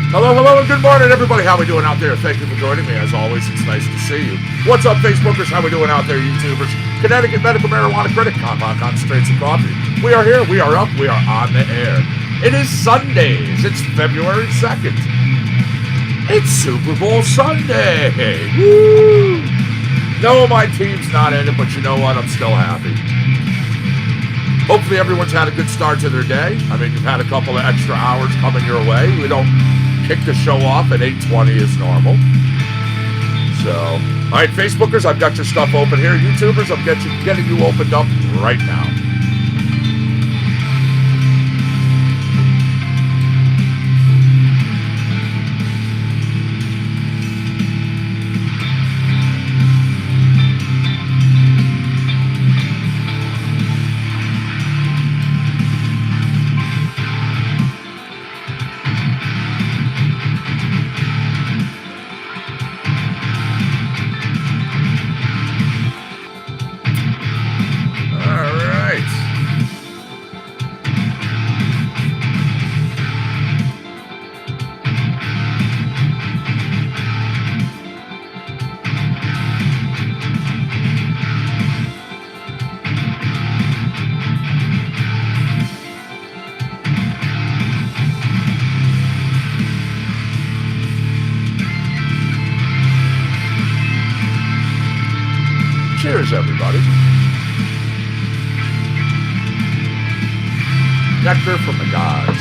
Hello, hello, and good morning, everybody. How we doing out there? Thank you for joining me. As always, it's nice to see you. What's up, Facebookers? How we doing out there, YouTubers? Connecticut Medical Marijuana Critic, Compound Concentrates and Coffee. We are here. We are up. We are on the air. It is SunDaze. It's February 2nd. It's Super Bowl Sunday. Woo! No, my team's not in it, but you know what? I'm still happy. Hopefully everyone's had a good start to their day. I mean, you've had a couple of extra hours coming your way. We don't kick the show off at 8:20 as normal. So, all right, Facebookers, I've got your stuff open here. YouTubers, I'm getting you opened up right now. Cheers, everybody. Nectar from the gods.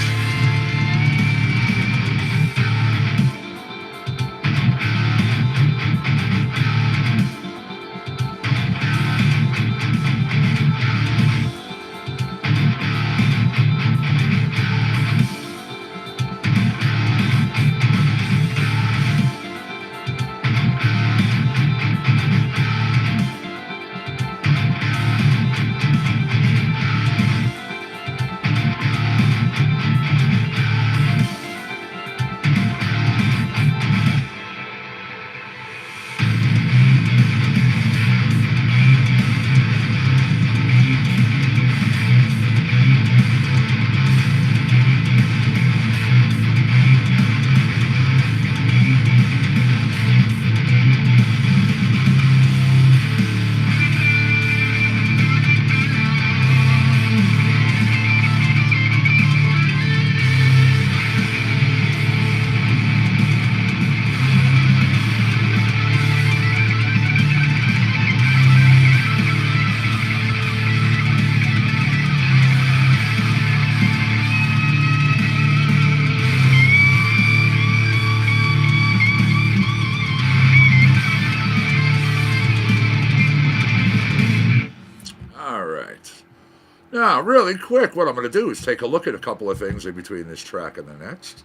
Now, really quick, what I'm going to do is take a look at a couple of things in between this track and the next.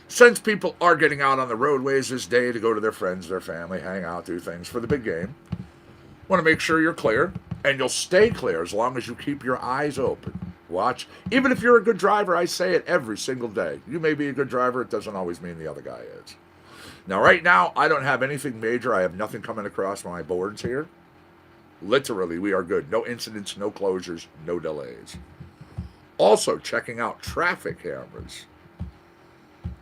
Since people are getting out on the roadways this day to go to their friends, their family, hang out, do things for the big game, want to make sure you're clear, and you'll stay clear as long as you keep your eyes open. Watch. Even if you're a good driver, I say it every single day. You may be a good driver, it doesn't always mean the other guy is. Now, right now, I don't have anything major. I have nothing coming across my boards here. Literally, we are good. No incidents, no closures, no delays. Also, checking out traffic cameras.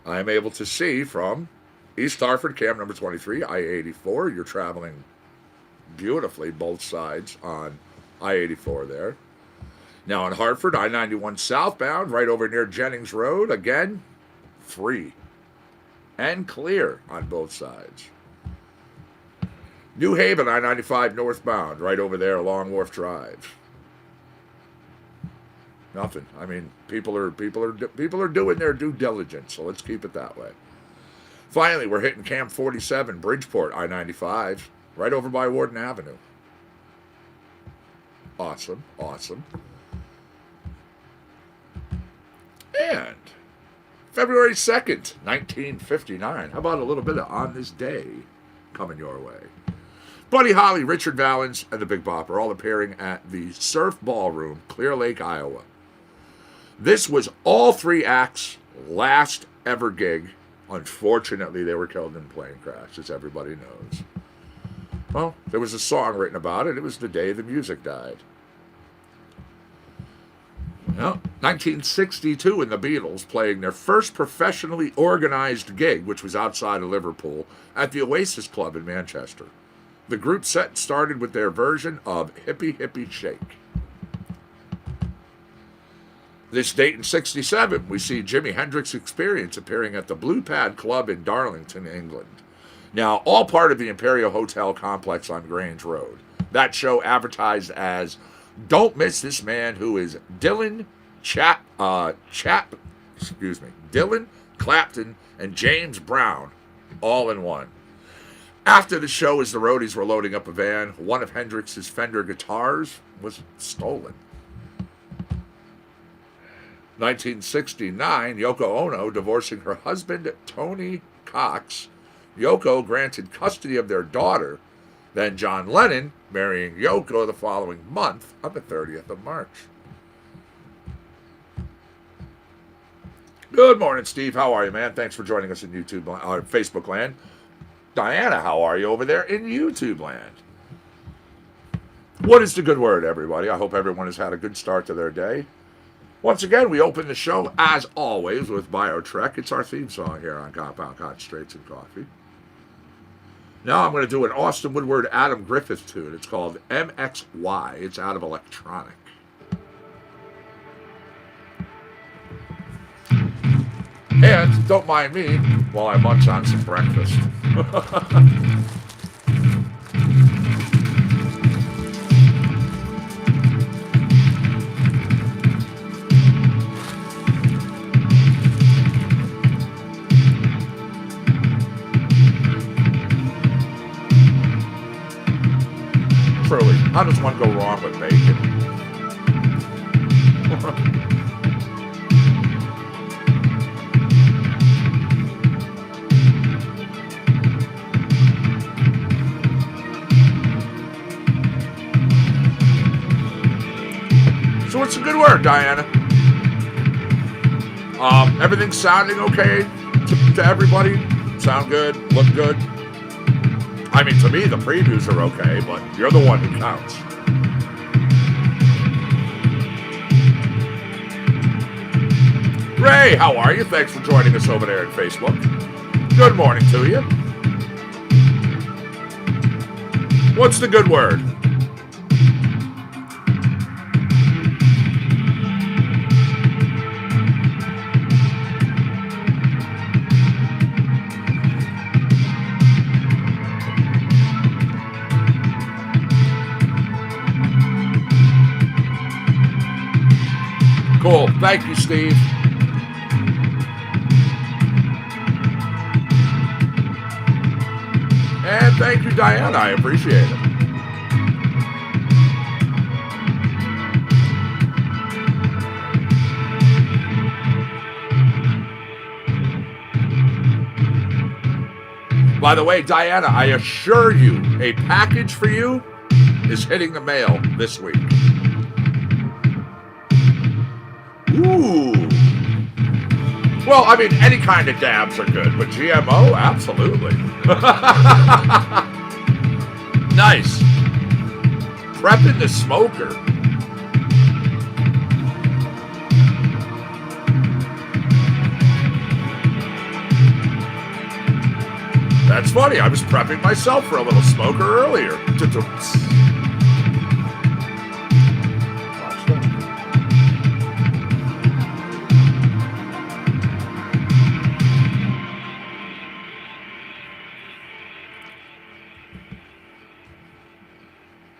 I am able to see from East Hartford, cam number 23, I-84. You're traveling beautifully, both sides on I-84 there. Now in Hartford, I-91 southbound, right over near Jennings Road. Again, free and clear on both sides. New Haven, I-95 northbound, right over there along Wharf Drive. Nothing. I mean, people are doing their due diligence, so let's keep it that way. Finally, we're hitting Camp 47, Bridgeport, I-95, right over by Warden Avenue. Awesome, awesome. And February 2nd, 1959. How about a little bit of On This Day coming your way? Buddy Holly, Richard Valens, and the Big Bopper all appearing at the Surf Ballroom, Clear Lake, Iowa. This was all three acts' last ever gig. Unfortunately, they were killed in a plane crash, as everybody knows. Well, there was a song written about it. It was the day the music died. Well, 1962 and the Beatles playing their first professionally organized gig, which was outside of Liverpool, at the Oasis Club in Manchester. The group set started with their version of Hippie Hippie Shake. This date in 67, we see Jimi Hendrix Experience appearing at the Blue Pad Club in Darlington, England. Now, all part of the Imperial Hotel complex on Grange Road. That show advertised as "Don't miss this man who is Dylan Dylan Clapton and James Brown, all in one." After the show, as the roadies were loading up a van, one of Hendrix's Fender guitars was stolen. 1969, Yoko Ono divorcing her husband, Tony Cox. Yoko granted custody of their daughter, then John Lennon marrying Yoko the following month on the 30th of March. Good morning, Steve. How are you, man? Thanks for joining us in Facebook land. Diana, how are you over there in YouTube land? What is the good word, everybody? I hope everyone has had a good start to their day. Once again, we open the show, as always, with BioTrek. It's our theme song here on Compound Concentrates and Coffee. Now I'm going to do an Austin Woodward Adam Griffith tune. It's called MXY. It's out of Electronic. And don't mind me while I munch on some breakfast. Truly, how does one go wrong with bacon? So what's a good word, Diana? Everything's sounding okay to everybody? Sound good? Look good? I mean, to me, the previews are okay, but you're the one who counts. Ray, how are you? Thanks for joining us over there at Facebook. Good morning to you. What's the good word? Cool. Thank you, Steve. And thank you, Diana. I appreciate it. By the way, Diana, I assure you, a package for you is hitting the mail this week. Ooh. Well, I mean, any kind of dabs are good, but GMO, absolutely. Nice. Prepping the smoker. That's funny. I was prepping myself for a little smoker earlier.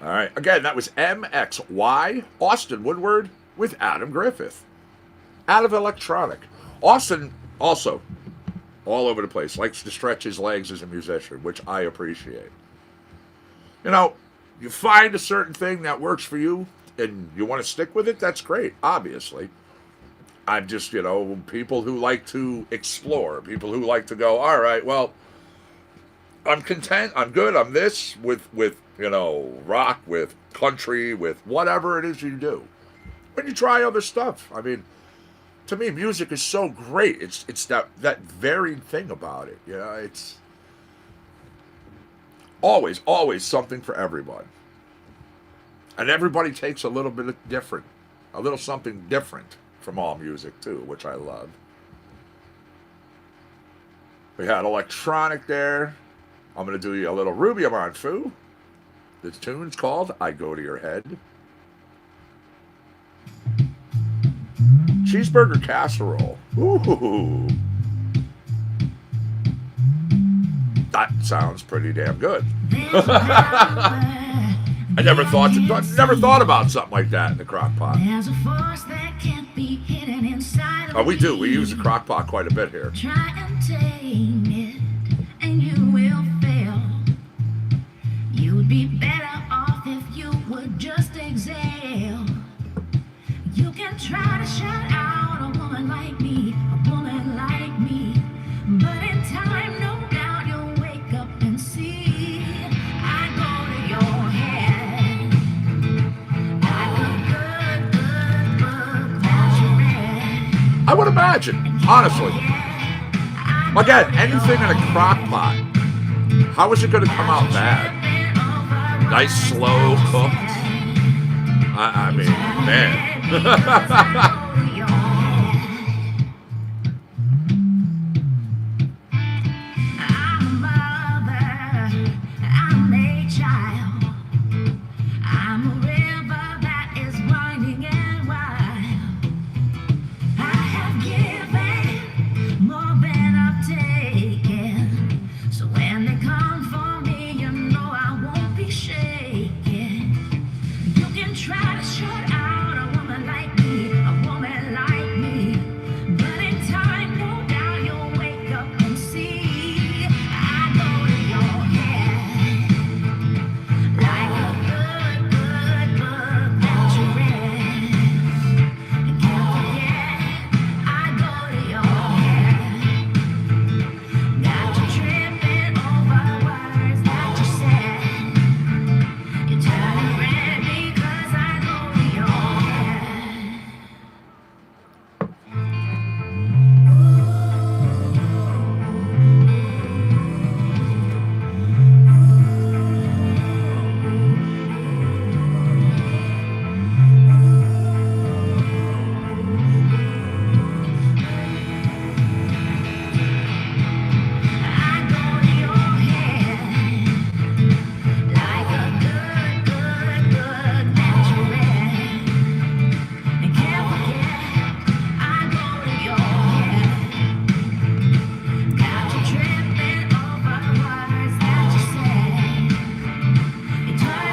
All right. Again, that was MXY, Austin Woodward with Adam Griffith. Out of Electronic. Austin also all over the place, likes to stretch his legs as a musician, which I appreciate. You know, you find a certain thing that works for you and you want to stick with it, that's great, obviously. I'm just, people who like to explore, people who like to go, all right, well, I'm content, I'm good, I'm this, with rock, with country, with whatever it is you do. When you try other stuff, I mean, to me, music is so great. It's that varied thing about it. It's always something for everyone. And everybody takes a little bit different A little something different from all music, too, which I love. We had electronic there. I'm going to do you a little Ruby Monfu. This tune's called I Go to Your Head. Cheeseburger casserole. Ooh. That sounds pretty damn good. I never thought about something like that in the crock pot. Oh, we do. We use the crock pot quite a bit here. Try and tame it, and you will fail. You would be better off if you would just exhale. You can try to shut out a woman like me, but in time, no doubt you'll wake up and see I go to your head like a good book that you read. I would imagine, honestly. Again, anything in a crock pot, how is it going to come out bad? Nice, slow cooked. I mean, man.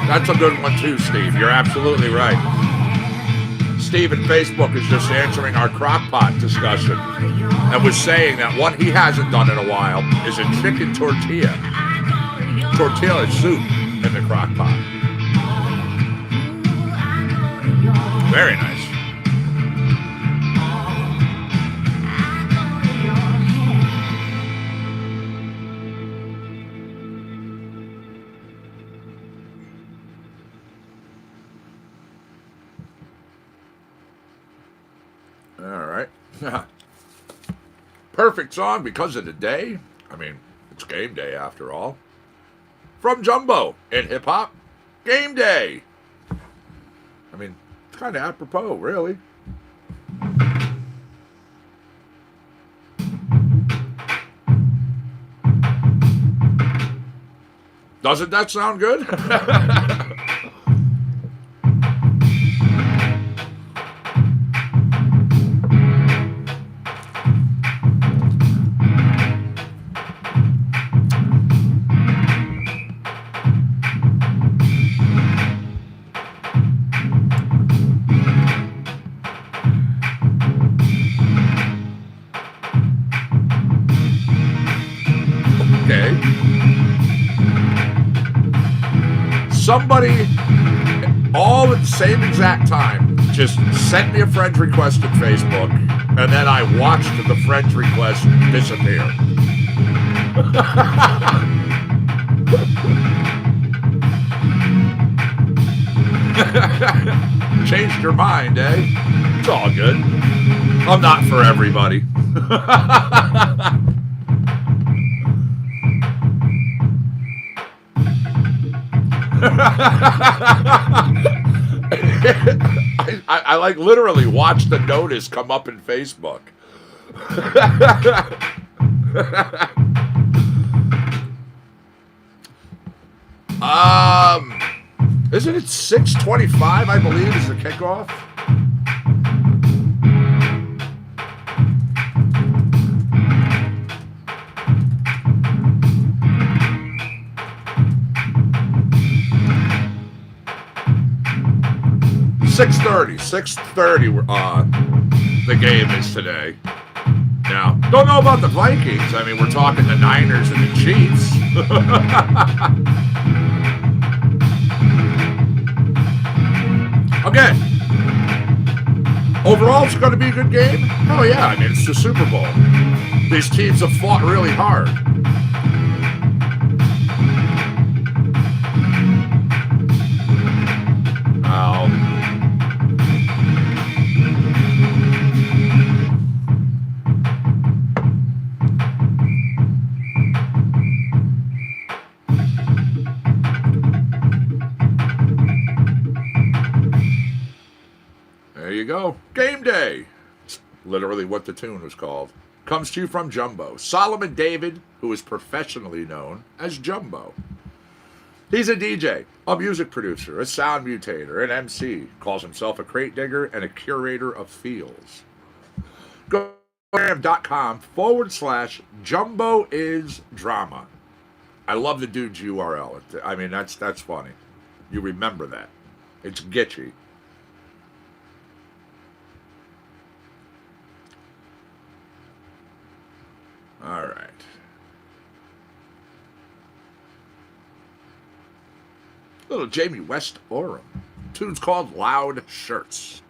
That's a good one too, Steve. You're absolutely right. Steve in Facebook is just answering our crock pot discussion and was saying that what he hasn't done in a while is a chicken tortilla soup in the crock pot. Very nice. Perfect song because of the day. I mean, it's game day after all. From Jumbo in hip hop, game day. I mean, it's kind of apropos, really. Doesn't that sound good? Somebody, all at the same exact time, just sent me a friend request at Facebook, and then I watched the friend request disappear. Changed your mind, eh? It's all good. I'm not for everybody. I like literally watched the notice come up in Facebook. um, isn't it 6:25? I believe is the kickoff. 6:30. 6:30. The game is today. Now, don't know about the Vikings. I mean, we're talking the Niners and the Chiefs. Again, overall, it's going to be a good game. Oh yeah, I mean, it's the Super Bowl. These teams have fought really hard. There you go. Game day. It's literally what the tune was called. Comes to you from Jumbo. Solomon David, who is professionally known as Jumbo. He's a DJ, a music producer, a sound mutator, an MC. Calls himself a crate digger and a curator of feels. Go to Instagram.com/Jumbo is drama. I love the dude's URL. I mean, that's funny. You remember that. It's Gitchy. All right. Little Jamie West Oram. Tune's called Loud Shirts.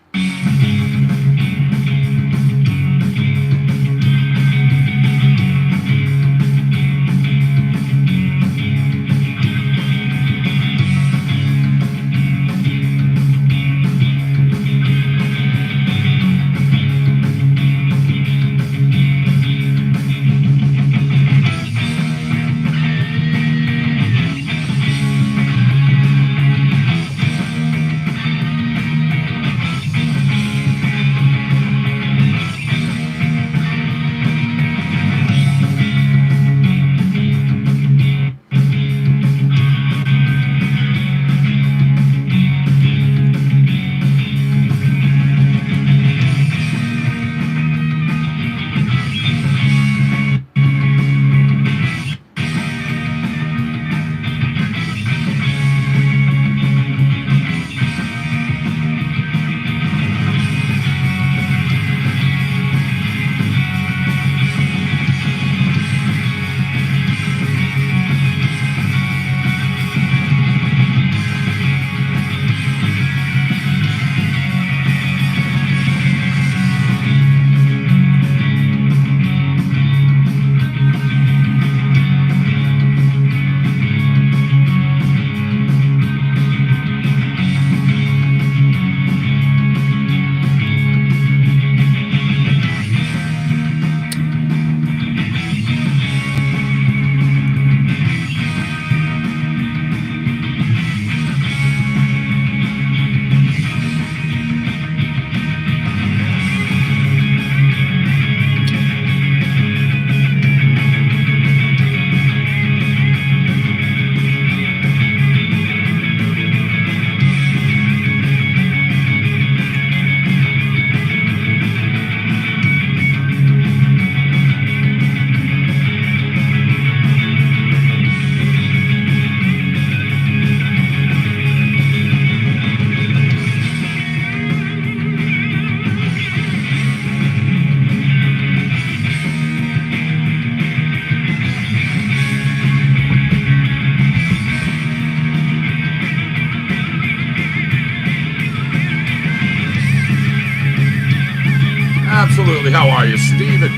Absolutely. How are you, Steven?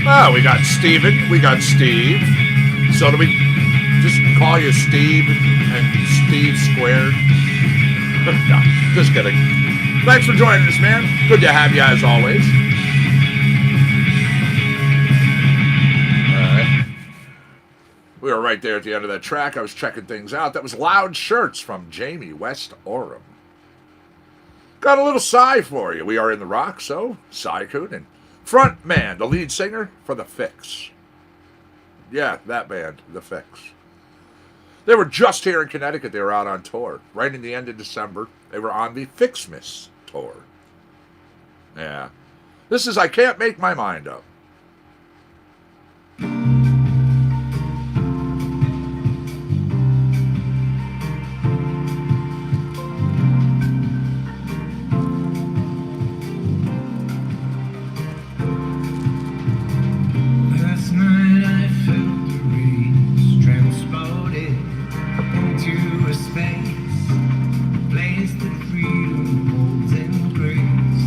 Oh, we got Steven. We got Steve. So do we just call you Steve and Steve squared? No, just kidding. Thanks for joining us, man. Good to have you as always. All right. We were right there at the end of that track. I was checking things out. That was Loud Shirts from Jamie West Oram. Got a little Psy for you. We are in the rock, so Psy Coonan. Front man, the lead singer for The Fix. Yeah, that band, The Fix. They were just here in Connecticut. They were out on tour. Right in the end of December, they were on the Fixmas tour. Yeah. This is I Can't Make My Mind Up. Last night I felt the rays transported into a space, a place that freedom holds in grace.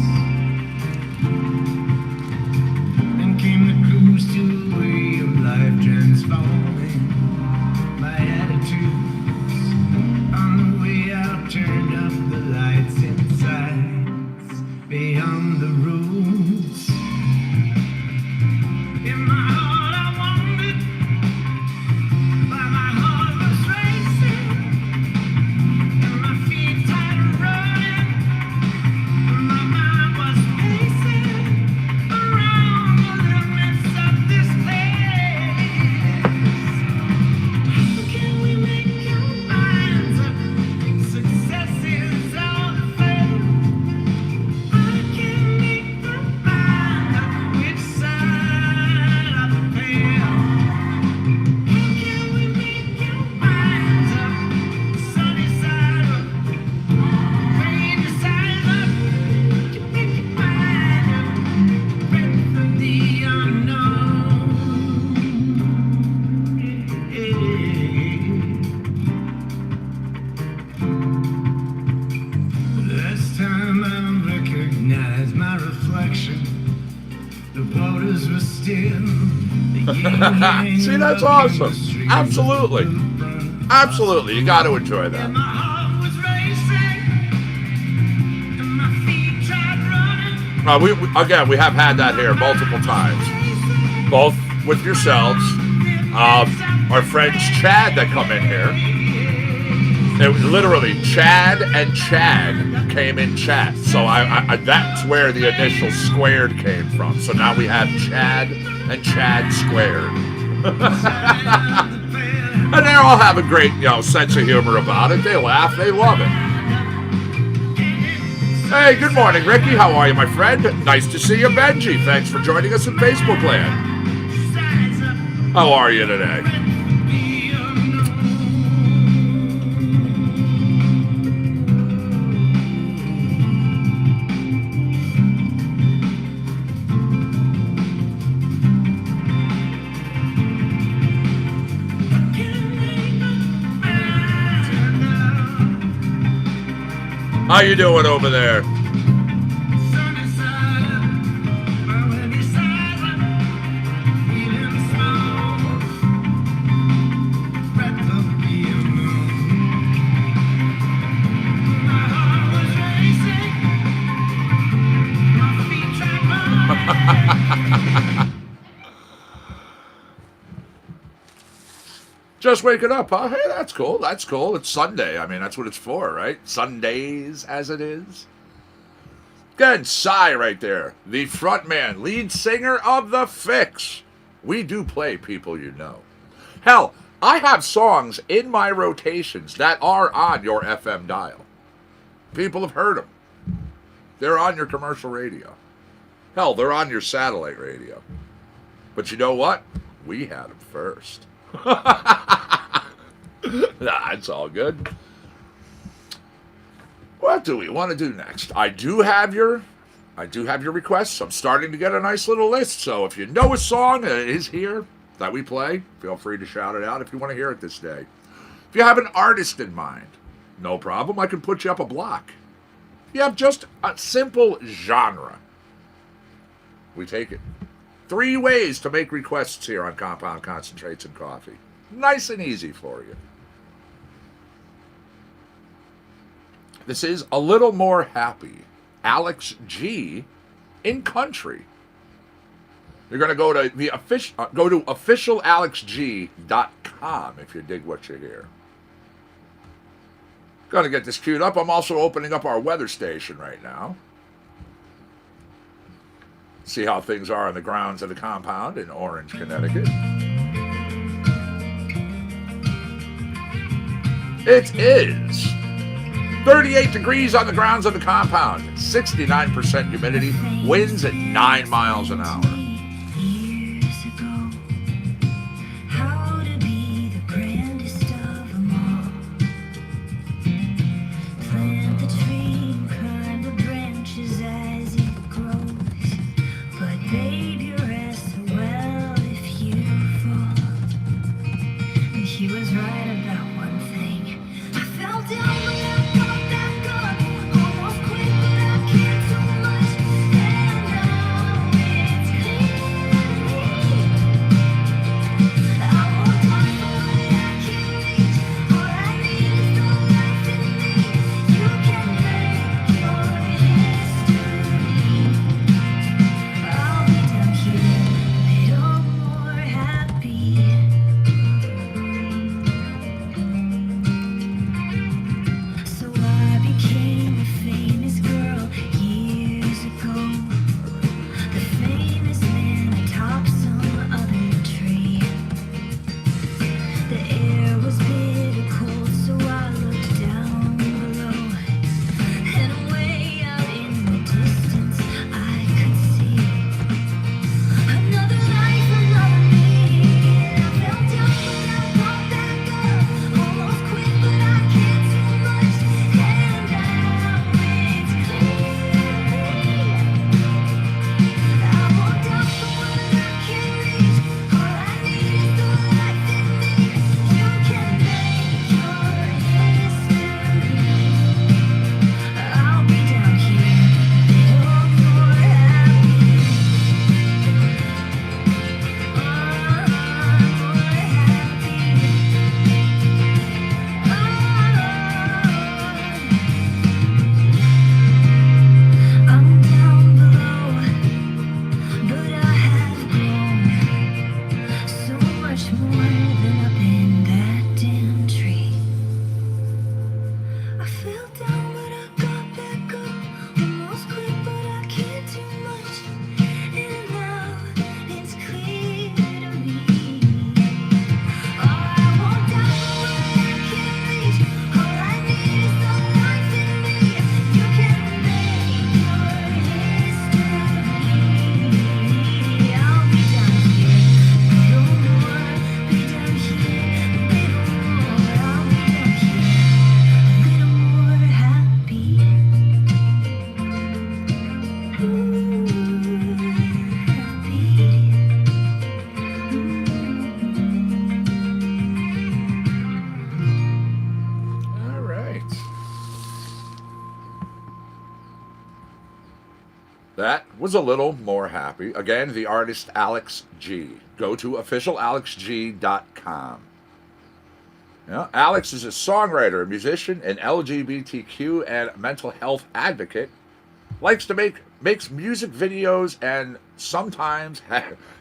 Then came the cruise to a way of life transforming my attitudes. On the way out, turned up the lights inside, beyond the rules. In my heart I wandered, while my heart was racing, and my feet tied running, and my mind was pacing around the limits of this place. How can we make our minds up? Success is all the fail. I can't make my mind up which side of the veil. How can we make our minds up? Sunny side up, rainy side up. You make your mind up, ready for the unknown. Last time I recognized my reflection, the waters were still. See, that's awesome. Absolutely. Absolutely. You got to enjoy that. My heart was racing, and my feet tried running. We have had that here multiple times. Both with yourselves. Our friends Chad that come in here. It was literally Chad and Chad came in chat. So I that's where the initial squared came from. So now we have Chad and Chad squared. And they all have a great, sense of humor about it. They laugh, they love it. Hey, good morning, Ricky. How are you, my friend? Nice to see you, Benji. Thanks for joining us in Facebook Land. How are you today? How you doing over there? Just waking up, huh? Hey, that's cool. That's cool. It's Sunday. I mean, that's what it's for, right? SunDaze, as it is. Again, Psy right there. The frontman, lead singer of The Fix. We do play people you know. Hell, I have songs in my rotations that are on your FM dial. People have heard them. They're on your commercial radio. Hell, they're on your satellite radio. But you know what? We had them first. Nah, it's all good. What do we want to do next? I do have your requests. I'm starting to get a nice little list. So if you know a song that is here that we play, feel free to shout it out if you want to hear it this day. If you have an artist in mind, no problem. I can put you up a block. If you have just a simple genre, we take it. 3 ways to make requests here on Compound Concentrates and Coffee. Nice and easy for you. This is A Little More Happy. Alex G in country. You're going to go to the officialalexg.com if you dig what you hear. Going to get this queued up. I'm also opening up our weather station right now. See how things are on the grounds of the compound in Orange, Connecticut. It is 38 degrees on the grounds of the compound, 69% humidity, winds at 9 miles an hour. Years ago, how to be the grandest of them all. Plant the tree and climb the branches as it grows. But babe, you rest so well if you fall. And he was right about one thing. I fell down when I got back up. Almost quit, but I can't too much. And now it's clear. I walked my way, I can reach. All I need is the life in me. You can make your history. I'll be down here, a little more happy. So I became a famous girl years ago. The famous man atop some other tree. The air was bitter cold, so I looked down below. And way out in the distance, I could see another life, another me. I fell down, but I got back up. Almost quit, but I can't too much. And now it's clear. I walked up the one I can reach. All I need is the life in me. You can make your history. I'll be down here, a little more happy. I'm down below, but I have grown so much more than up in that damn tree. I fell down, but I got back up. Almost quit, but I can't too much. And now it's clear to me. I walked out the way I can reach. All I need is the life in me. You can make your history. I'll be down here, a little more. Be down here, a little more. I'll be down here, a little more happy. All right. That was a little more happy. Again, the artist Alex G. Go to officialalexg.com. Alex is a songwriter, a musician, an LGBTQ and mental health advocate. Likes to makes music videos and sometimes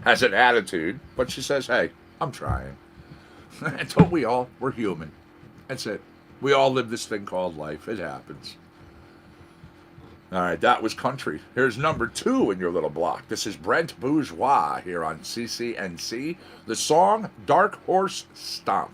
has an attitude, but she says, "Hey, I'm trying." And don't we all? We're human. That's it. We all live this thing called life. It happens. All right, that was country. Here's number 2 in your little block. This is Brent Bourgeois here on CCNC. The song Dark Horse Stomp.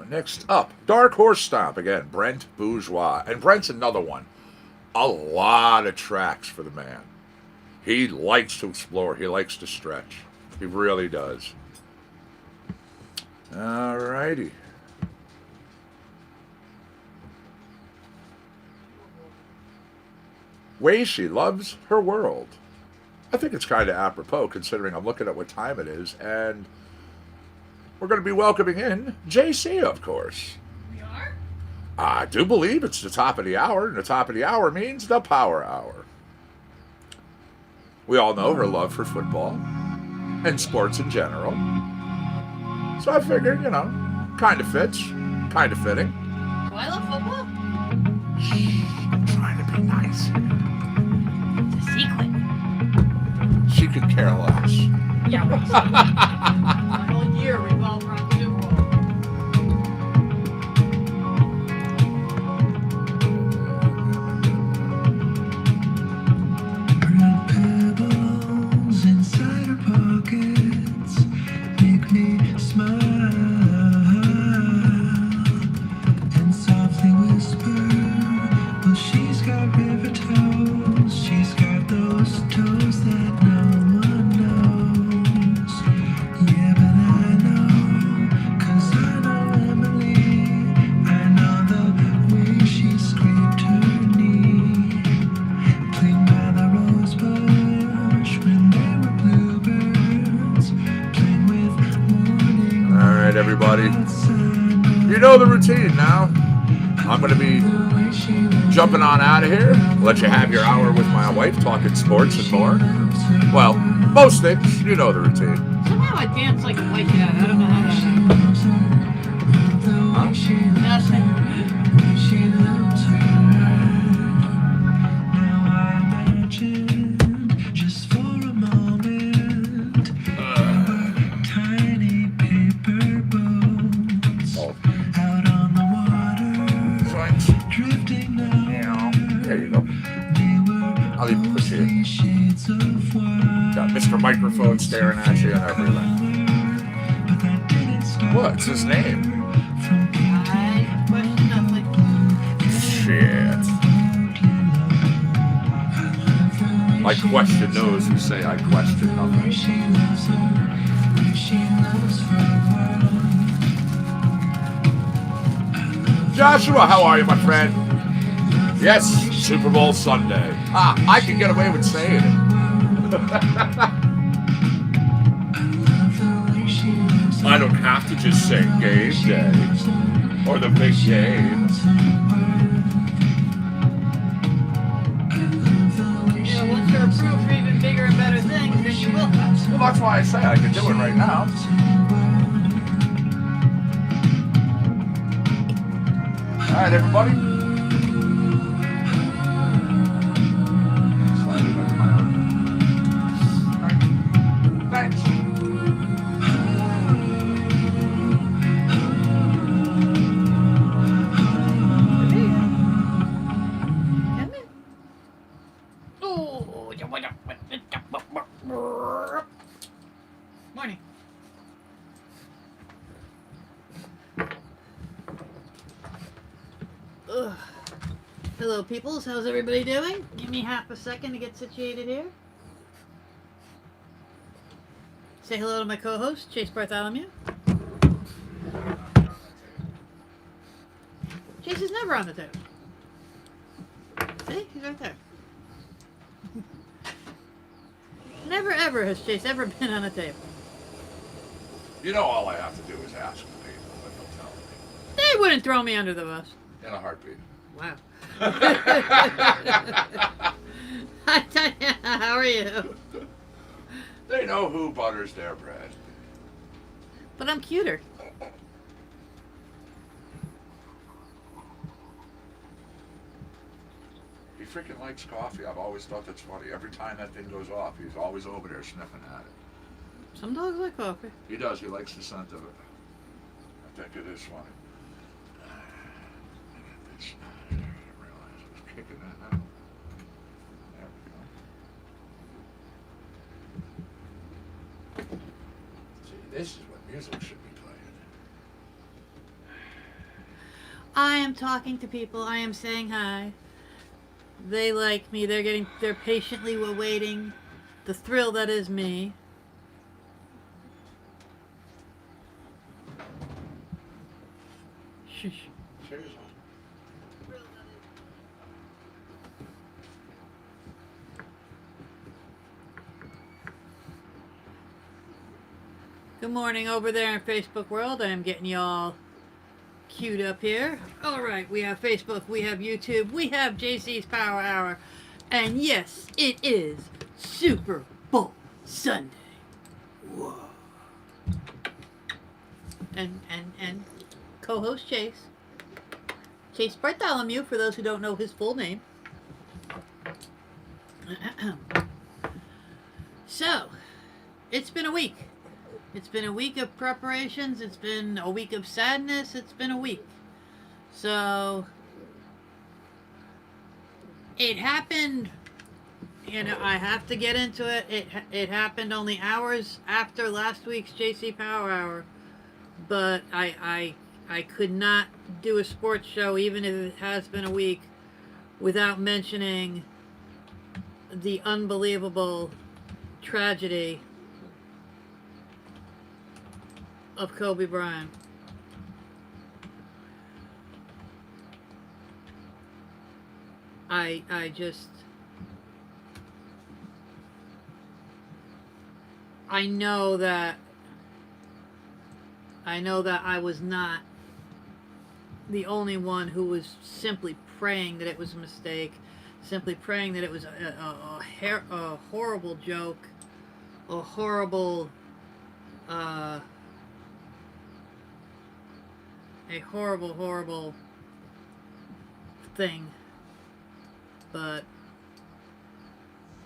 Next up, Dark Horse Stomp. Again, Brent Bourgeois. And Brent's another one. A lot of tracks for the man. He likes to explore. He likes to stretch. He really does. All righty. Ways she loves her world. I think it's kind of apropos considering I'm looking at what time it is, and we're going to be welcoming in JC, of course. We are? I do believe it's the top of the hour, and the top of the hour means the power hour. We all know her love for football and sports in general. So I figured, kind of fits, kind of fitting. Do I love football? I'm trying to be nice. It's a secret. She could care less. Yeah, well, my whole year revolves around Super Bowl. Red pebbles inside her pockets make me smile and softly whisper, well, she's got river toes, she's got those toes that no one knows. Yeah, but I know, 'cause I know Emily, I know the way she scraped her knee, playing by the rose bush when there were bluebirds, playing with morning All right, everybody. outside. You know the routine now. I'm going to be jumping on out of here. Let you have your hour with my wife talking sports and more. Well, most things, you know the routine. Somehow I dance like a white cat. I don't know how that happens. Nothing. Just for a moment, tiny paper boats Oh, out on the water, thanks. drifting Yeah, now. there you go. They were I'll leave it with you. mostly shades of white. Got Mr. Microphone staring at you and everything. But that didn't stop What's his name? from I question nothing. Shit. I question those who say I question nothing. she loves her, she loves her world. Joshua, how are you, my friend? Yes, Super Bowl Sunday. I can get away with saying it. I don't have to just say game day or the big game. You know, once you're approved for even bigger and better things, then you will have. Well, that's why I say I can do it right now. All right, everybody. Slide it under my arm. All right. Thanks. Morning. Ugh. Hello, peoples. How's everybody doing? Give me half a second to get situated here. Say hello to my co-host, Chase Bartholomew. Chase is never on the table. See? He's right there. Never ever has Chase ever been on a table. You know, all I have to do is ask the people, but they'll tell me They wouldn't throw me under the bus. in a heartbeat. Wow. Hi, Tanya. How are you? They know who butters their bread. But I'm cuter. He freaking likes coffee. I've always thought that's funny. Every time that thing goes off, he's always over there sniffing at it. Some dogs like coffee. He does. He likes the scent of it. I think it is funny. I didn't realize I was kicking that out. There we go. See, this is what music should be playing. I am talking to people. I am saying hi. They like me. They're patiently awaiting the thrill that is me. Shush. Good morning over there in Facebook world. I am getting y'all queued up here. All right, we have Facebook, we have YouTube, we have JC's Power Hour, and yes, it is Super Bowl Sunday. Whoa. And co-host Chase Bartholomew, for those who don't know his full name. So, it's been a week. It's been a week of preparations. It's been a week of sadness. It's been a week. So, it happened, I have to get into it. It happened only hours after last week's JC Power Hour. But I could not do a sports show, even if it has been a week, without mentioning the unbelievable tragedy of Kobe Bryant. I just, I know that I was not the only one who was simply praying that it was a mistake, simply praying that it was a horrible joke, a horrible thing. But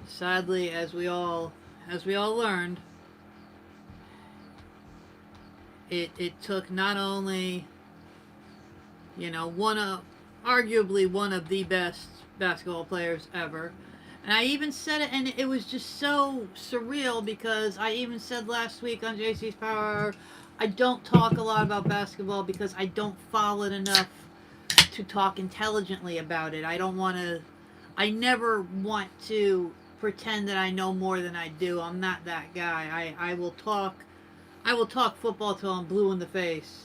sadly, as we all learned, it took not only, arguably one of the best basketball players ever. And I even said it, and it was just so surreal, because I even said last week on JC's Power Hour, I don't talk a lot about basketball because I don't follow it enough to talk intelligently about it. I never want to pretend that I know more than I do. I'm not that guy. I will talk football till I'm blue in the face.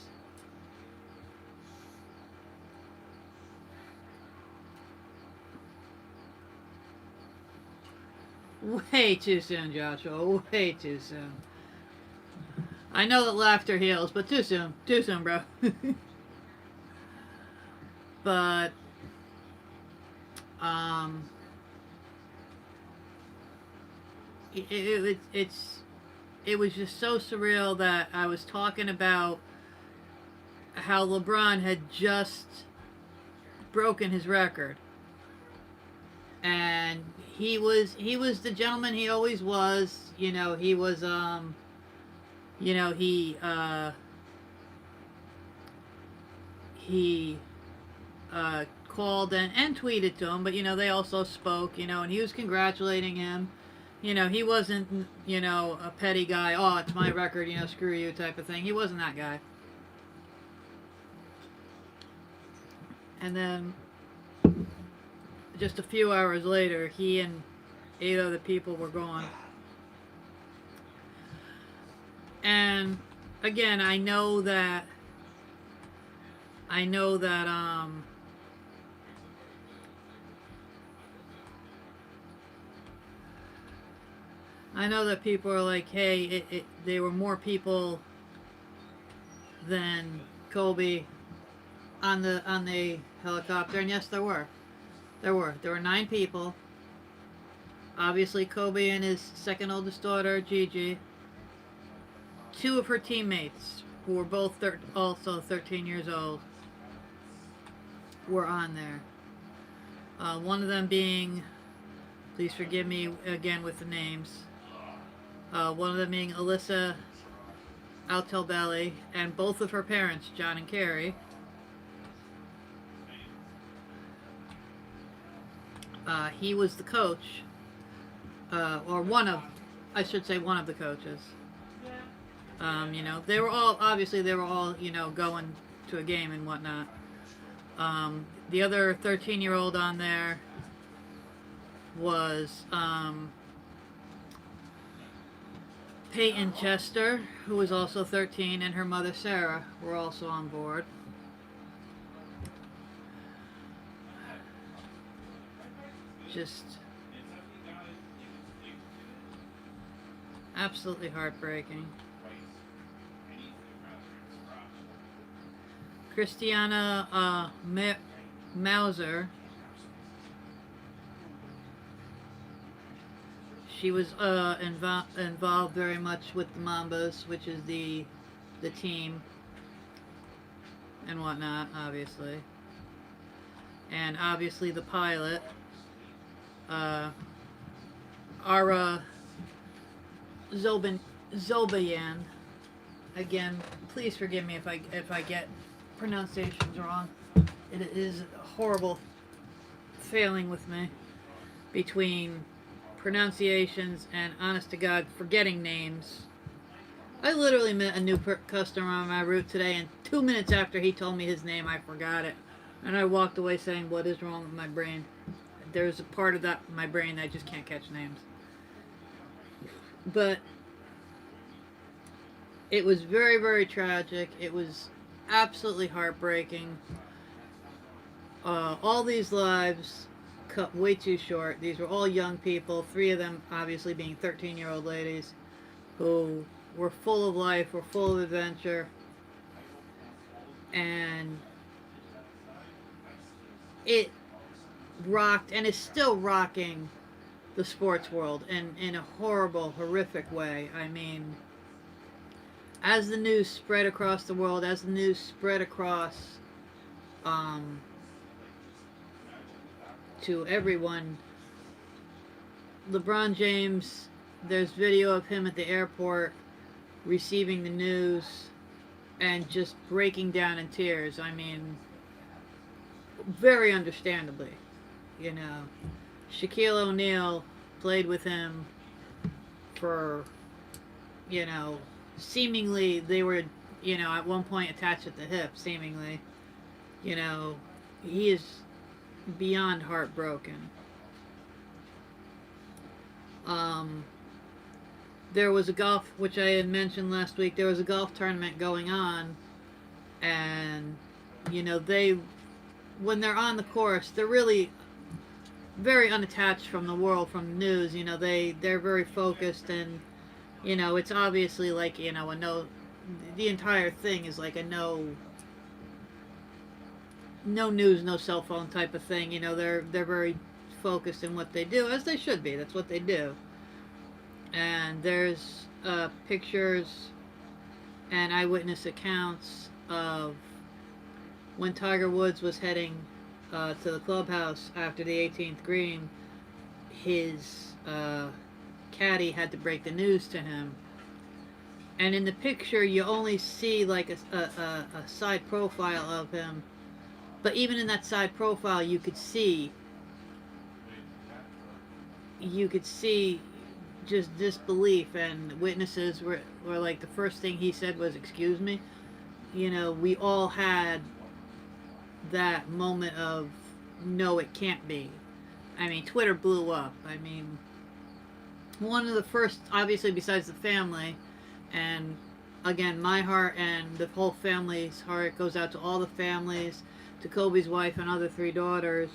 Way too soon, Joshua. Way too soon. I know that laughter heals, but too soon. Too soon, bro. But, it was just so surreal that I was talking about how LeBron had just broken his record. And he was the gentleman he always was. He was he called and tweeted to him, but they also spoke, and he was congratulating him. He wasn't, a petty guy, oh, it's my record, screw you type of thing. He wasn't that guy. And then just a few hours later, he and 8 other people were gone. And again, I know that people are like, hey, there were more people than Kobe on the helicopter, and yes, there were. There were 9 people. Obviously, Kobe and his second oldest daughter, Gigi. 2 of her teammates, who were both also 13 years old, were on there. One of them being, please forgive me again with the names, one of them being Alyssa Altobelli, and both of her parents, John and Carrie. He was the coach, or one of the coaches. They were all going to a game and whatnot. The other 13-year-old on there was Peyton Chester, who was also 13, and her mother Sarah were also on board. Just absolutely heartbreaking. Christiana Mauser. She was involved very much with the Mambas, which is the team and whatnot, obviously. And obviously the pilot, Ara Zobayan. Again, please forgive me if I get pronunciations wrong. It is a horrible failing with me between pronunciations and, honest to God, forgetting names. I literally met a new customer on my route today, and 2 minutes after he told me his name, I forgot it. And I walked away saying, what is wrong with my brain? There's a part of that my brain that I just can't catch names. But it was very, very tragic. It was absolutely heartbreaking. All these lives cut way too short. These were all young people, 3 of them obviously being 13-year-old ladies who were full of life, were full of adventure, and it rocked and is still rocking the sports world in a horrible, horrific way. I mean, as the news spread across the world, as the news spread across to everyone, LeBron James, there's video of him at the airport receiving the news and just breaking down in tears. I mean, very understandably, you know. Shaquille O'Neal played with him for, you know, seemingly they were, you know, at one point attached at the hip, seemingly. You know, he is beyond heartbroken. There was a golf, which I had mentioned last week, there was a golf tournament going on, and, you know, when they're on the course, they're really very unattached from the world, from the news. You know, they're very focused, and, you know, it's obviously like, you know, the entire thing is like a no news, no cell phone type of thing. You know, they're very focused in what they do, as they should be. That's what they do. And there's pictures and eyewitness accounts of when Tiger Woods was heading to the clubhouse after the 18th green. His caddy had to break the news to him, and in the picture you only see like a side profile of him, but even in that side profile you could see just disbelief, and witnesses were like, the first thing he said was, "Excuse me." You know, we all had that moment of, no, it can't be. I mean, Twitter blew up. I mean, one of the first, obviously besides the family, and again, my heart and the whole family's heart goes out to all the families, to Kobe's wife and other 3 daughters.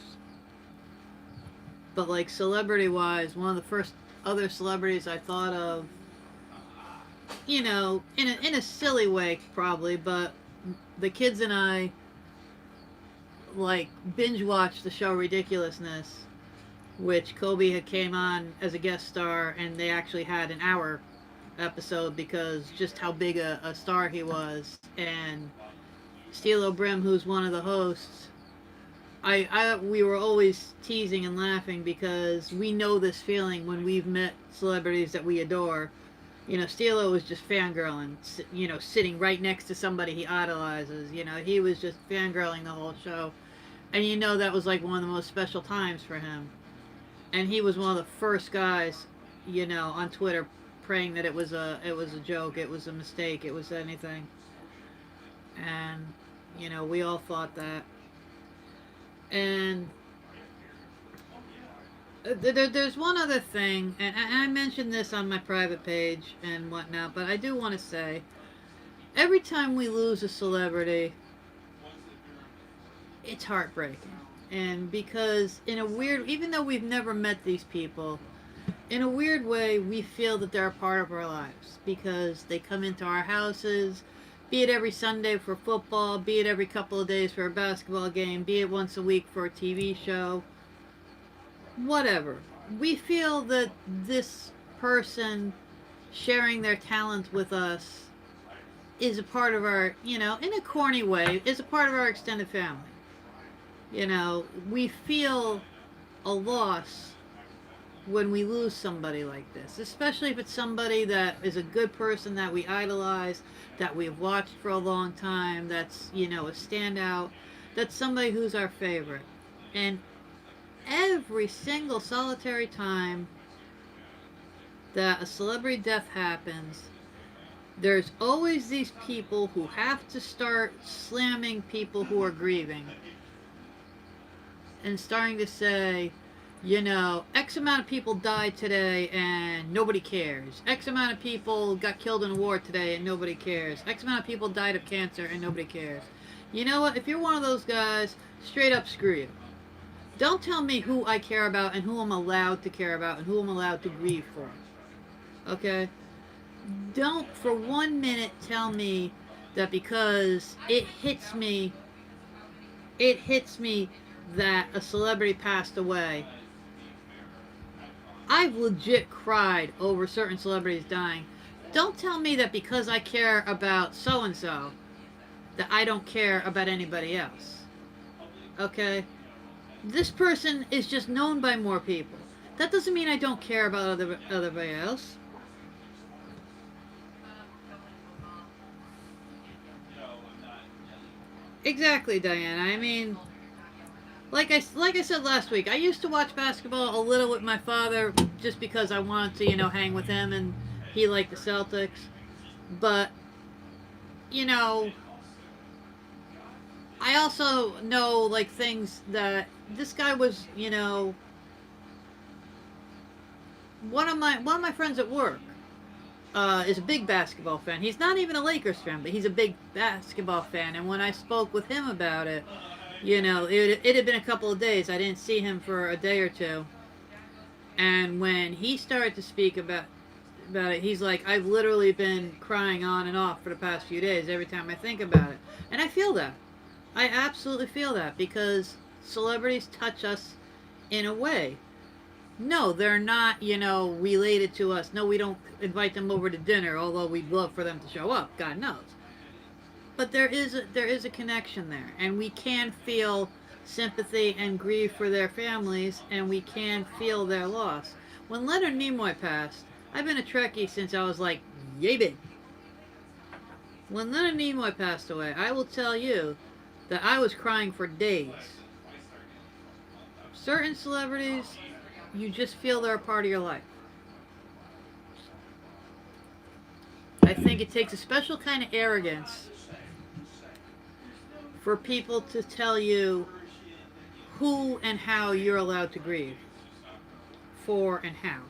But like celebrity wise, one of the first other celebrities I thought of, you know, in a silly way probably, but the kids and I like binge watched the show Ridiculousness, which Kobe had came on as a guest star, and they actually had an hour episode because just how big a star he was. And Steele O'Brim, who's one of the hosts, we were always teasing and laughing because we know this feeling when we've met celebrities that we adore. You know, Steele was just fangirling, you know, sitting right next to somebody he idolizes. You know, he was just fangirling the whole show. And you know that was like one of the most special times for him. And he was one of the first guys, you know, on Twitter praying that it was a joke, it was a mistake, it was anything. And, you know, we all thought that. And there's one other thing, and I mentioned this on my private page and whatnot, but I do want to say, every time we lose a celebrity, it's heartbreaking. And because in a weird, even though we've never met these people, in a weird way, we feel that they're a part of our lives because they come into our houses, be it every Sunday for football, be it every couple of days for a basketball game, be it once a week for a TV show, whatever. We feel that this person sharing their talents with us is a part of our, in a corny way, is a part of our extended family. We feel a loss when we lose somebody like this, especially if it's somebody that is a good person that we idolize, that we've watched for a long time, that's, a standout, that's somebody who's our favorite. And every single solitary time that a celebrity death happens, there's always these people who have to start slamming people who are grieving and starting to say, X amount of people died today and nobody cares. X amount of people got killed in a war today and nobody cares. X amount of people died of cancer and nobody cares. You know what? If you're one of those guys, straight up screw you. Don't tell me who I care about and who I'm allowed to care about and who I'm allowed to grieve for. Okay? Don't for 1 minute tell me that because it hits me that a celebrity passed away. I've legit cried over certain celebrities dying. Don't tell me that because I care about so-and-so that I don't care about anybody else. Okay? This person is just known by more people. That doesn't mean I don't care about everybody else. Exactly, Diana. I mean, like I said last week, I used to watch basketball a little with my father just because I wanted to, hang with him, and he liked the Celtics. But, I also know, like, things that this guy was, one of my friends at work is a big basketball fan. He's not even a Lakers fan, but he's a big basketball fan. And when I spoke with him about it, it had been a couple of days. I didn't see him for a day or two. And when he started to speak about it, he's like, I've literally been crying on and off for the past few days every time I think about it. And I feel that. I absolutely feel that because celebrities touch us in a way. No, they're not, related to us. No, we don't invite them over to dinner, although we'd love for them to show up. God knows. But there is a connection there, and we can feel sympathy and grief for their families, and we can feel their loss. When Leonard Nimoy passed, I've been a Trekkie since I was like, yay big. When Leonard Nimoy passed away, I will tell you that I was crying for days. Certain celebrities, you just feel they're a part of your life. I think it takes a special kind of arrogance for people to tell you who and how you're allowed to grieve. For and how.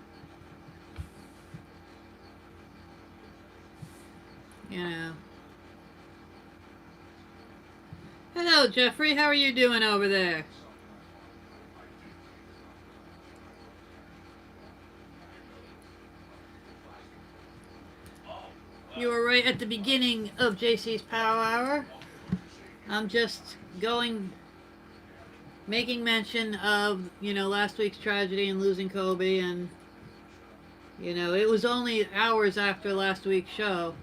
Hello, Jeffrey. How are you doing over there? You were right at the beginning of JC's Power Hour. I'm just making mention of, last week's tragedy and losing Kobe, and, it was only hours after last week's show.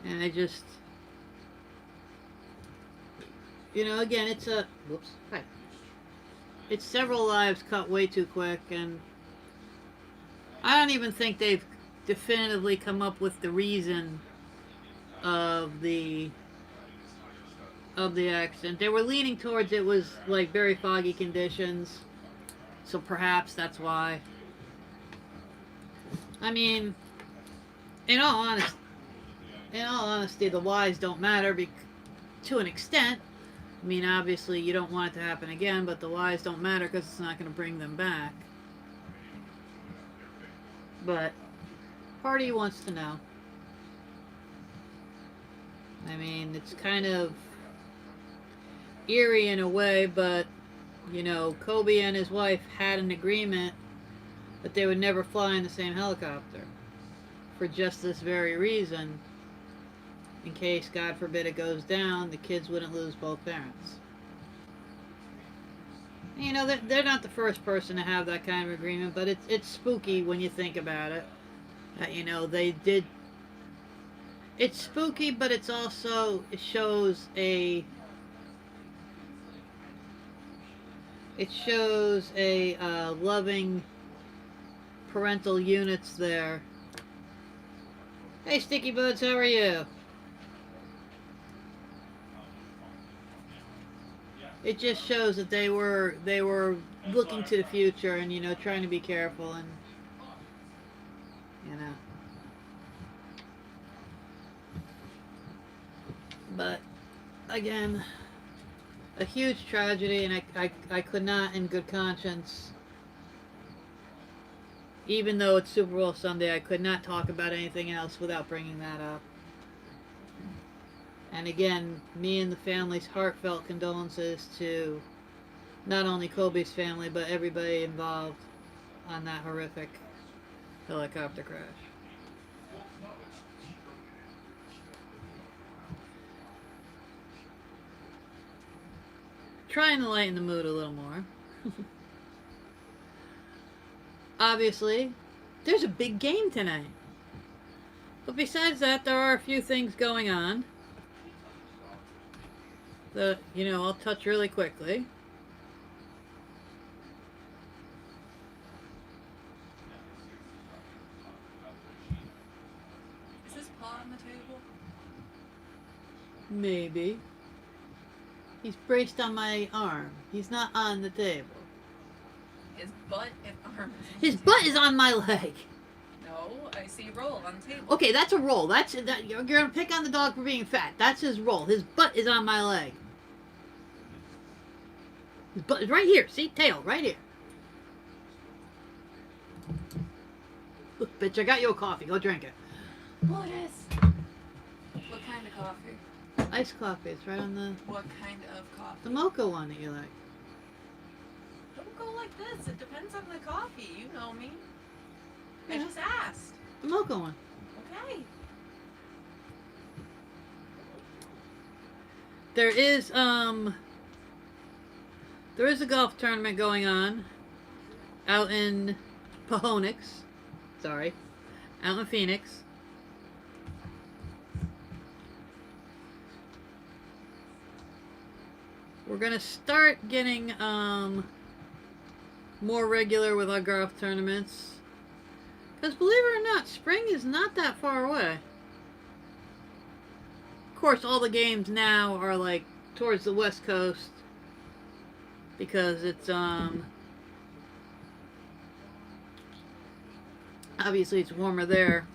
And I just, again, it's several lives cut way too quick, and I don't even think they've definitively come up with the reason of the accident. They were leaning towards it was like very foggy conditions, so perhaps that's why. I mean, in all honesty, the whys don't matter to an extent. I mean, obviously, you don't want it to happen again, but the lies don't matter because it's not going to bring them back. But part of you wants to know. I mean, it's kind of eerie in a way, but, you know, Kobe and his wife had an agreement that they would never fly in the same helicopter for just this very reason. In case, God forbid, it goes down, the kids wouldn't lose both parents. You know, they're not the first person to have that kind of agreement, but it's spooky when you think about it. You know, they did. It's spooky, but it's also, it shows a loving parental units there. Hey, Sticky Buds, how are you? It just shows that they were looking to the future and, you know, trying to be careful and, you know. But again, a huge tragedy, and I could not in good conscience, even though it's Super Bowl Sunday, I could not talk about anything else without bringing that up. And again, me and the family's heartfelt condolences to not only Kobe's family, but everybody involved on that horrific helicopter crash. Trying to lighten the mood a little more. Obviously, there's a big game tonight. But besides that, there are a few things going on that, you know, I'll touch really quickly. Is his paw on the table? Maybe. He's braced on my arm. He's not on the table. His butt and arm. His butt is on my leg. No, I see roll on the table. Okay, that's a roll. You're gonna pick on the dog for being fat. That's his roll. His butt is on my leg. His butt is right here. See, tail right here. Look, bitch, I got you a coffee. Go drink it. What is? What kind of coffee? Iced coffee. It's right on the What kind of coffee? mocha one that you like. Don't go like this. It depends on the coffee. You know me. I Yeah. just asked. The mocha one. Okay. There is a golf tournament going on out in Pahonix. Sorry. Out in Phoenix. We're gonna start getting more regular with our golf tournaments. Because believe it or not, spring is not that far away. Of course, all the games now are like towards the West Coast. Because it's obviously it's warmer there.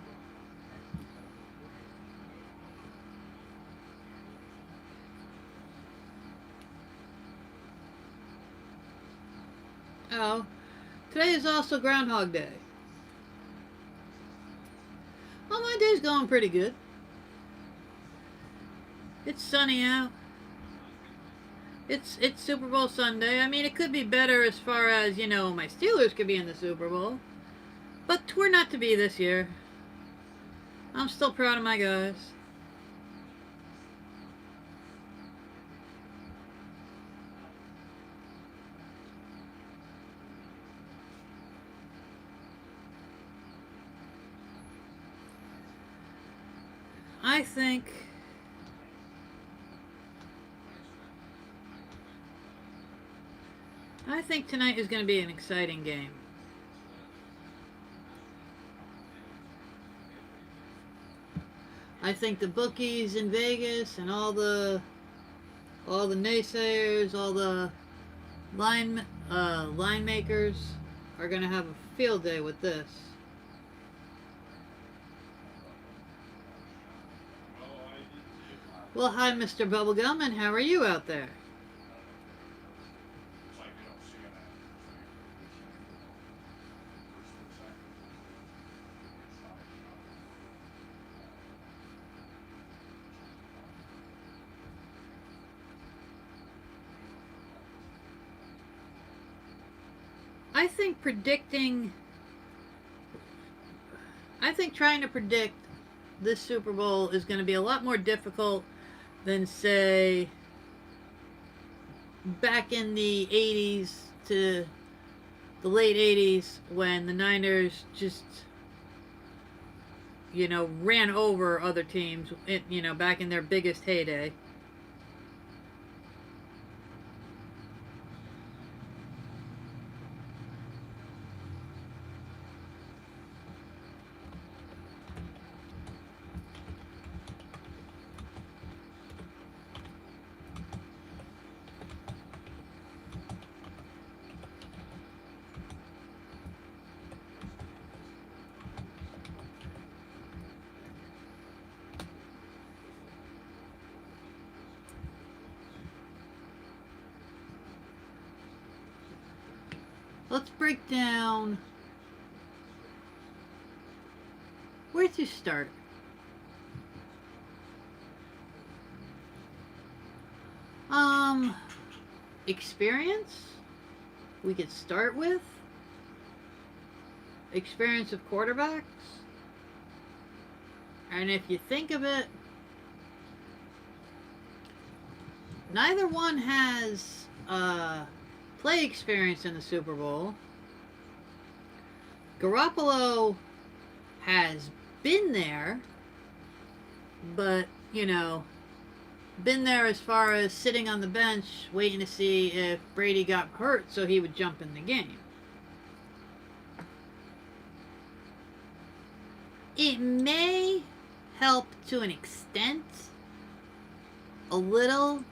Oh, today is also Groundhog Day. Well, my day's going pretty good. It's sunny out. It's Super Bowl Sunday. I mean, it could be better as far as, you know, my Steelers could be in the Super Bowl. But we're not to be this year. I'm still proud of my guys. I think tonight is going to be an exciting game. I think the bookies in Vegas and all the naysayers, all the line makers are going to have a field day with this. Well, hi, Mr. Bubblegum, and how are you out there? I think predicting. I think trying to predict this Super Bowl is going to be a lot more difficult than, say, back in the 80s to the late 80s when the Niners just, ran over other teams, back in their biggest heyday. Let's break down where to start. Experience we could start with. Experience of quarterbacks. And if you think of it, neither one has play experience in the Super Bowl. Garoppolo has been there, but, been there as far as sitting on the bench waiting to see if Brady got hurt so he would jump in the game. It may help to an extent a little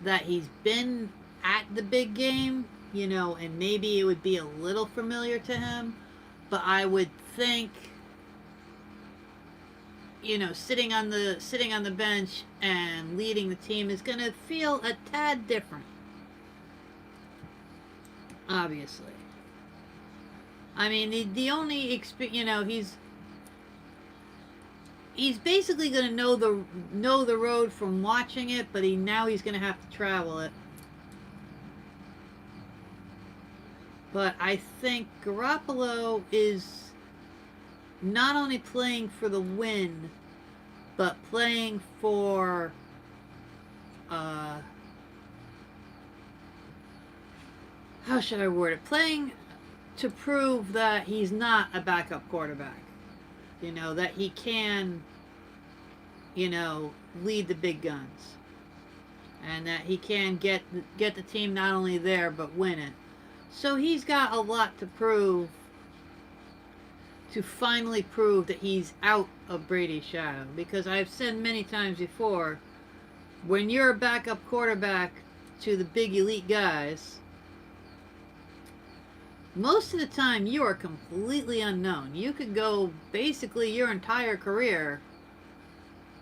that he's been at the big game, and maybe it would be a little familiar to him, but I would think sitting on the bench and leading the team is going to feel a tad different. Obviously. I mean, the only experience, he's basically going to know the road from watching it, but now he's going to have to travel it. But I think Garoppolo is not only playing for the win, but playing for how should I word it? Playing to prove that he's not a backup quarterback. That he can, lead the big guns. And that he can get the team not only there, but win it. So he's got a lot to prove, to finally prove that he's out of Brady's shadow. Because I've said many times before, when you're a backup quarterback to the big elite guys, most of the time you are completely unknown. You could go basically your entire career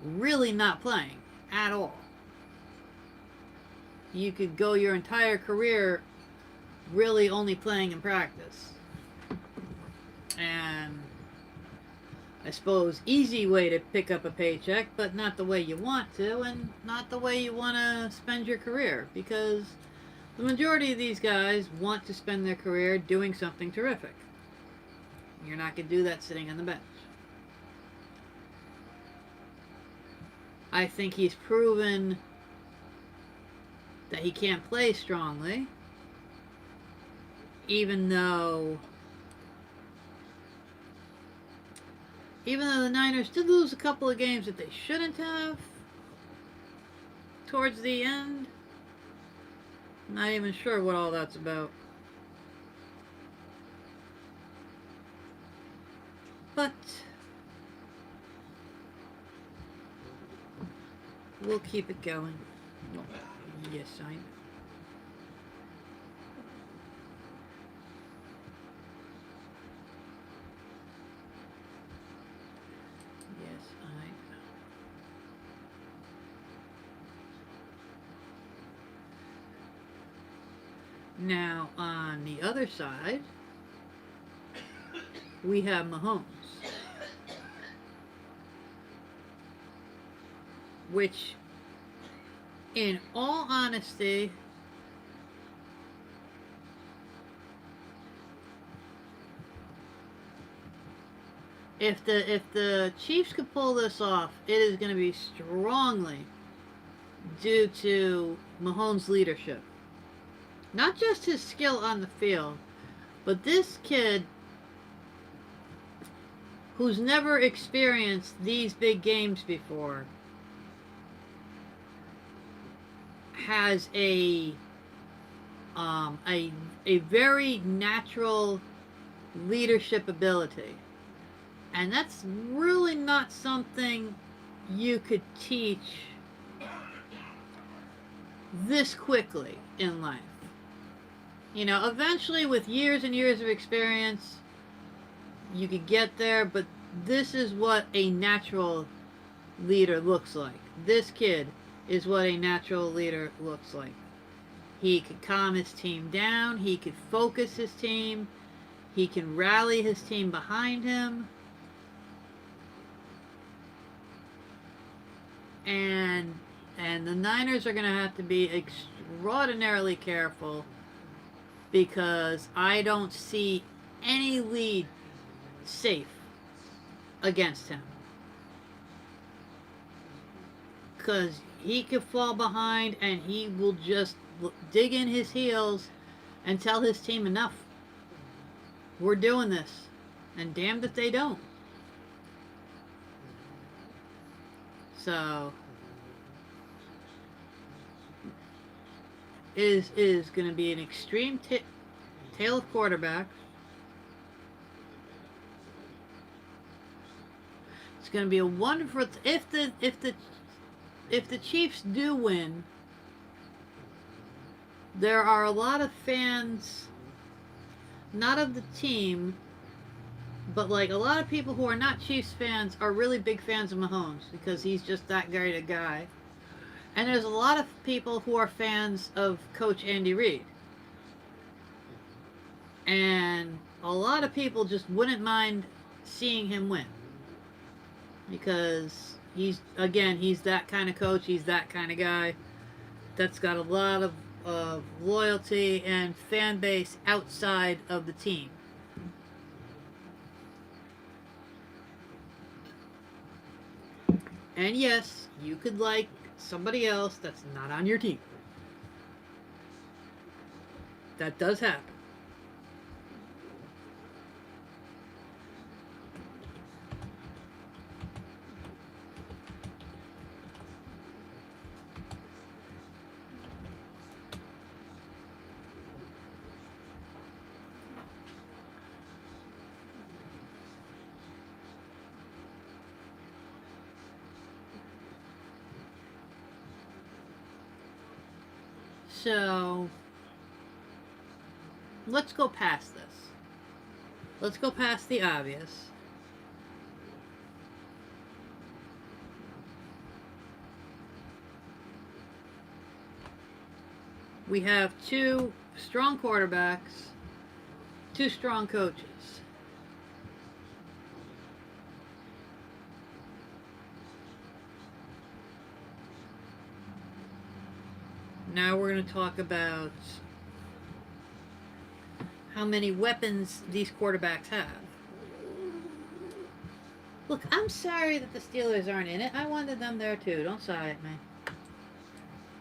really not playing at all. You could go your entire career really only playing in practice. And I suppose easy way to pick up a paycheck, but not the way you want to, and not the way you want to spend your career, because the majority of these guys want to spend their career doing something terrific. You're not going to do that sitting on the bench. I think he's proven that he can't play strongly, even though the Niners did lose a couple of games that they shouldn't have towards the end. I'm not even sure what all that's about. But we'll keep it going. Yes, I know. Yes, I know. Now, on the other side, we have Mahomes, which, in all honesty, if the Chiefs could pull this off, it is going to be strongly due to Mahomes' leadership. Not just his skill on the field, but this kid who's never experienced these big games before has a very natural leadership ability. And that's really not something you could teach this quickly in life. You know, eventually with years and years of experience, you could get there, but this is what a natural leader looks like. This kid is what a natural leader looks like. He could calm his team down, he could focus his team, he can rally his team behind him. And the Niners are going to have to be extraordinarily careful because I don't see any lead safe against him. Because he could fall behind and he will just dig in his heels and tell his team enough. We're doing this. And damned if they don't. So it is going to be an extreme tale of quarterbacks. It's going to be a wonderful if the Chiefs do win. There are a lot of fans, not of the team, but like a lot of people who are not Chiefs fans are really big fans of Mahomes because he's just that great a guy. And there's a lot of people who are fans of Coach Andy Reid. And a lot of people just wouldn't mind seeing him win. Because he's that kind of coach, he's that kind of guy that's got a lot of loyalty and fan base outside of the team. And yes, you could like somebody else that's not on your team. That does happen. So, let's go past this. Let's go past the obvious. We have two strong quarterbacks, two strong coaches. Now we're going to talk about how many weapons these quarterbacks have. Look, I'm sorry that the Steelers aren't in it. I wanted them there too. Don't sigh at me.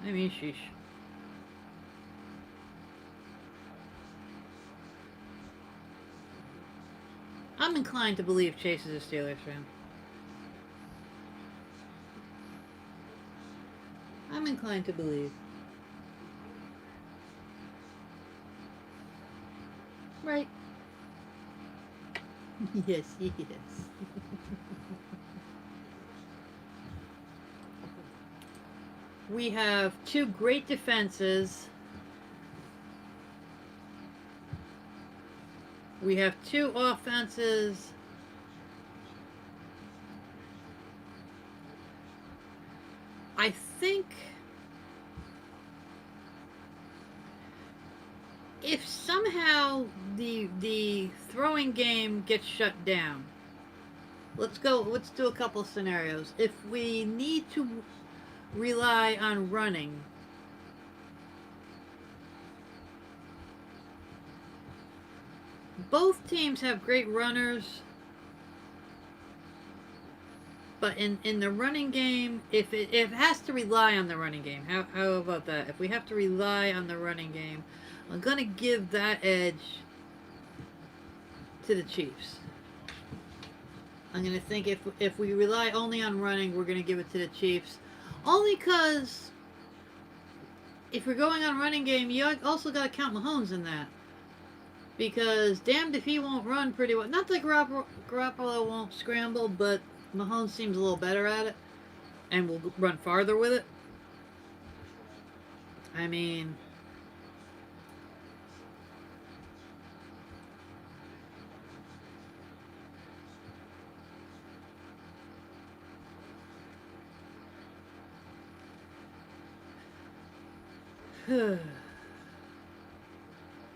I mean, sheesh. I'm inclined to believe Chase is a Steelers fan. I'm inclined to believe. Right. Yes, he is. We have two great defenses. We have two offenses. I think if somehow the throwing game gets shut down, let's go. Let's do a couple of scenarios. If we need to rely on running, both teams have great runners, but in the running game, if it has to rely on the running game, how about that? If we have to rely on the running game, I'm gonna give that edge to the Chiefs. I'm gonna think if we rely only on running, we're gonna give it to the Chiefs, only because if we're going on running game, you also gotta count Mahomes in that. Because damned if he won't run pretty well. Not that Garoppolo won't scramble, but Mahomes seems a little better at it and will run farther with it. I mean,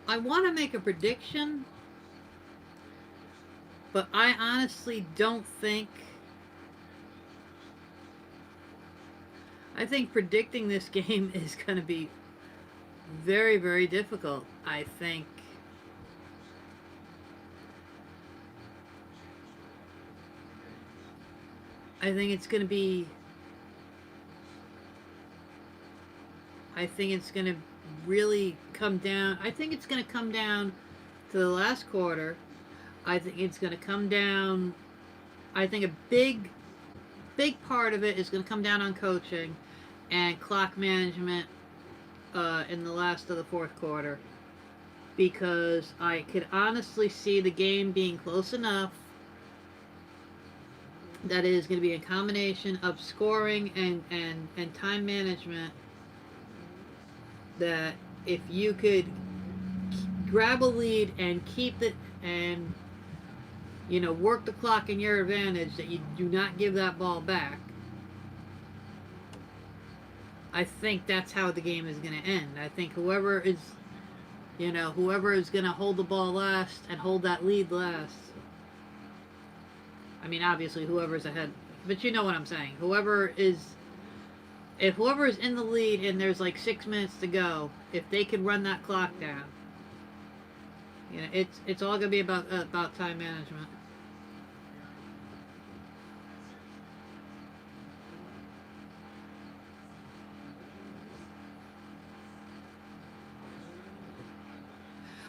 I want to make a prediction, but I honestly don't think. I think predicting this game is going to be very, very difficult. I think it's going to be. I think it's going to really come down. I think it's going to come down to the last quarter. I think it's going to come down. I think a big part of it is going to come down on coaching and clock management in the last of the fourth quarter, because I could honestly see the game being close enough that it is going to be a combination of scoring and time management, that if you could grab a lead and keep it and work the clock in your advantage, that you do not give that ball back. I think that's how the game is going to end. I think whoever is going to hold the ball last and hold that lead last. I mean, obviously whoever's ahead, but you know what I'm saying. If whoever is in the lead and there's like 6 minutes to go, if they can run that clock down, it's all gonna be about time management.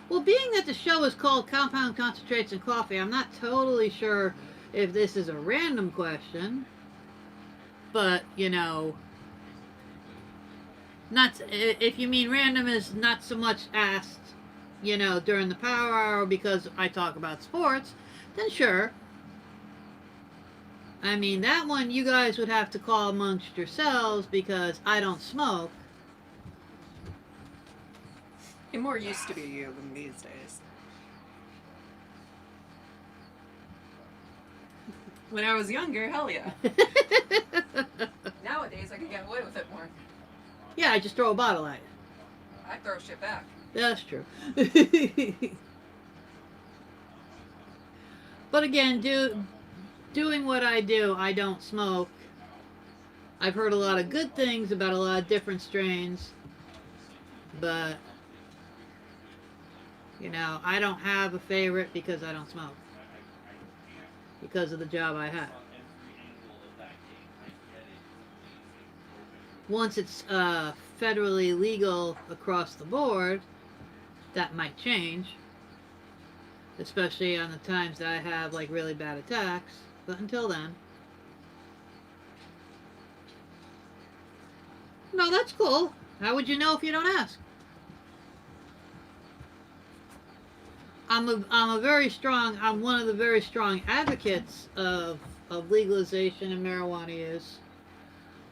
Well, being that the show is called Compound Concentrates and Coffee, I'm not totally sure if this is a random question, but not if you mean random is not so much asked, during the power hour because I talk about sports, then sure. I mean, that one you guys would have to call amongst yourselves because I don't smoke. It more used to be you than these days. When I was younger, hell yeah. Nowadays, I can get away with it more. Yeah, I just throw a bottle at you. I throw shit back. That's true. But again, doing what I do, I don't smoke. I've heard a lot of good things about a lot of different strains, but I don't have a favorite because I don't smoke. Because of the job I have. Once it's federally legal across the board, that might change. Especially on the times that I have like really bad attacks. But until then. No, that's cool. How would you know if you don't ask? I'm one of the very strong advocates of legalization of marijuana use,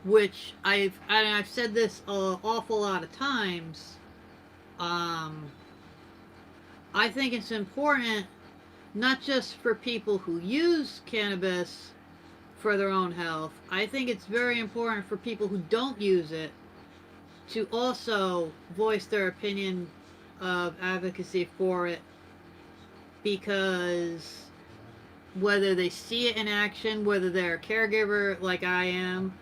which I've said this an awful lot of times. I think it's important not just for people who use cannabis for their own health. I think it's very important for people who don't use it to also voice their opinion of advocacy for it, because whether they see it in action, whether they're a caregiver like I am,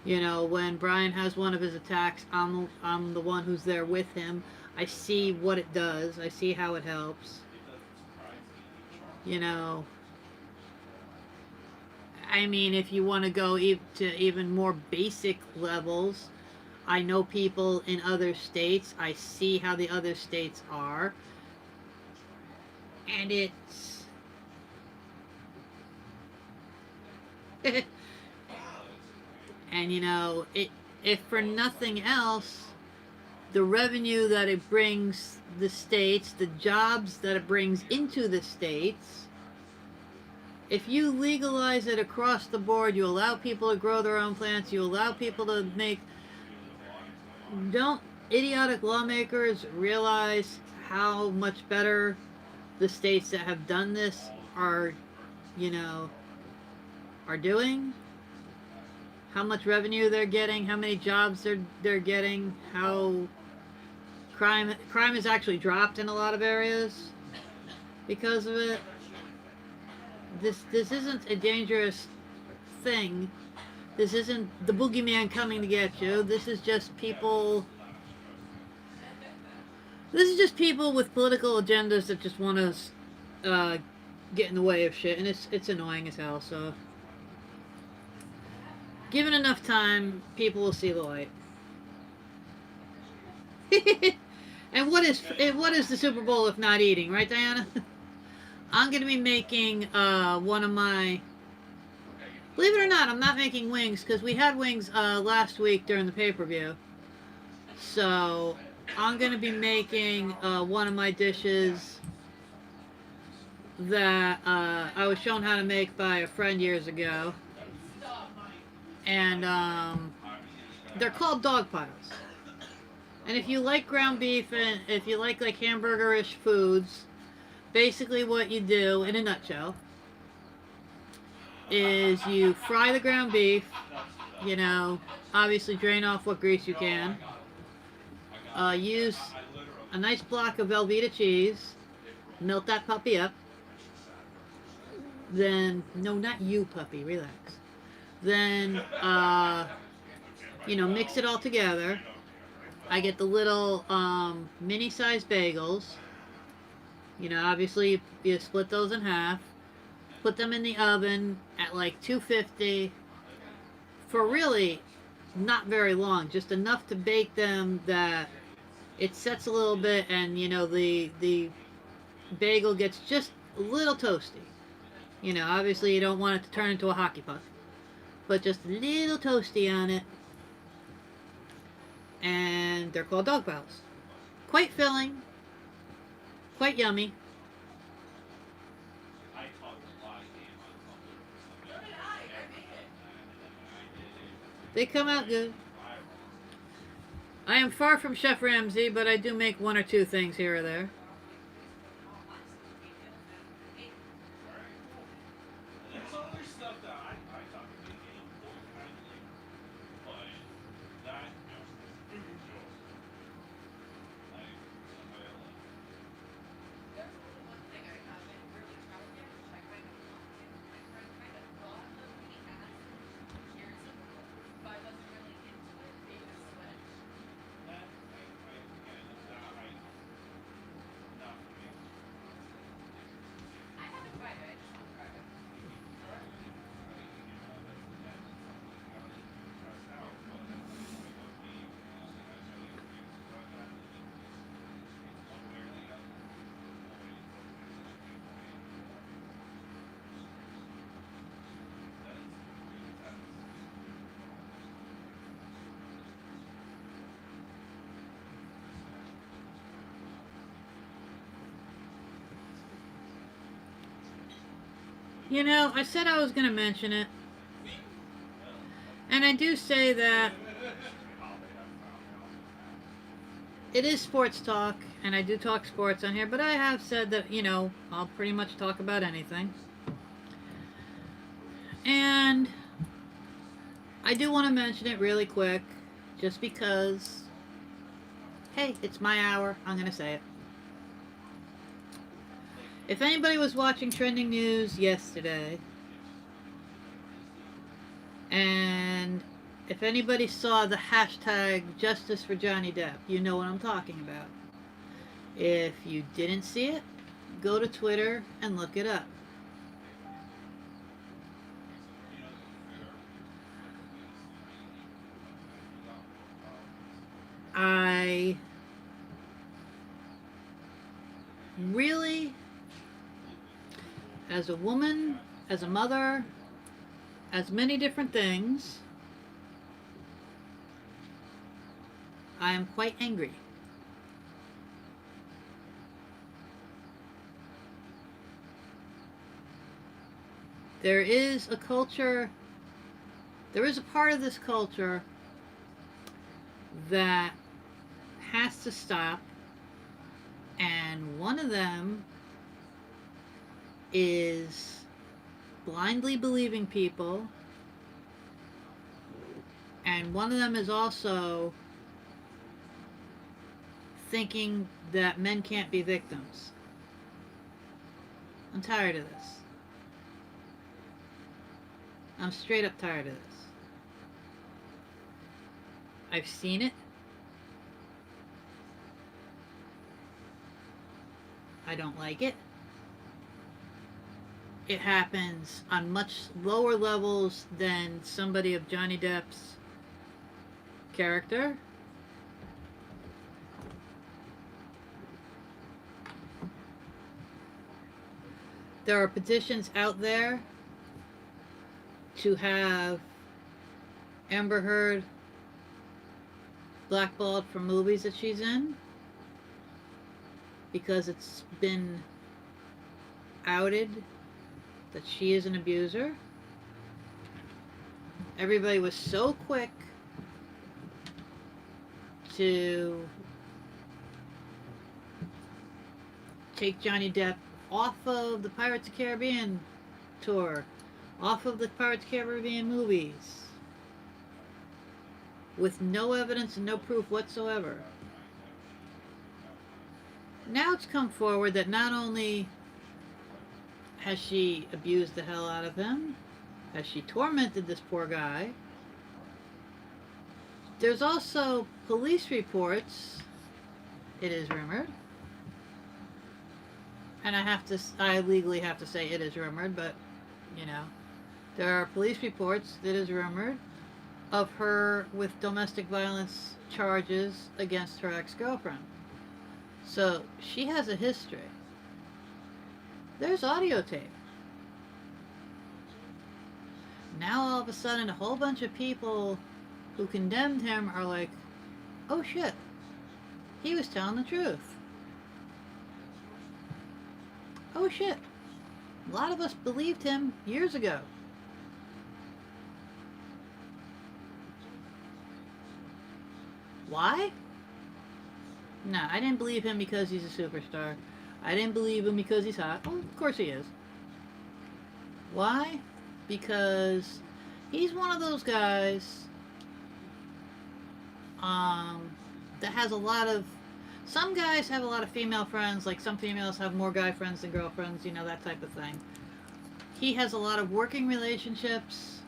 you know, when Brian has one of his attacks, I'm the one who's there with him. I see what it does. I see how it helps. You know, I mean, if you want to go to even more basic levels, I know people in other states. I see how the other states are. And it's... and, you know, if for nothing else, the revenue that it brings the states, the jobs that it brings into the states, if you legalize it across the board, you allow people to grow their own plants, you allow people to make... Don't idiotic lawmakers realize how much better the states that have done this are, you know, are doing? How much revenue they're getting, how many jobs they're getting, how crime has actually dropped in a lot of areas because of it. This isn't a dangerous thing. This isn't the boogeyman coming to get you. This is just people. This is just people with political agendas that just want to get in the way of shit, and it's annoying as hell. So, given enough time, people will see the light. And what is the Super Bowl if not eating, right, Diana? I'm gonna be making one of my... Believe it or not, I'm not making wings, because we had wings last week during the pay-per-view. So, I'm gonna be making one of my dishes that I was shown how to make by a friend years ago. And they're called dog piles. And if you like ground beef and if you like hamburger-ish foods, basically what you do, in a nutshell, is you fry the ground beef, you know, obviously drain off what grease you can. Use a nice block of Velveeta cheese, melt that puppy up. Then, no, not you, puppy, relax. Then, you know, mix it all together. I get the little mini-sized bagels. You know, obviously you split those in half. Put them in the oven at like 250 for really not very long. Just enough to bake them that it sets a little bit and, you know, the bagel gets just a little toasty. You know, obviously you don't want it to turn into a hockey puck. But just a little toasty on it. And they're called dog piles. Quite filling. Quite yummy. They come out good. I am far from Chef Ramsay, but I do make one or two things here or there. You know, I said I was going to mention it. And I do say that it is sports talk, and I do talk sports on here, but I have said that, you know, I'll pretty much talk about anything. And I do want to mention it really quick, just because, hey, it's my hour, I'm going to say it. If anybody was watching trending news yesterday, and if anybody saw the hashtag Justice for Johnny Depp, you know what I'm talking about. If you didn't see it, go to Twitter and look it up. I really, as a woman, as a mother, as many different things, I am quite angry. There is a culture, there is a part of this culture that has to stop, and one of them is blindly believing people, and one of them is also thinking that men can't be victims. I'm tired of this. I'm straight up tired of this. I've seen it. I don't like it. It happens on much lower levels than somebody of Johnny Depp's character. There are petitions out there to have Amber Heard blackballed from movies that she's in because it's been outed that she is an abuser. Everybody was so quick to take Johnny Depp off of the Pirates of the Caribbean tour, off of the Pirates of the Caribbean movies, with no evidence and no proof whatsoever. Now it's come forward that not only has she abused the hell out of him, has she tormented this poor guy, there's also police reports, it is rumored, and I legally have to say it is rumored, but, you know, there are police reports that is rumored of her with domestic violence charges against her ex-girlfriend. So she has a history. There's audio tape. Now all of a sudden a whole bunch of people who condemned him are like, oh shit, he was telling the truth. Oh shit, a lot of us believed him years ago. Why? No, I didn't believe him because he's a superstar. I didn't believe him because he's hot. Oh, of course he is. Why? Because he's one of those guys that has a lot of... Some guys have a lot of female friends, like some females have more guy friends than girlfriends, you know, that type of thing. He has a lot of working relationships,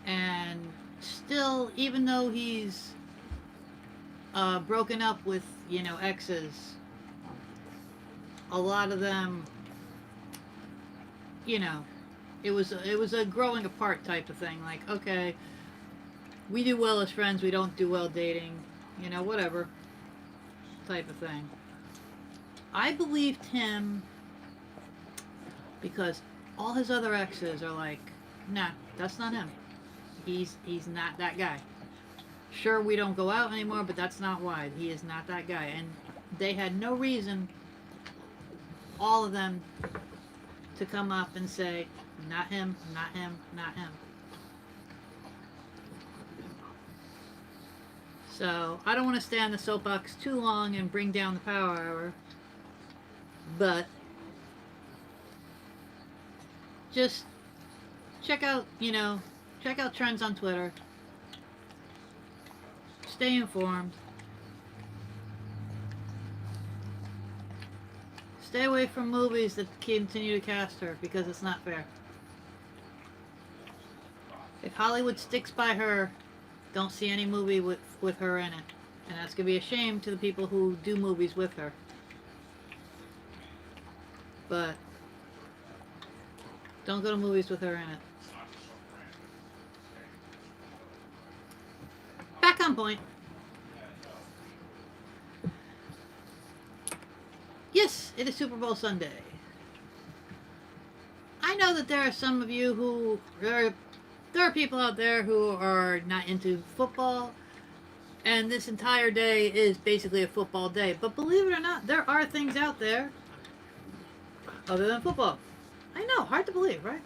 and still, even though he's broken up with, you know, exes, a lot of them, you know, it was a growing apart type of thing. Like, okay, we do well as friends, we don't do well dating, you know, whatever type of thing. I believed him because all his other exes are like, nah, that's not him. He's not that guy. Sure, we don't go out anymore, but that's not why. He is not that guy. And they had no reason, all of them, to come up and say, not him, not him, not him. So, I don't want to stay on the soapbox too long and bring down the power hour, but just check out, you know, check out trends on Twitter. Stay informed. Stay away from movies that continue to cast her because it's not fair. If Hollywood sticks by her, don't see any movie with her in it. And that's going to be a shame to the people who do movies with her. But don't go to movies with her in it. Back on point. Yes, it is Super Bowl Sunday. I know that there are some of you who there are people out there who are not into football, and this entire day is basically a football day. But believe it or not, there are things out there other than football. I know, hard to believe, right?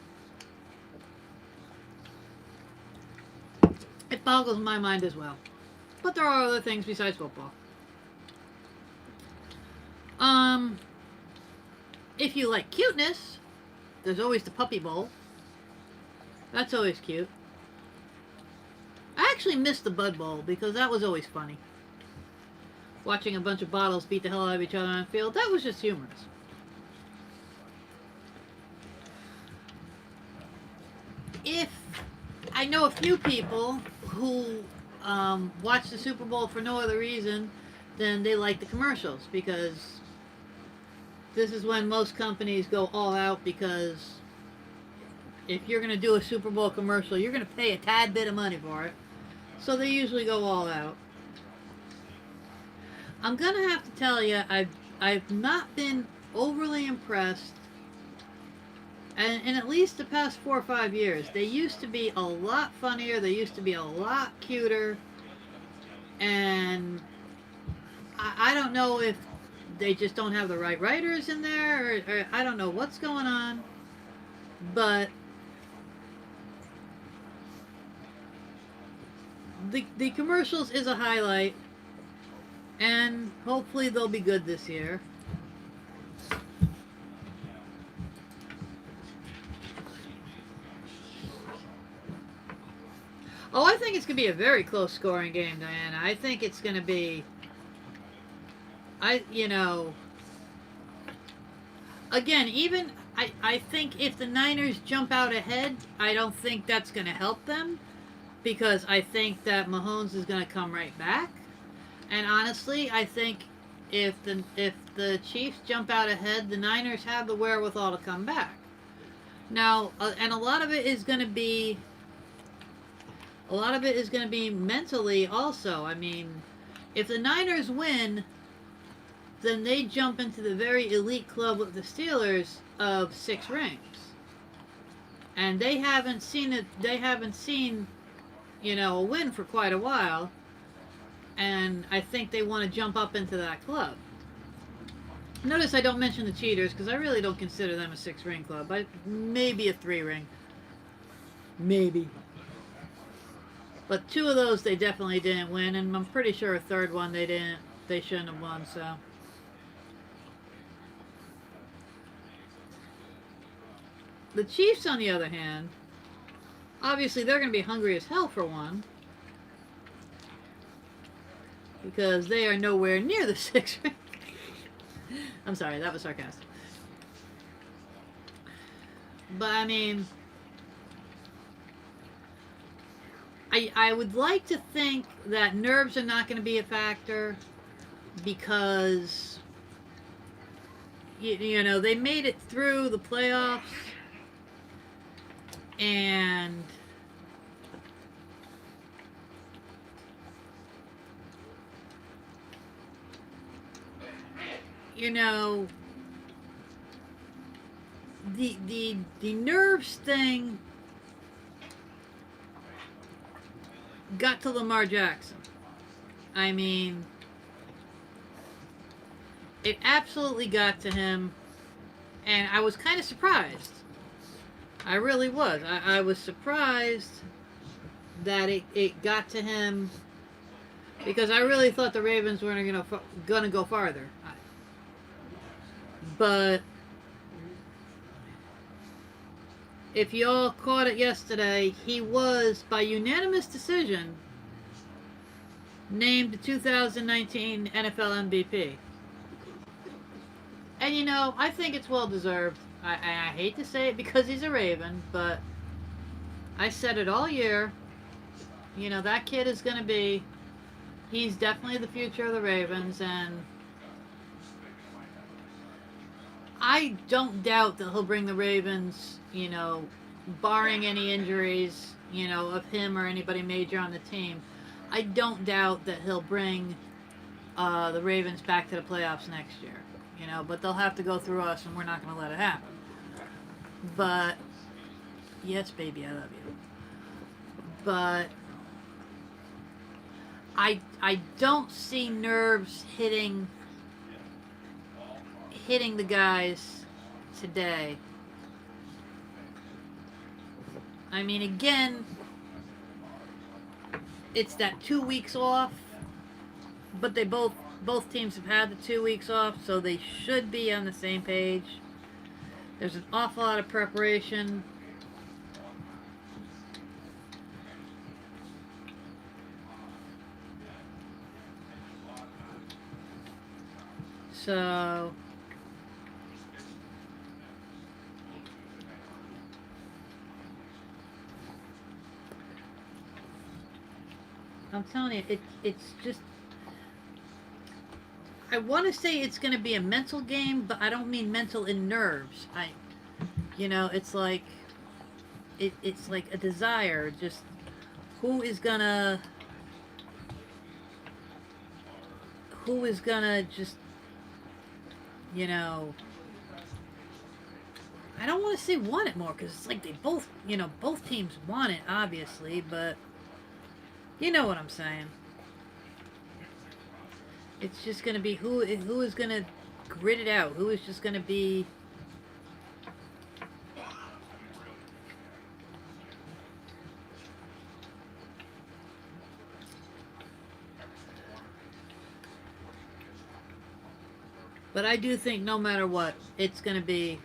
It boggles my mind as well. But there are other things besides football. If you like cuteness, there's always the Puppy Bowl. That's always cute. I actually missed the Bud Bowl because that was always funny. Watching a bunch of bottles beat the hell out of each other on the field, that was just humorous. If I know a few people who watch the Super Bowl for no other reason than they like the commercials, because this is when most companies go all out, because if you're going to do a Super Bowl commercial, you're going to pay a tad bit of money for it. So they usually go all out. I'm going to have to tell you, I've not been overly impressed. And in at least the past 4 or 5 years, they used to be a lot funnier. They used to be a lot cuter. And I don't know if they just don't have the right writers in there, or I don't know what's going on. But the commercials is a highlight, and hopefully they'll be good this year. Oh, I think it's going to be a very close scoring game, Diana. I think it's going to be, again, even, I think if the Niners jump out ahead, I don't think that's going to help them, because I think that Mahomes is going to come right back. And honestly, I think if the Chiefs jump out ahead, the Niners have the wherewithal to come back. Now, and a lot of it is going to be mentally also. I mean, if the Niners win, then they jump into the very elite club of the Steelers of 6 rings. And they haven't seen a win for quite a while. And I think they want to jump up into that club. Notice I don't mention the cheaters, because I really don't consider them a 6-ring club. Maybe a 3-ring. Maybe. But 2 of those they definitely didn't win, and I'm pretty sure a 3rd one they shouldn't have won, so. The Chiefs, on the other hand, obviously they're going to be hungry as hell for one, because they are nowhere near the 6-ring. I'm sorry, that was sarcastic. But I mean, I would like to think that nerves are not going to be a factor, because you know, they made it through the playoffs, and you know, the nerves thing got to Lamar Jackson. I mean, it absolutely got to him, and I was kind of surprised. I really was. I was surprised that it got to him, because I really thought the Ravens weren't gonna go farther. But if y'all caught it yesterday, he was, by unanimous decision, named the 2019 NFL MVP. And you know, I think it's well deserved. I hate to say it because he's a Raven, but I said it all year. You know, that kid is going to be. He's definitely the future of the Ravens, and I don't doubt that he'll bring the Ravens, you know, barring any injuries, you know, of him or anybody major on the team. I don't doubt that he'll bring the Ravens back to the playoffs next year, you know, but they'll have to go through us, and we're not going to let it happen. But, yes, baby, I love you. But I don't see nerves hitting the guys today. I mean, again, it's that 2 weeks off, but they both teams have had the 2 weeks off, so they should be on the same page. There's an awful lot of preparation. So I'm telling you, it's just, I want to say it's going to be a mental game, but I don't mean mental in nerves. You know, it's like it's like a desire. Just who is gonna just, you know, I don't want to say want it more, because it's like they both, you know, both teams want it, obviously, but you know what I'm saying. It's just going to be who is going to grit it out, who is just going to be. But I do think no matter what, it's going to be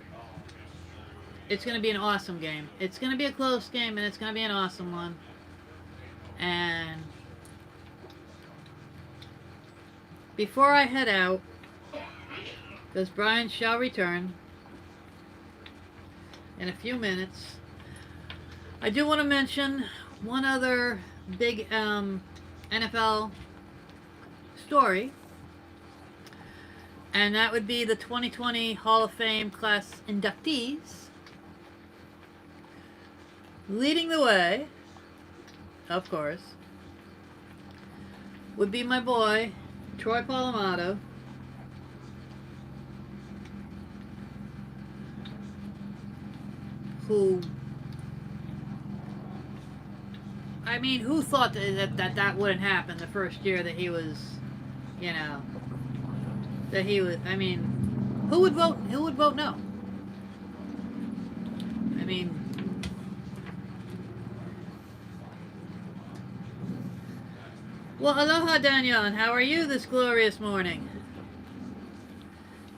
an awesome game. It's going to be a close game, and it's going to be an awesome one. And before I head out, because Brian shall return in a few minutes, I do want to mention one other big NFL story. And that would be the 2020 Hall of Fame class inductees. Leading the way, of course, would be my boy, Troy Polamato. Who, I mean, who thought that wouldn't happen the first year that he was, you know, that he was, I mean, who would vote no? I mean, well, aloha, Daniel, and how are you this glorious morning?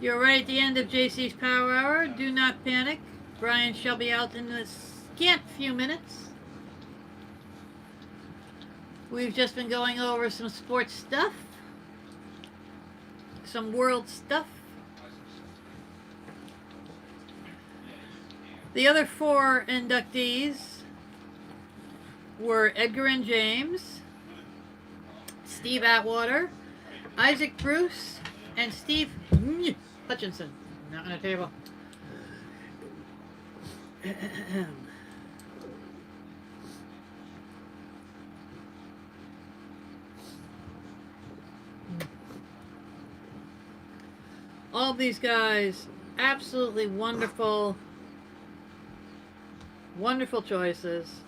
You're right at the end of JC's Power Hour. Do not panic. Brian shall be out in a scant few minutes. We've just been going over some sports stuff. Some world stuff. The other 4 inductees were Edgar and James, Steve Atwater, Isaac Bruce, and Steve Hutchinson. Not on the table. All of these guys, absolutely wonderful, wonderful choices.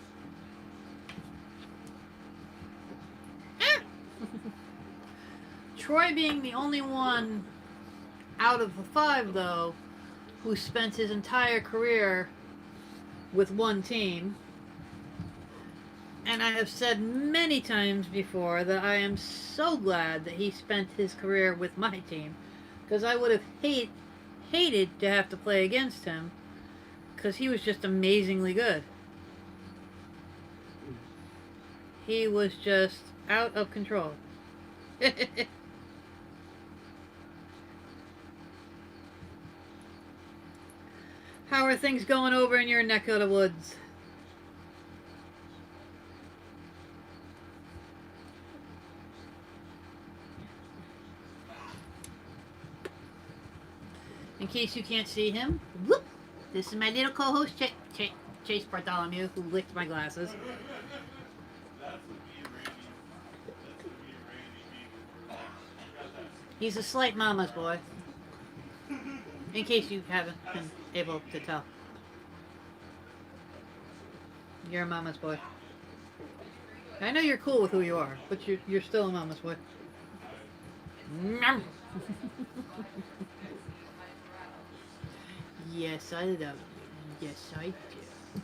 Troy being the only one out of the 5, though, who spent his entire career with one team. And I have said many times before that I am so glad that he spent his career with my team, because I would have hated to have to play against him, because he was just amazingly good. He was just out of control. How are things going over in your neck of the woods? In case you can't see him, whoop, this is my little co-host Chase Bartholomew, who licked my glasses. He's a slight mama's boy. In case you haven't been able to tell. You're a mama's boy. I know you're cool with who you are, but you're still a mama's boy. Yes, I love you. Yes, I do.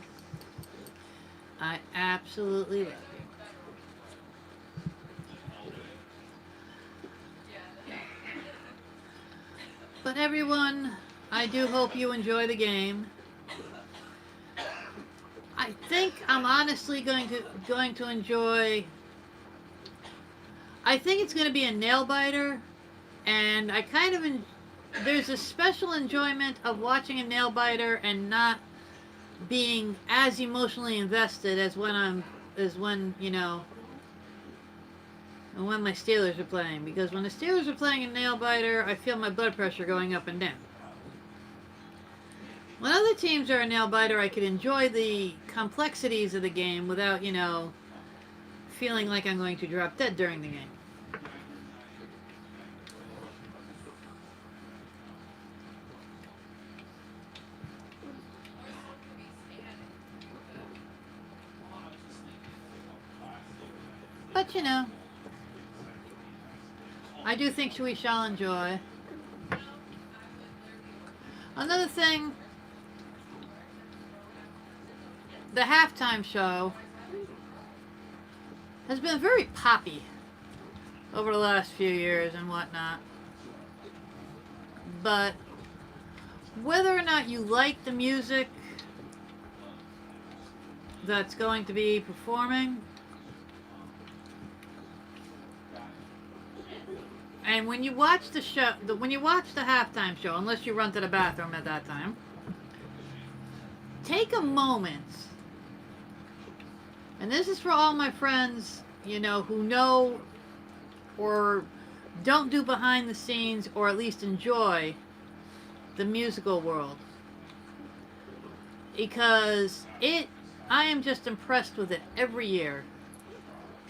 I absolutely love you. But everyone, I do hope you enjoy the game. I think I'm honestly going to enjoy. I think it's going to be a nail biter, and I kind of there's a special enjoyment of watching a nail biter and not being as emotionally invested as when when my Steelers are playing, because when the Steelers are playing a nail biter, I feel my blood pressure going up and down. When other teams are a nail biter, I could enjoy the complexities of the game without, feeling like I'm going to drop dead during the game. But I do think we shall enjoy. Another thing, the halftime show has been very poppy over the last few years and whatnot. But whether or not you like the music that's going to be performing, and when you watch the show, when you watch the halftime show, unless you run to the bathroom at that time, take a moment, and this is for all my friends, who know or don't do behind the scenes, or at least enjoy the musical world, because I am just impressed with it every year.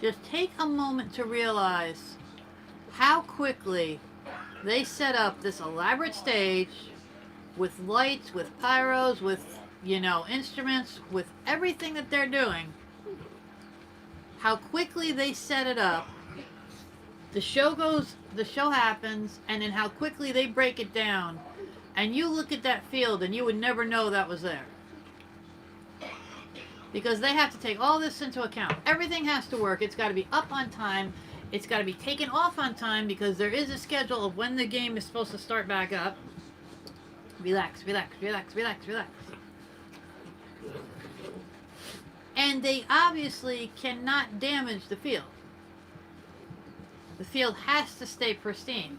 Just take a moment to realize how quickly they set up this elaborate stage with lights, with pyros, with, instruments, with everything that they're doing. How quickly they set it up. The show happens, and then how quickly they break it down. And you look at that field and you would never know that was there. Because they have to take all this into account. Everything has to work. It's got to be up on time. It's got to be taken off on time, because there is a schedule of when the game is supposed to start back up. Relax, relax, relax, relax, relax. And they obviously cannot damage the field. The field has to stay pristine.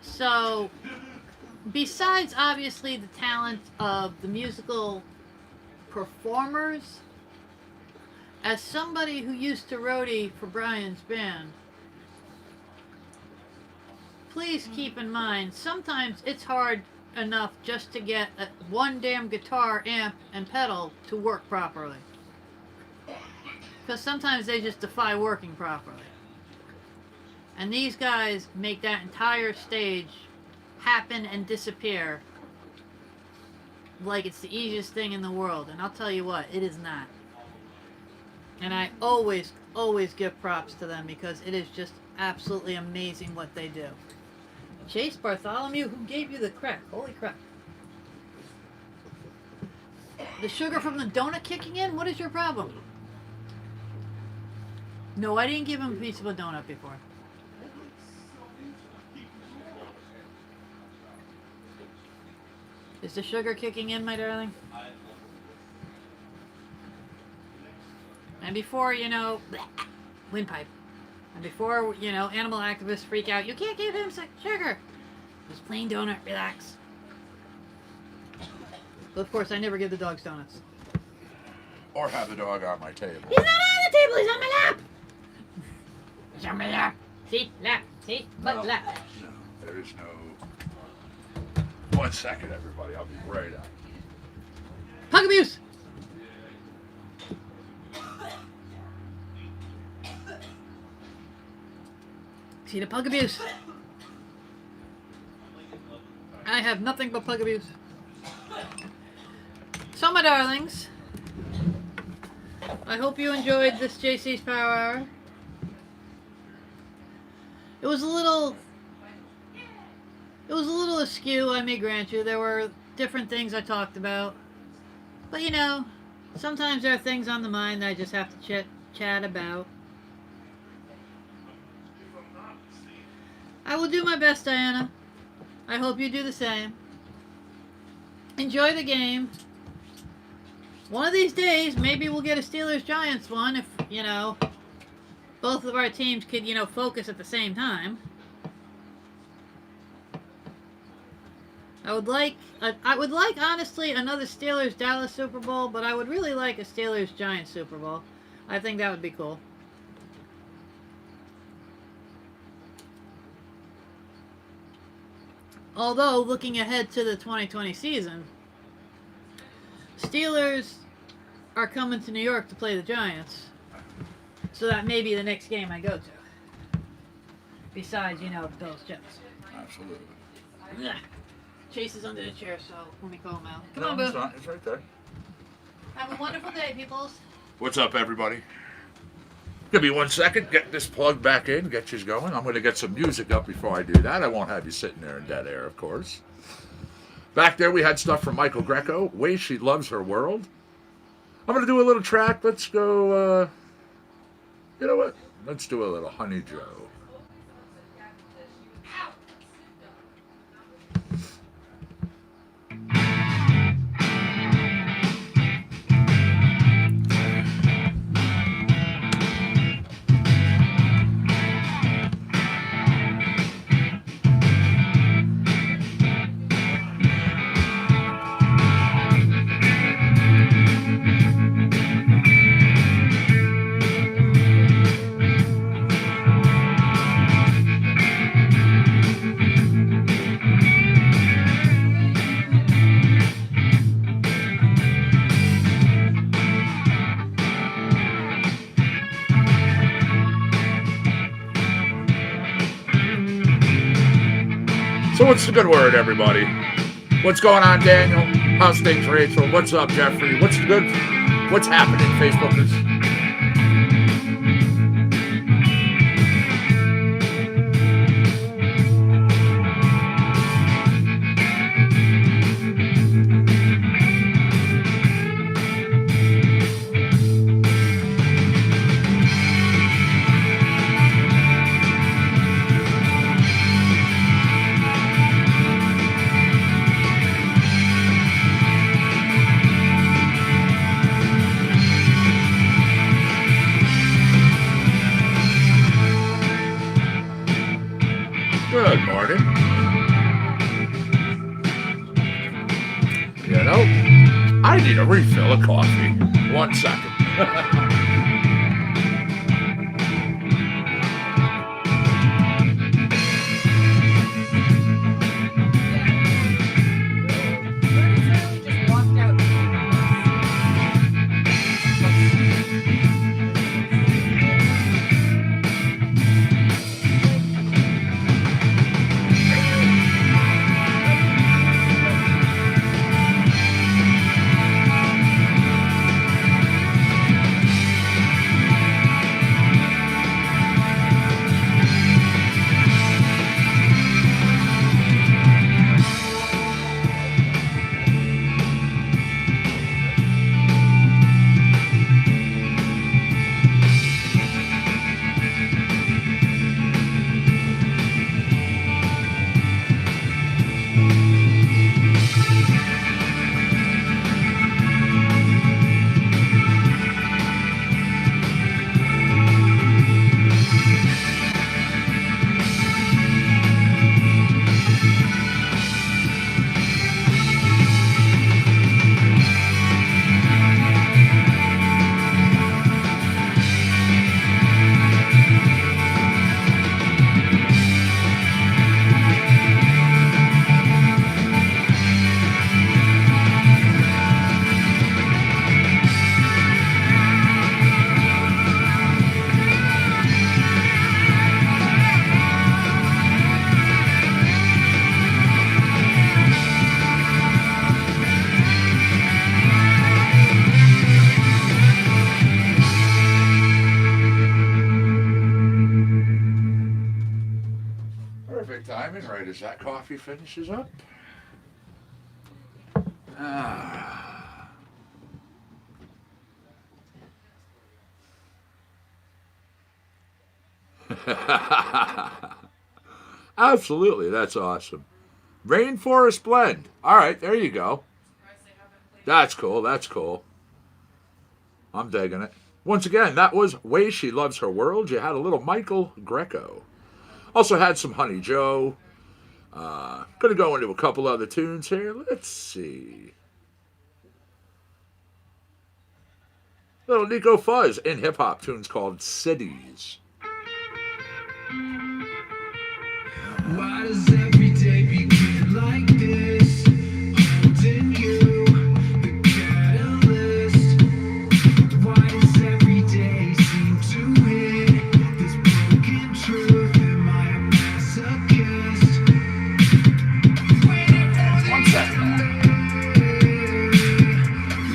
So, besides obviously the talent of the musical performers, as somebody who used to roadie for Brian's band, please keep in mind, sometimes it's hard enough just to get one damn guitar, amp, and pedal to work properly. Because sometimes they just defy working properly. And these guys make that entire stage happen and disappear like it's the easiest thing in the world. And I'll tell you what, it is not. And I always give props to them, because it is just absolutely amazing what they do. Chase Bartholomew, who gave you the crack? Holy crap. The sugar from the donut kicking in? What is your problem? No, I didn't give him a piece of a donut before. Is the sugar kicking in, my darling? And before, windpipe. And before, animal activists freak out, you can't give him sugar. Just plain donut, relax. But of course, I never give the dogs donuts. Or have the dog on my table. He's not on the table. He's on my lap. He's on my lap. See, lap. See, butt lap. No, there is no. 1 second, everybody. I'll be right out. Pug abuse. See the pug abuse. I have nothing but pug abuse. So, my darlings, I hope you enjoyed this JC's Power Hour. It was a little askew, I may grant you. There were different things I talked about. But you know, sometimes there are things on the mind that I just have to chat about. I will do my best, Diana. I hope you do the same. Enjoy the game. One of these days, maybe we'll get a Steelers-Giants one if, you know, both of our teams could, you know, focus at the same time. I would like, honestly, another Steelers-Dallas Super Bowl, but I would really like a Steelers-Giants Super Bowl. I think that would be cool. Although, looking ahead to the 2020 season, Steelers are coming to New York to play the Giants. So that may be the next game I go to. Besides, you know, Bills-Jets. Absolutely. Yeah. Chase is under the chair, so let me call him out. Come No, on, it's Boo. not. It's right there. Have a wonderful day, peoples. What's up, everybody? Give me 1 second. Get this plug back in. Get you going. I'm going to get some music up before I do that. I won't have you sitting there in dead air, of course. Back there, we had stuff from Michael Greco. Way She Loves Her World. I'm going to do a little track. Let's go, you know what? Let's do a little Honey Joe. So what's the good word, everybody? What's going on, Daniel? How's things, Rachel? What's up, Jeffrey? What's good? What's happening, Facebookers? Good morning. You know, I need a refill of coffee. 1 second. Just walked out. timing, right as that coffee finishes up. Ah. Absolutely, that's awesome. Rainforest blend. All right, there you go. That's cool. That's cool. I'm digging it. Once again, that was Way She Loves Her World. You had a little Michael Greco. Also had some Honey Joe. Gonna go into a couple other tunes here. Let's see. Little Nico Fuzz in hip hop tunes called Cities. Why does every day begin like this? Holding you, the catalyst. Why does every day seem to hit this broken truth? Am I a masochist? Waiting for the 1 second.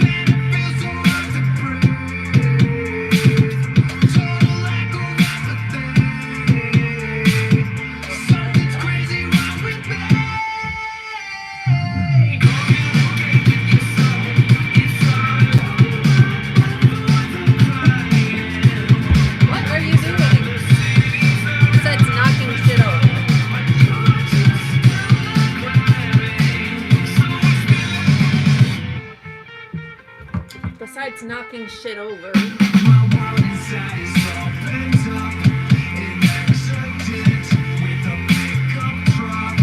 man, it feels so hard to breathe. Total lack of empathy. Something's crazy wrong with me. What are you doing? Besides knocking shit over. Besides knocking shit over. My world inside is all bent up, an accident with a pickup truck.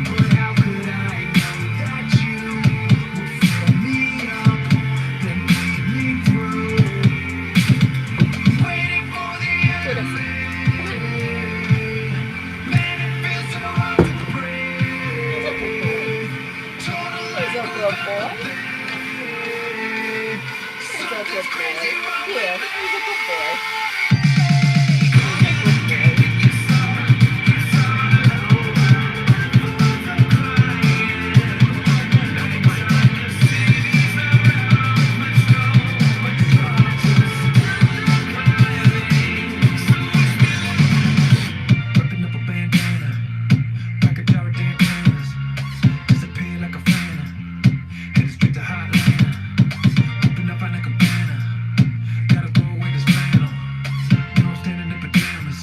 But how could I know that you would fill me up, then lead me through? Waiting for the end of it. Man, it feels so hard to breathe. Total He's a good boy. He's a good boy. Yeah, he's a good boy. Ripping up a bandana, like a jar of Dantanas, disappear like a phantom, headed straight to Hotlanta. Hoping I find a cabana, gotta throw away this flannel. You know I'm standing in pajamas,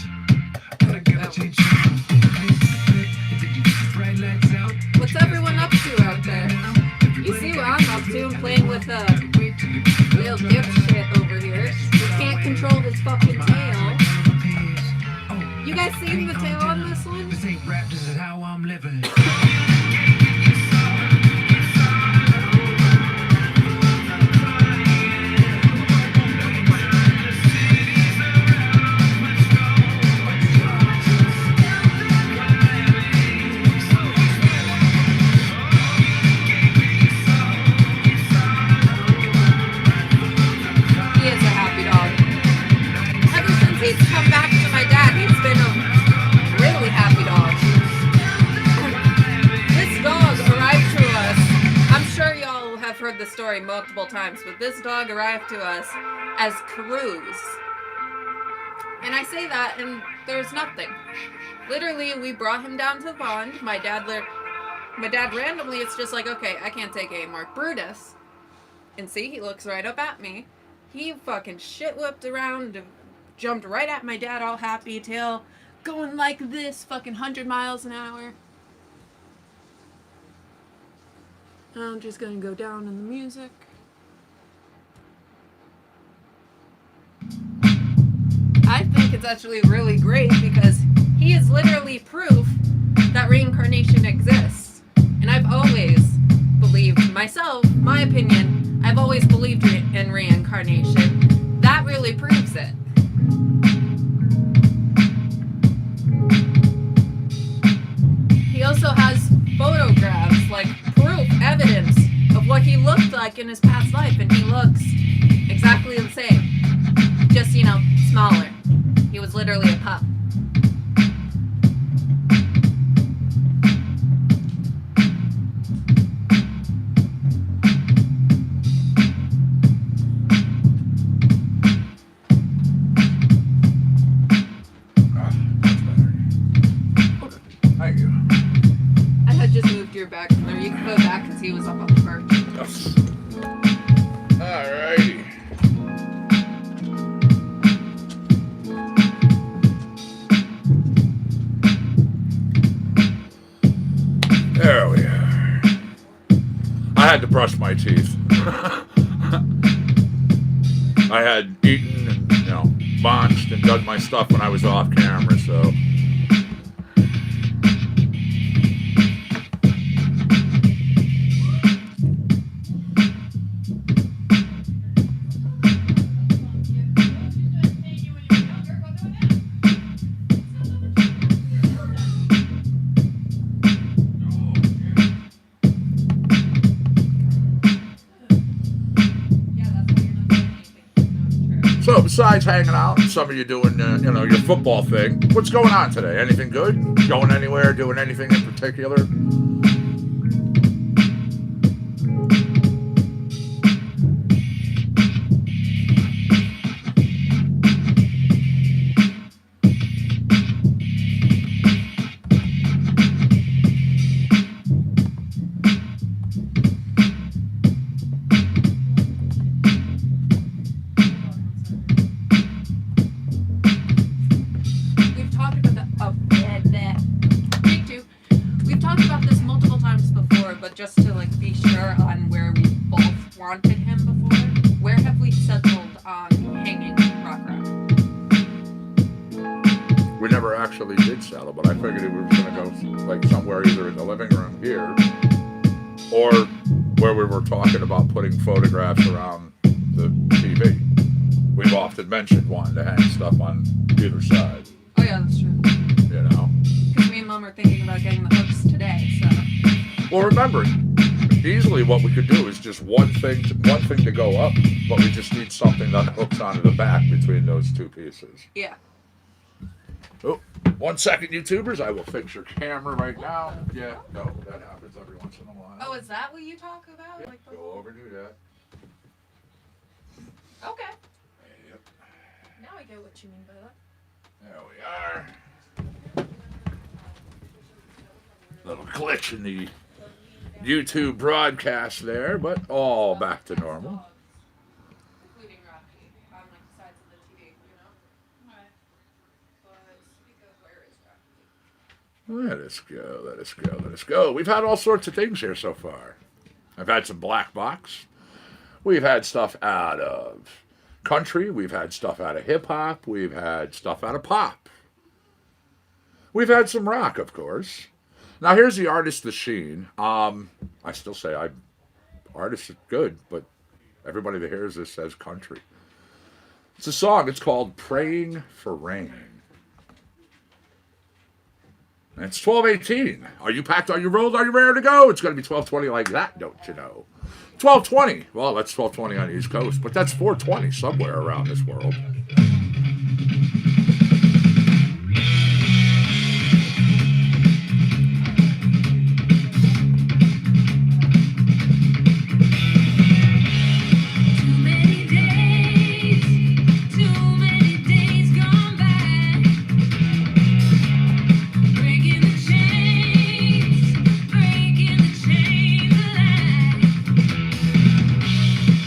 but I gotta change channels. Click, click, and then you get the bright lights out. What's everyone up to out there? You see what I'm up to? I'm playing with Lil Dip shit over here. He can't control his fucking tail. You guys seen the tail on this one? This ain't rap, this is how I'm living. He is a happy dog. Ever since he's come back to my dad, he's been a really happy dog. This dog arrived to us. I'm sure y'all have heard the story multiple times, but this dog arrived to us as Cruz. And I say that, and there's nothing. Literally, we brought him down to the pond. My dad randomly, it's just like, okay, I can't take it anymore. Brutus. And see, he looks right up at me. He fucking shit whipped around, jumped right at my dad, all happy, tail going like this, fucking 100 miles an hour. I'm just gonna go down in the music. I think it's actually really great because he is literally proof that reincarnation exists. And I've always believed myself, my opinion, I've always believed in reincarnation. That really proves it. He also has photographs, like proof, evidence of what he looked like in his past life, and he looks exactly the same. Just, smaller. He was literally a pup. That's better. your bag from there. You can put it back because he was up on the perch. Yes. Alrighty. There we are. I had to brush my teeth. I had eaten and, munched and done my stuff when I was off camera, so. So besides hanging out, and some of you doing, your football thing, what's going on today? Anything good? Going anywhere? Doing anything in particular? Just to be sure on where we both wanted him before, where have we settled on hanging Rock Rock? We never actually did settle, but I figured we were going to go somewhere either in the living room here or where we were talking about putting photographs around the TV. We've often mentioned wanting to hang stuff on either side. Oh yeah, that's true. Because me and Mom are thinking about getting the hooks today, so. Well, remember, easily what we could do is just one thing to go up, but we just need something that hooks onto the back between those two pieces. Yeah. Oh, 1 second, YouTubers. I will fix your camera right now. Yeah, no, that happens every once in a while. Oh, is that what you talk about? Yeah, go over do that. Okay. Yep. Now I get what you mean by that. There we are. Little glitch in the YouTube broadcast there, but all back to normal. Including Rocky on the sides of the TV, Right. But speak of where is Rocky? Let us go. We've had all sorts of things here so far. I've had some black box. We've had stuff out of country. We've had stuff out of hip hop. We've had stuff out of pop. We've had some rock, of course. Now here's the artist, The Sheen. I still say artists are good, but everybody that hears this says country. It's a song. It's called "Praying for Rain." And it's 12:18. Are you packed? Are you rolled? Are you ready to go? It's going to be 12:20 like that, don't you know? 12:20. Well, that's 12:20 on the East Coast, but that's 4:20 somewhere around this world.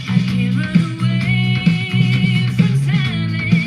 I can't run away from silence.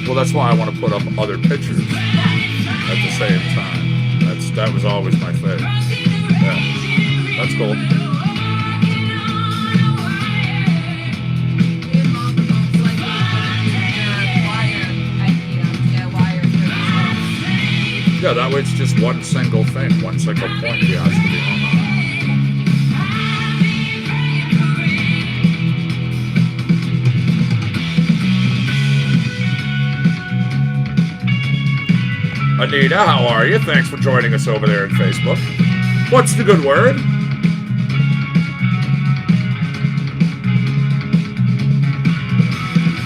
Well, that's why I want to put up other pictures at the same time. That was always my thing. Yeah, that's cool. Yeah, that way it's just one single thing, one single point he has to be hung on. Anita, how are you? Thanks for joining us over there on Facebook. What's the good word?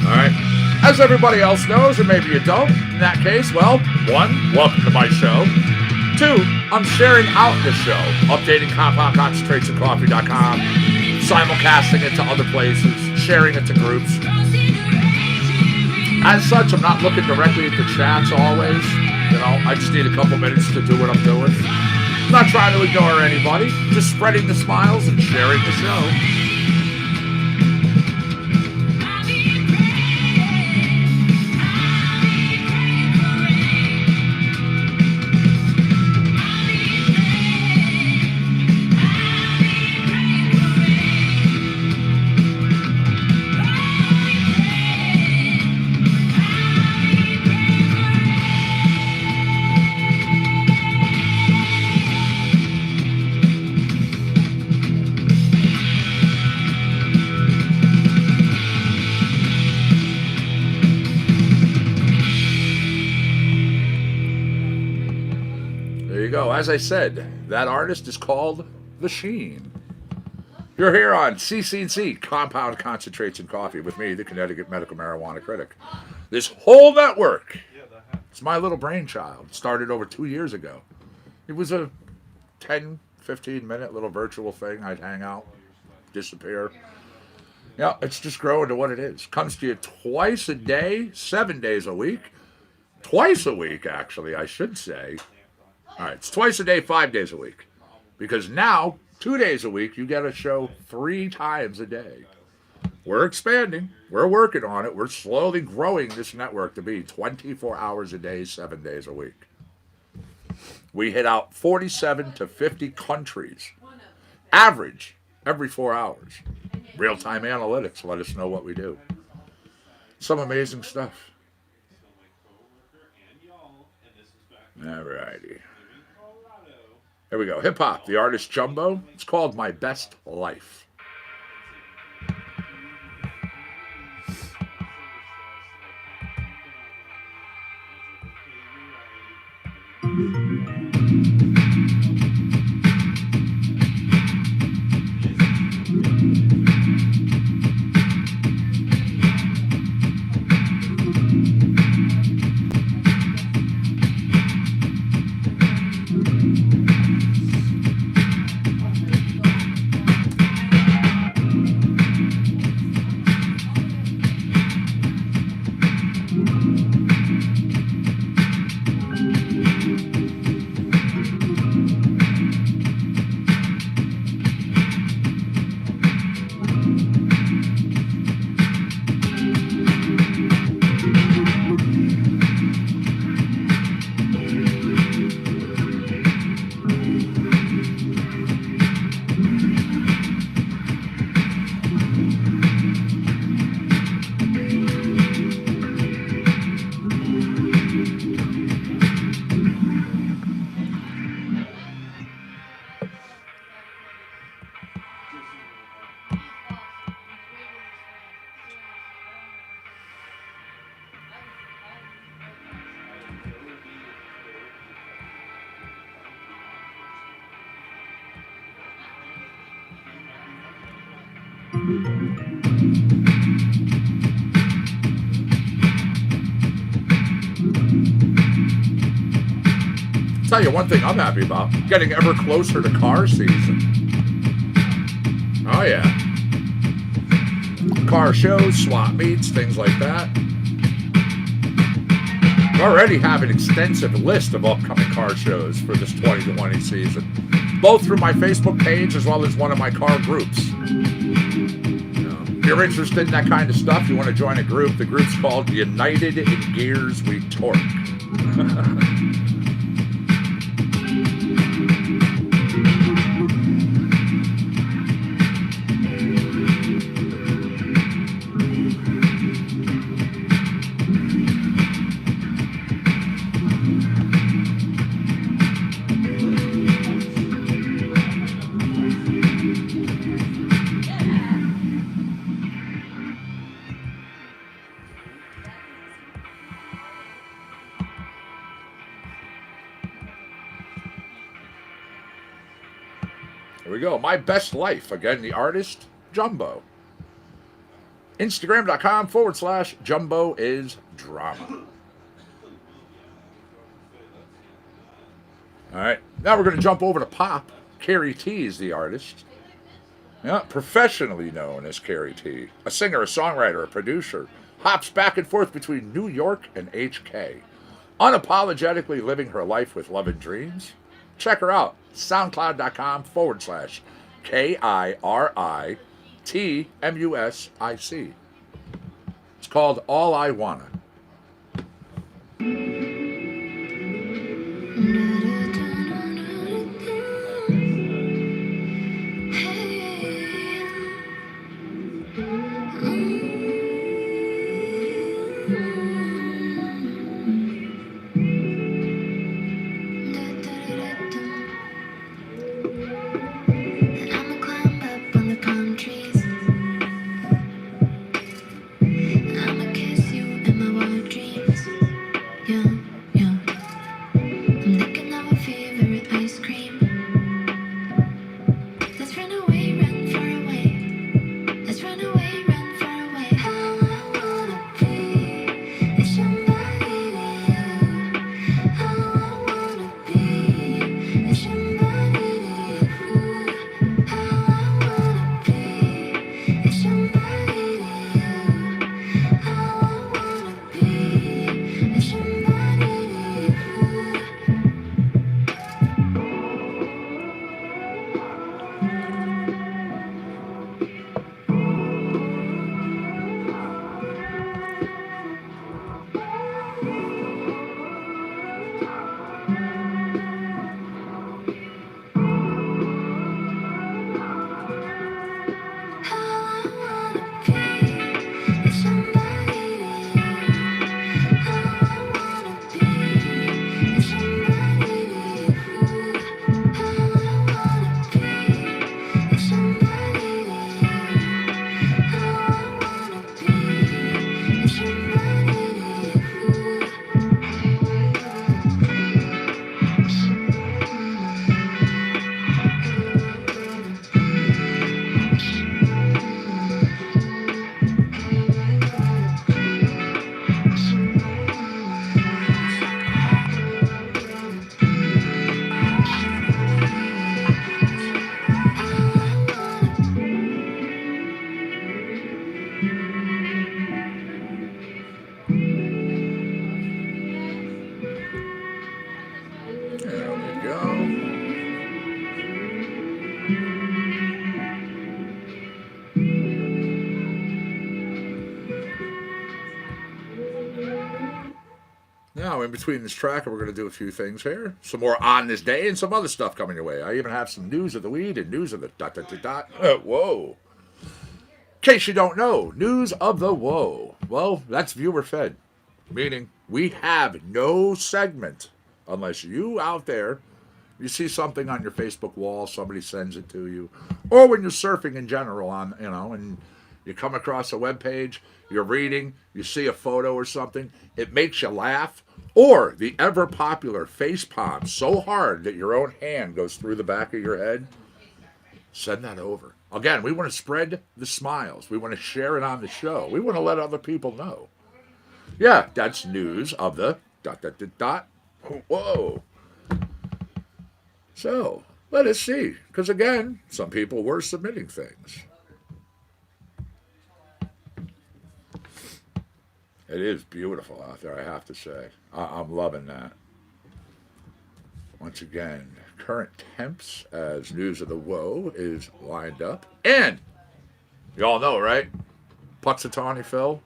All right. As everybody else knows, or maybe you don't, in that case, well, 1, welcome to my show. 2, I'm sharing out the show, updating CompoundConcentrateandCoffee.com, simulcasting it to other places, sharing it to groups. As such, I'm not looking directly at the chats always. You know, I just need a couple minutes to do what I'm doing. I'm not trying to ignore anybody, just spreading the smiles and sharing the show. As I said, that artist is called The Sheen. You're here on CC&C, Compound Concentrates and Coffee, with me, the Connecticut Medical Marijuana Critic. This whole network, it's my little brainchild. It started over 2 years ago. It was a 10, 15-minute little virtual thing. I'd hang out, disappear. Yeah, it's just growing to what it is. Comes to you twice a day, 7 days a week. Twice a week, actually, I should say. All right, it's twice a day, 5 days a week. Because now, 2 days a week, you get a show 3 times a day. We're expanding. We're working on it. We're slowly growing this network to be 24 hours a day, 7 days a week. We hit out 47 to 50 countries. Average, every 4 hours. Real-time analytics let us know what we do. Some amazing stuff. All righty. Here we go. Hip hop, the artist Jumbo. It's called My Best Life. Tell you one thing I'm happy about, getting ever closer to car season. Oh yeah. Car shows, swap meets, things like that. I already have an extensive list of upcoming car shows for this 2020 season, both through my Facebook page as well as one of my car groups. If you're interested in that kind of stuff, you want to join a group. The group's called United in Gears We Torque. Here we go. My Best Life. Again, the artist, Jumbo. Instagram.com/Jumbo is drama. All right. Now we're going to jump over to pop. Carrie T is the artist. Yeah, professionally known as Carrie T. A singer, a songwriter, a producer. Hops back and forth between New York and HK. Unapologetically living her life with love and dreams. Check her out. SoundCloud.com/KIRITMUSIC. It's called All I Wanna. I'ma climb up on the palm trees. I'ma kiss you in my wild dreams. Yeah, yeah. I'm thinking of a favorite ice cream. Let's run away, run far away. Let's run away, run far away. All I wanna be is somebody to you. All I wanna be is somebody to you. All I wanna be is somebody to you. All I wanna be is somebody to you. There we go. Now, in between this track, we're going to do a few things here. Some more on this day and some other stuff coming your way. I even have some news of the weed and news of the dot, dot, dot, dot. Whoa. In case you don't know, news of the whoa. Well, that's viewer fed. Meaning, we have no segment unless you out there, you see something on your Facebook wall, somebody sends it to you, or when you're surfing in general on, and you come across a web page, you're reading, you see a photo or something, it makes you laugh, or the ever popular face palm so hard that your own hand goes through the back of your head, send that over. Again, we want to spread the smiles. We want to share it on the show. We want to let other people know. Yeah, that's news of the dot, dot, dot, dot. Whoa. So, let us see. Because again, some people were submitting things. It is beautiful out there, I have to say. I'm loving that. Once again, current temps as news of the woe is lined up. And, you all know, right? Puxatawny Phil?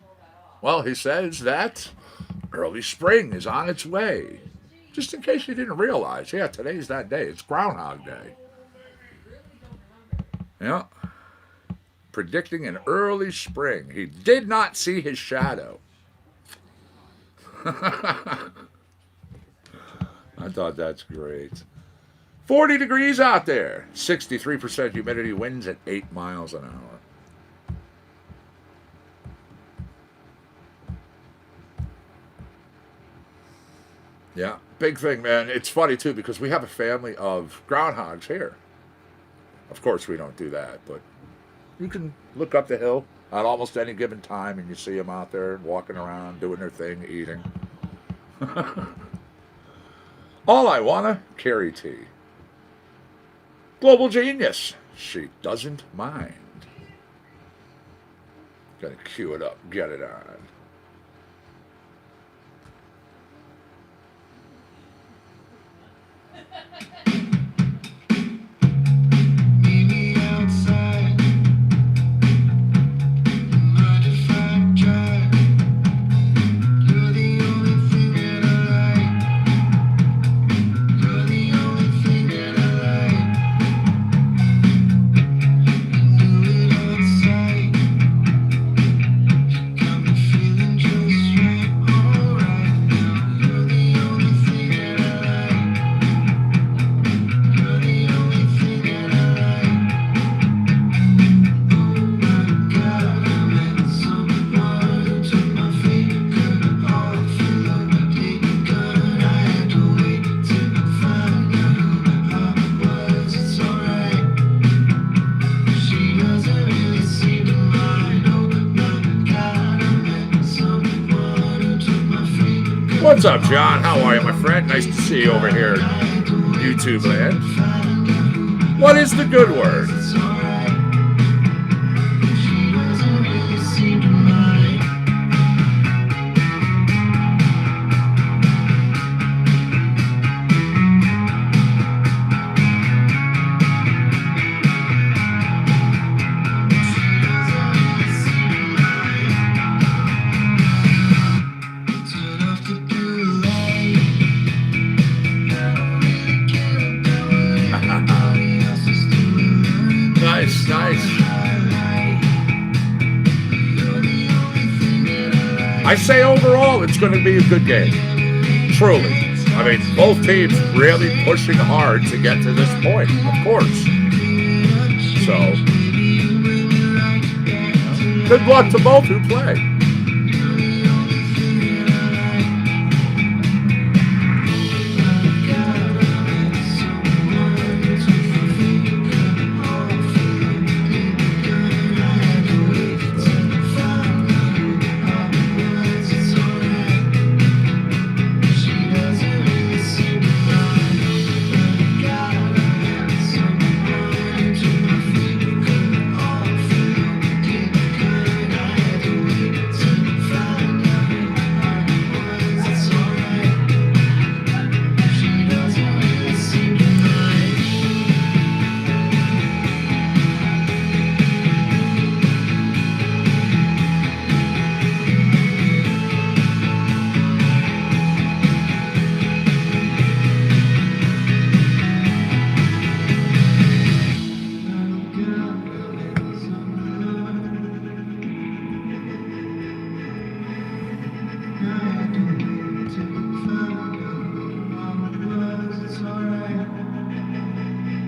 Well, he says that early spring is on its way. Just in case you didn't realize, yeah, today's that day. It's Groundhog Day. Yeah. Predicting an early spring. He did not see his shadow. I thought that's great. 40 degrees out there. 63% humidity, winds at 8 miles an hour. Yeah, big thing, man. It's funny, too, because we have a family of groundhogs here. Of course, we don't do that, but you can look up the hill at almost any given time and you see them out there walking around, doing their thing, eating. All I wanna, carry tea. Global genius. She doesn't mind. Gotta cue it up, get it on. Meet me outside. Mind if I drive? You're the only thing that I like. You're the only thing that I like. Do it on sight. Got me feeling just right, alright now. You're the only thing that I like. You're the only thing that I like. Oh my God, I met someone who took my finger off the gun. I had to wait to find out who I was. It's alright. She doesn't really seem to mind. Oh my God, I met someone who took my finger. What's up, John? How are you, my friend? Nice to see you over here in YouTube land. What is the good word? It's alright. She doesn't really seem to mind. She doesn't really seem to mind. Turn off the blue light. I don't really care about what anybody else is doing. Nice, nice. You're the only thing that I like. I say overall, it's going to be a good game. Truly. I mean, both teams really pushing hard to get to this point, of course. So, good luck to both who play.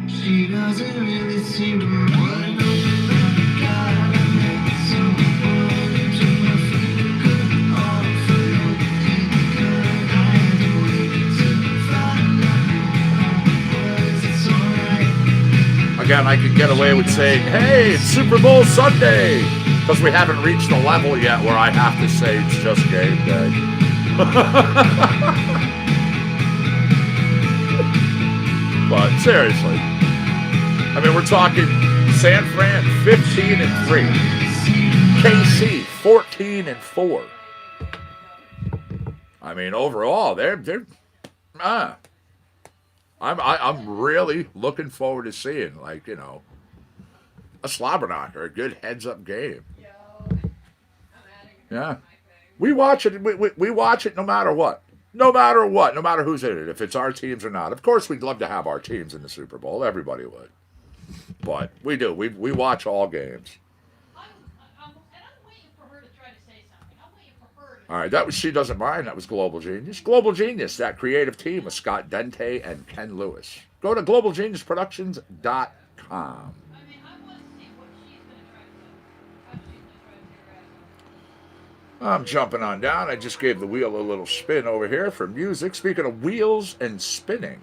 She doesn't really seem to mind. God, I met someone who took my finger off the gun. I had to wait to find out who it was. It's alright. Again, I could get away with saying, hey, it's Super Bowl Sunday, because we haven't reached the level yet where I have to say it's just game day. But seriously, I mean, we're talking San Fran 15-3, KC 14-4. I mean, overall, I'm really looking forward to seeing, like, you know, a slobber knocker, a good heads up game. Yeah. We watch it. We watch it no matter what. No matter what. No matter who's in it. If it's our teams or not. Of course, we'd love to have our teams in the Super Bowl. Everybody would. But we do. We watch all games. All right, that was She Doesn't Mind. That was Global Genius. Global Genius, that creative team with Scott Dente and Ken Lewis. Go to globalgeniusproductions.com. I'm jumping on down. I just gave the wheel a little spin over here for music. Speaking of wheels and spinning,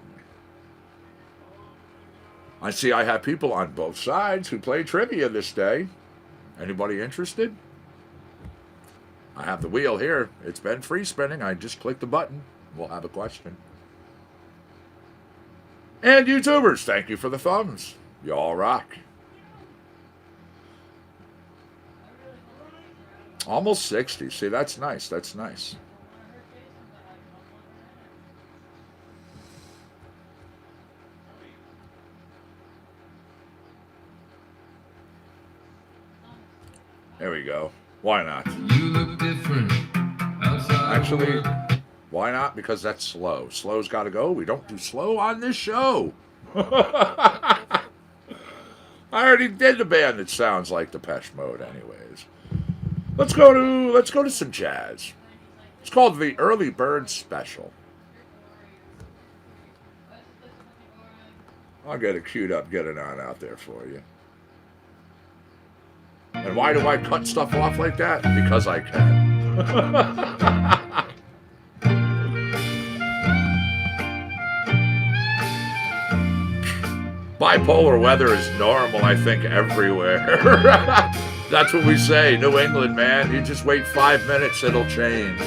I see I have people on both sides who play trivia this day. Anybody interested? I have the wheel here. It's been free spinning. I just click the button. We'll have a question. And YouTubers, thank you for the thumbs. Y'all rock. Almost 60. See, that's nice. That's nice. There we go. Why not? You look different outside. Actually, why not? Because that's slow. Slow's got to go. We don't do slow on this show. I already did the band that sounds like Depeche Mode anyways. Let's go to some jazz. It's called the Early Bird Special. I'll get it queued up, get it on out there for you. And why do I cut stuff off like that? Because I can. Bipolar weather is normal, I think, everywhere. That's what we say. New England, man. You just wait 5 minutes, it'll change.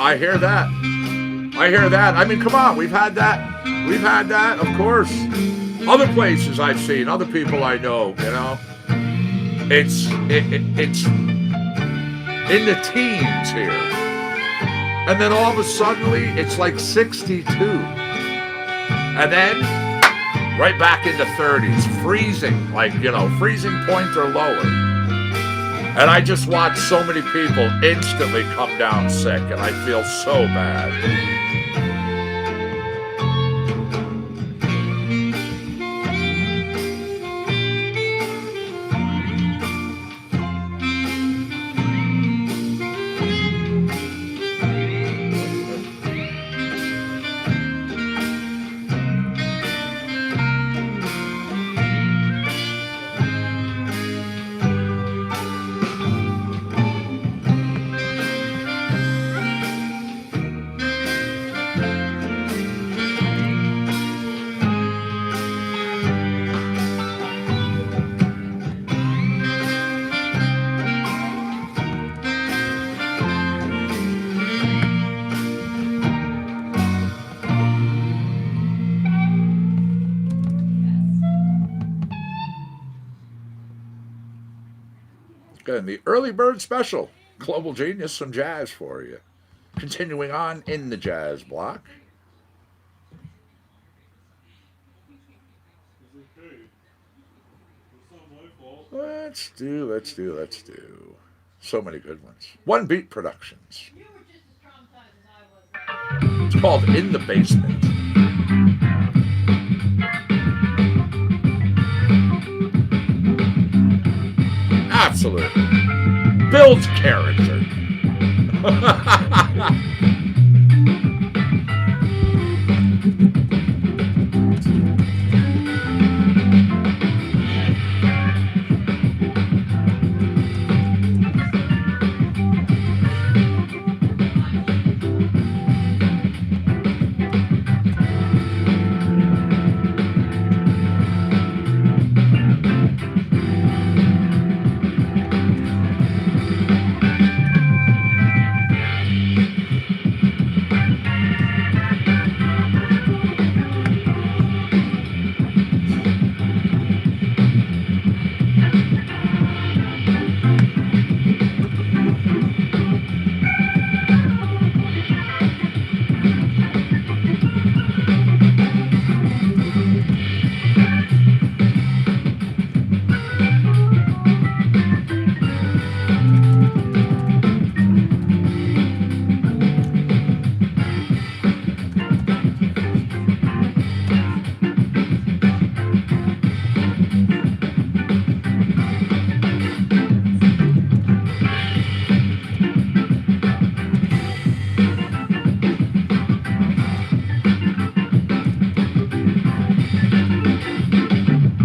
I hear that. I hear that. I mean, come on. We've had that. We've had that, of course. Other places I've seen, other people I know, you know. It's in the teens here. And then all of a sudden, it's like 62. And then right back into 30s. Freezing, like, you know, freezing point or lower. And I just watch so many people instantly come down sick, and I feel so bad. And the Early Bird Special, Global Genius, some jazz for you. Continuing on in the jazz block. Let's do. So many good ones. One Beat Productions. It's called In the Basement. Absolutely. Builds character.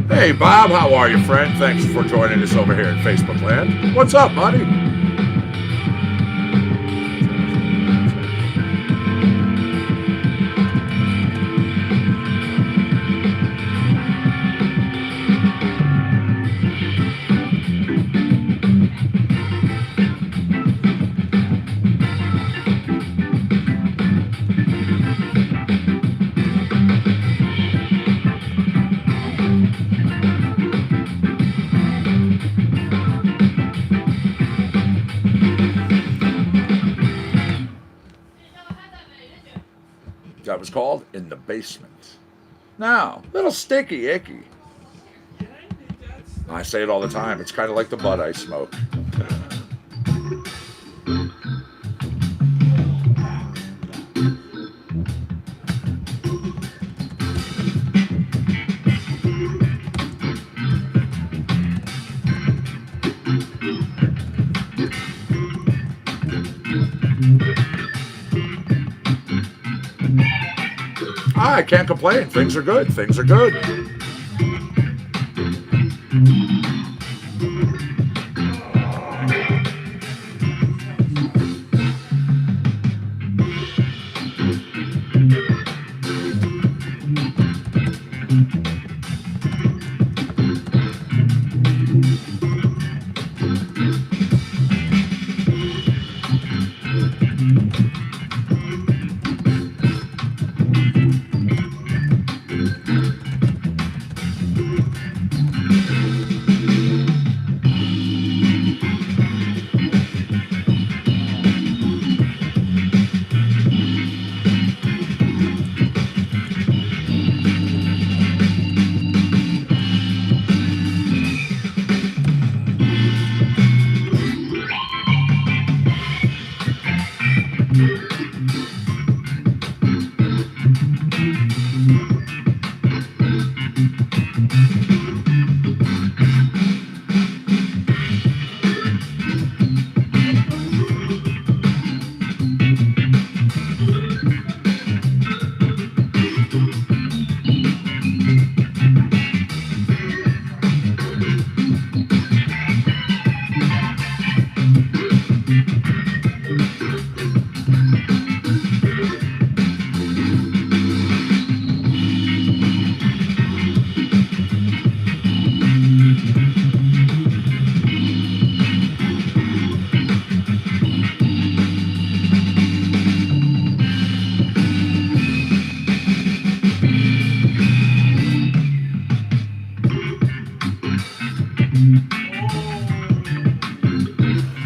Hey, Bob, how are you, friend? Thanks for joining us over here in Facebook land. What's up, buddy? That was called In the Basement. Now, little sticky icky. I say it all the time. It's kind of like the bud I smoke. I can't complain. Things are good. Things are good.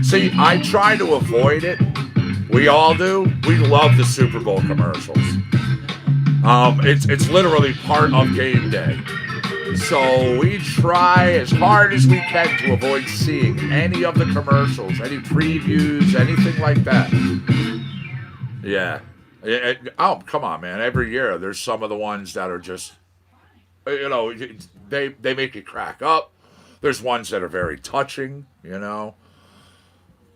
See, I try to avoid it. We all do. We love the Super Bowl commercials. It's literally part of game day. So we try as hard as we can to avoid seeing any of the commercials, any previews, anything like that. Yeah. Oh, come on, man. Every year there's some of the ones that are just, they make you crack up. There's ones that are very touching, you know.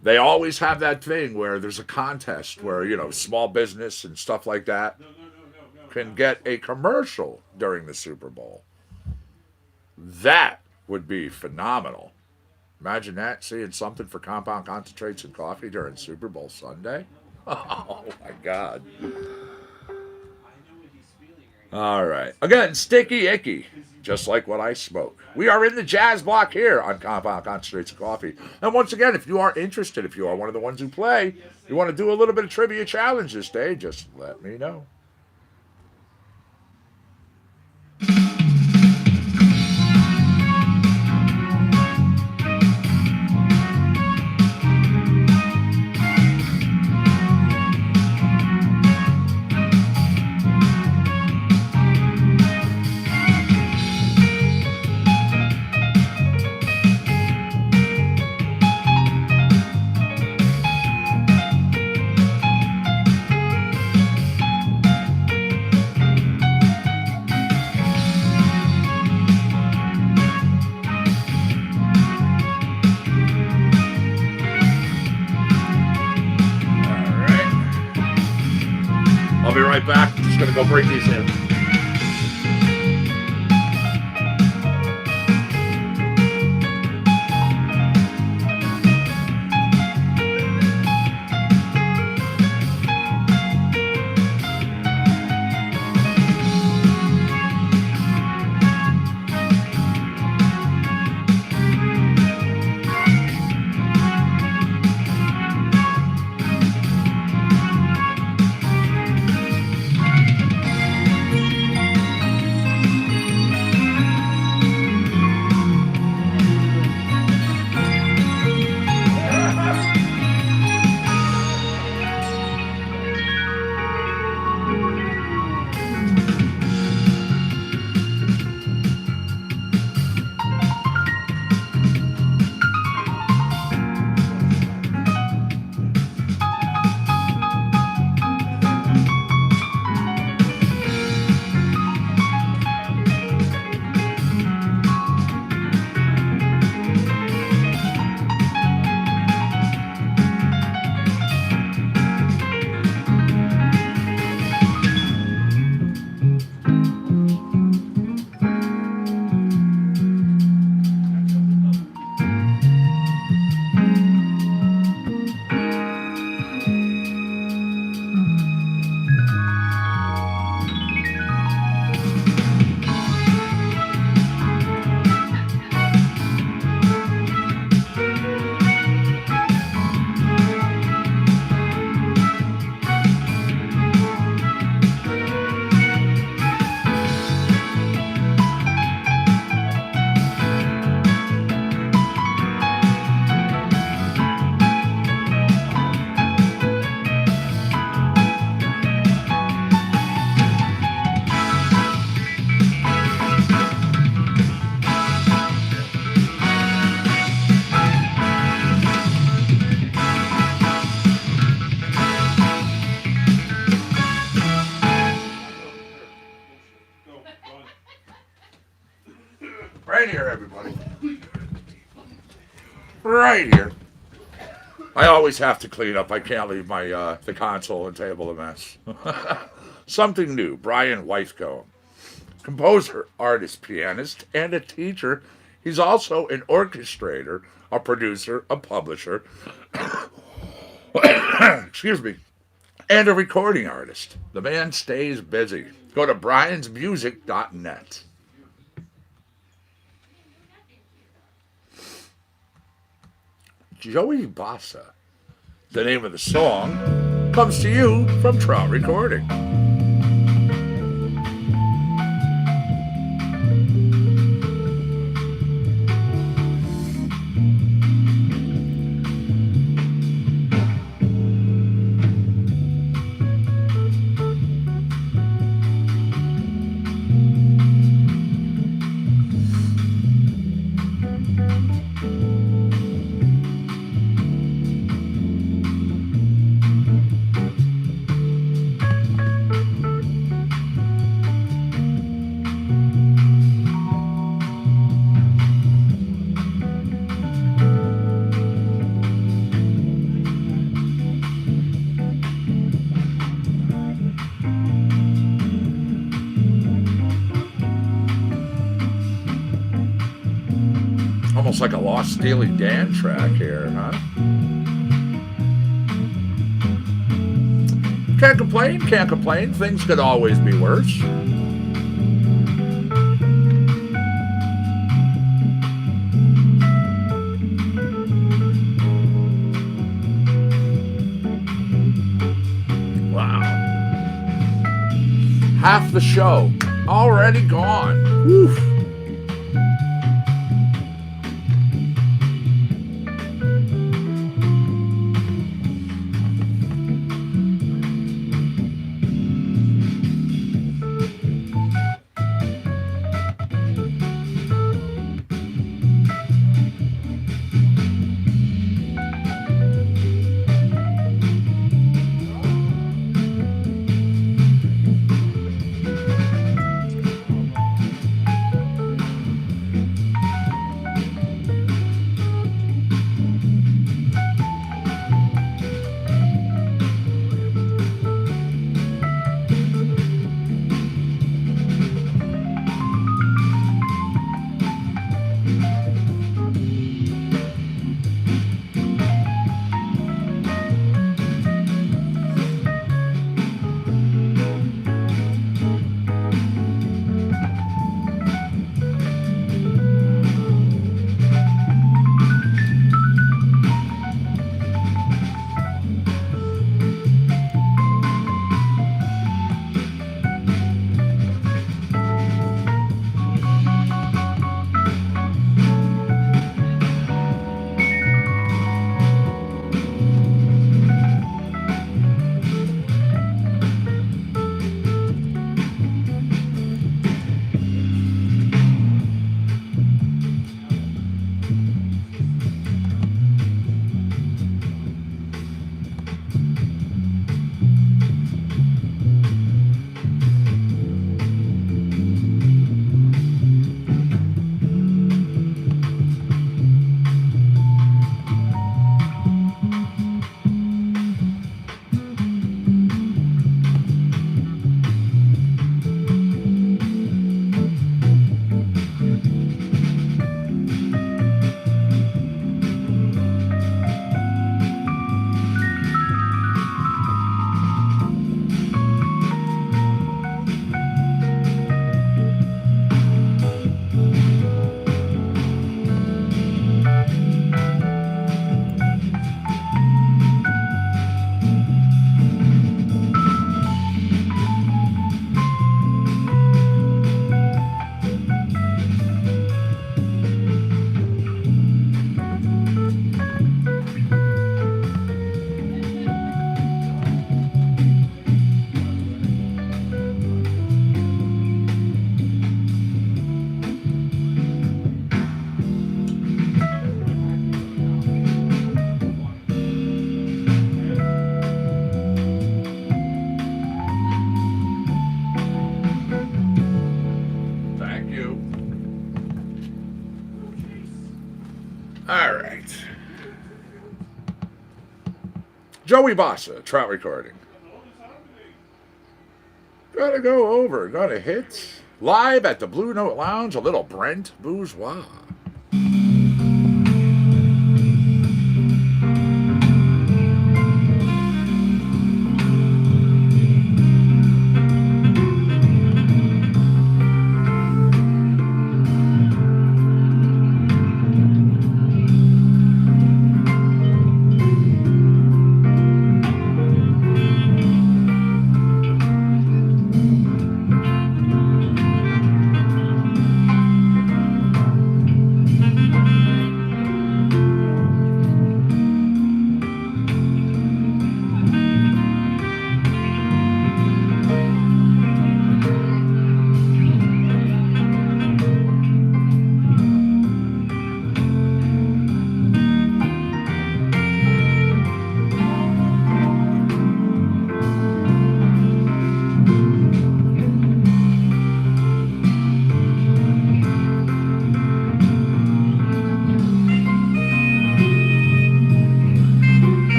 They always have that thing where there's a contest where, you know, small business and stuff like that can get a commercial during the Super Bowl. That would be phenomenal. Imagine that, seeing something for compound concentrates and coffee during Super Bowl Sunday. Oh my God. All right. Again, Sticky Icky, just like what I smoke. We are in the jazz block here on Compound Concentrates and Coffee. And once again, if you are interested, if you are one of the ones who play, you want to do a little bit of trivia challenge this day, just let me know. I'll be right back. Just gonna go bring these in. Right here, everybody. Right here. I always have to clean up. I can't leave my the console and table a mess. Something new. Brian Wythcombe. Composer, artist, pianist, and a teacher. He's also an orchestrator, a producer, a publisher, excuse me, and a recording artist. The man stays busy. Go to briansmusic.net. Joey Bassa. The name of the song comes to you from Trout Recording. almost like a Lost Steely Dan track here, huh? Can't complain, can't complain. Things could always be worse. Wow. Half the show already gone. Woof. All right. Joey Bassa, Trout Recording. Gotta go over, gotta hit. Live at the Blue Note Lounge, a little Brent Bourgeois.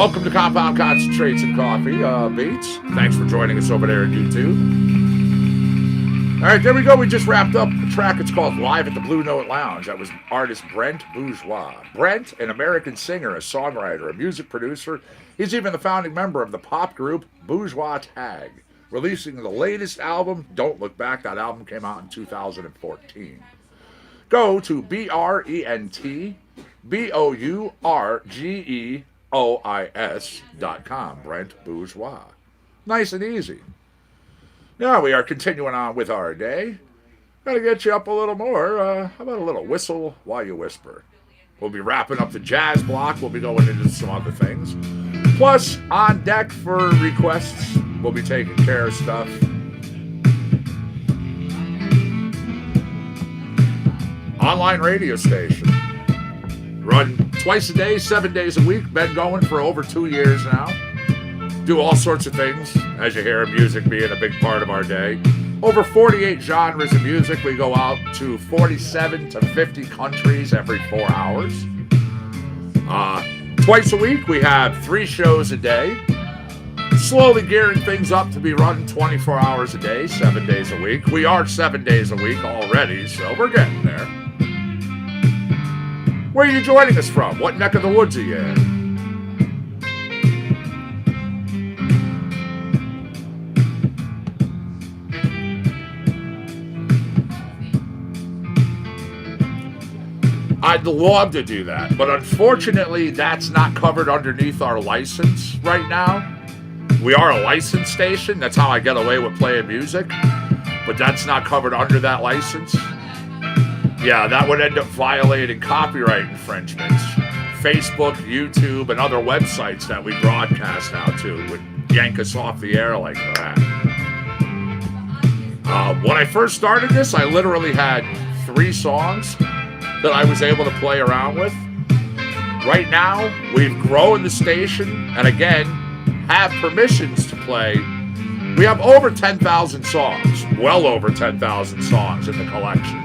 welcome to Compound Concentrates and Coffee Beats. Thanks for joining us over there on YouTube. All right, there we go. We just wrapped up a track. It's called Live at the Blue Note Lounge. That was artist Brent Bourgeois. Brent, an American singer, a songwriter, a music producer. He's even the founding member of the pop group Bourgeois Tag, releasing the latest album, Don't Look Back. That album came out in 2014. Go to BrentBourgeois.com. Brent Bourgeois. Nice and easy. Now we are continuing on with our day. Got to get you up a little more. How about a little whistle while you whisper? We'll be wrapping up the jazz block. We'll be going into some other things. Plus, on deck for requests, we'll be taking care of stuff. Online radio station. Run twice a day, 7 days a week. Been going for over 2 years now. Do all sorts of things, as you hear, music being a big part of our day. Over 48 genres of music. We go out to 47 to 50 countries every 4 hours. Twice a week, we have 3 shows a day. Slowly gearing things up to be running 24 hours a day, 7 days a week. We are 7 days a week already, so we're getting there. Where are you joining us from? What neck of the woods are you in? I'd love to do that, but unfortunately, that's not covered underneath our license right now. We are a licensed station. That's how I get away with playing music, but that's not covered under that license. Yeah, that would end up violating copyright infringements. Facebook, YouTube, and other websites that we broadcast out to would yank us off the air like that. When I first started this, I literally had 3 songs that I was able to play around with. Right now, we've grown the station, and again, have permissions to play. We have over 10,000 songs, well over 10,000 songs in the collections.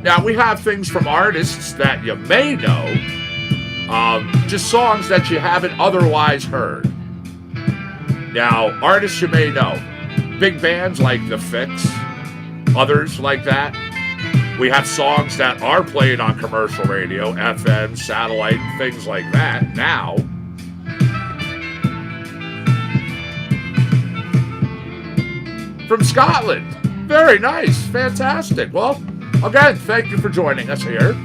Now, we have things from artists that you may know, just songs that you haven't otherwise heard. Now, artists you may know, big bands like The Fix, others like that. We have songs that are played on commercial radio, FM, satellite, and things like that now. From Scotland. Very nice. Fantastic. Well, again, thank you for joining us here.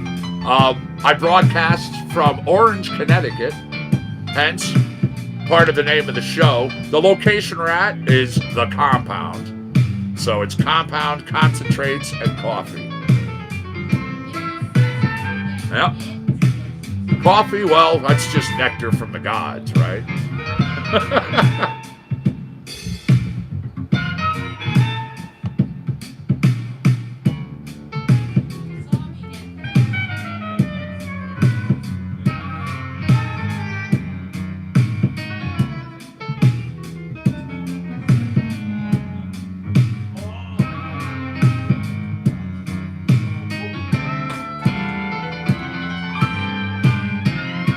I broadcast from Orange, Connecticut, hence part of the name of the show. The location we're at is The Compound. So it's Compound, Concentrates, and Coffee. Yep. Coffee, well, that's just nectar from the gods, right?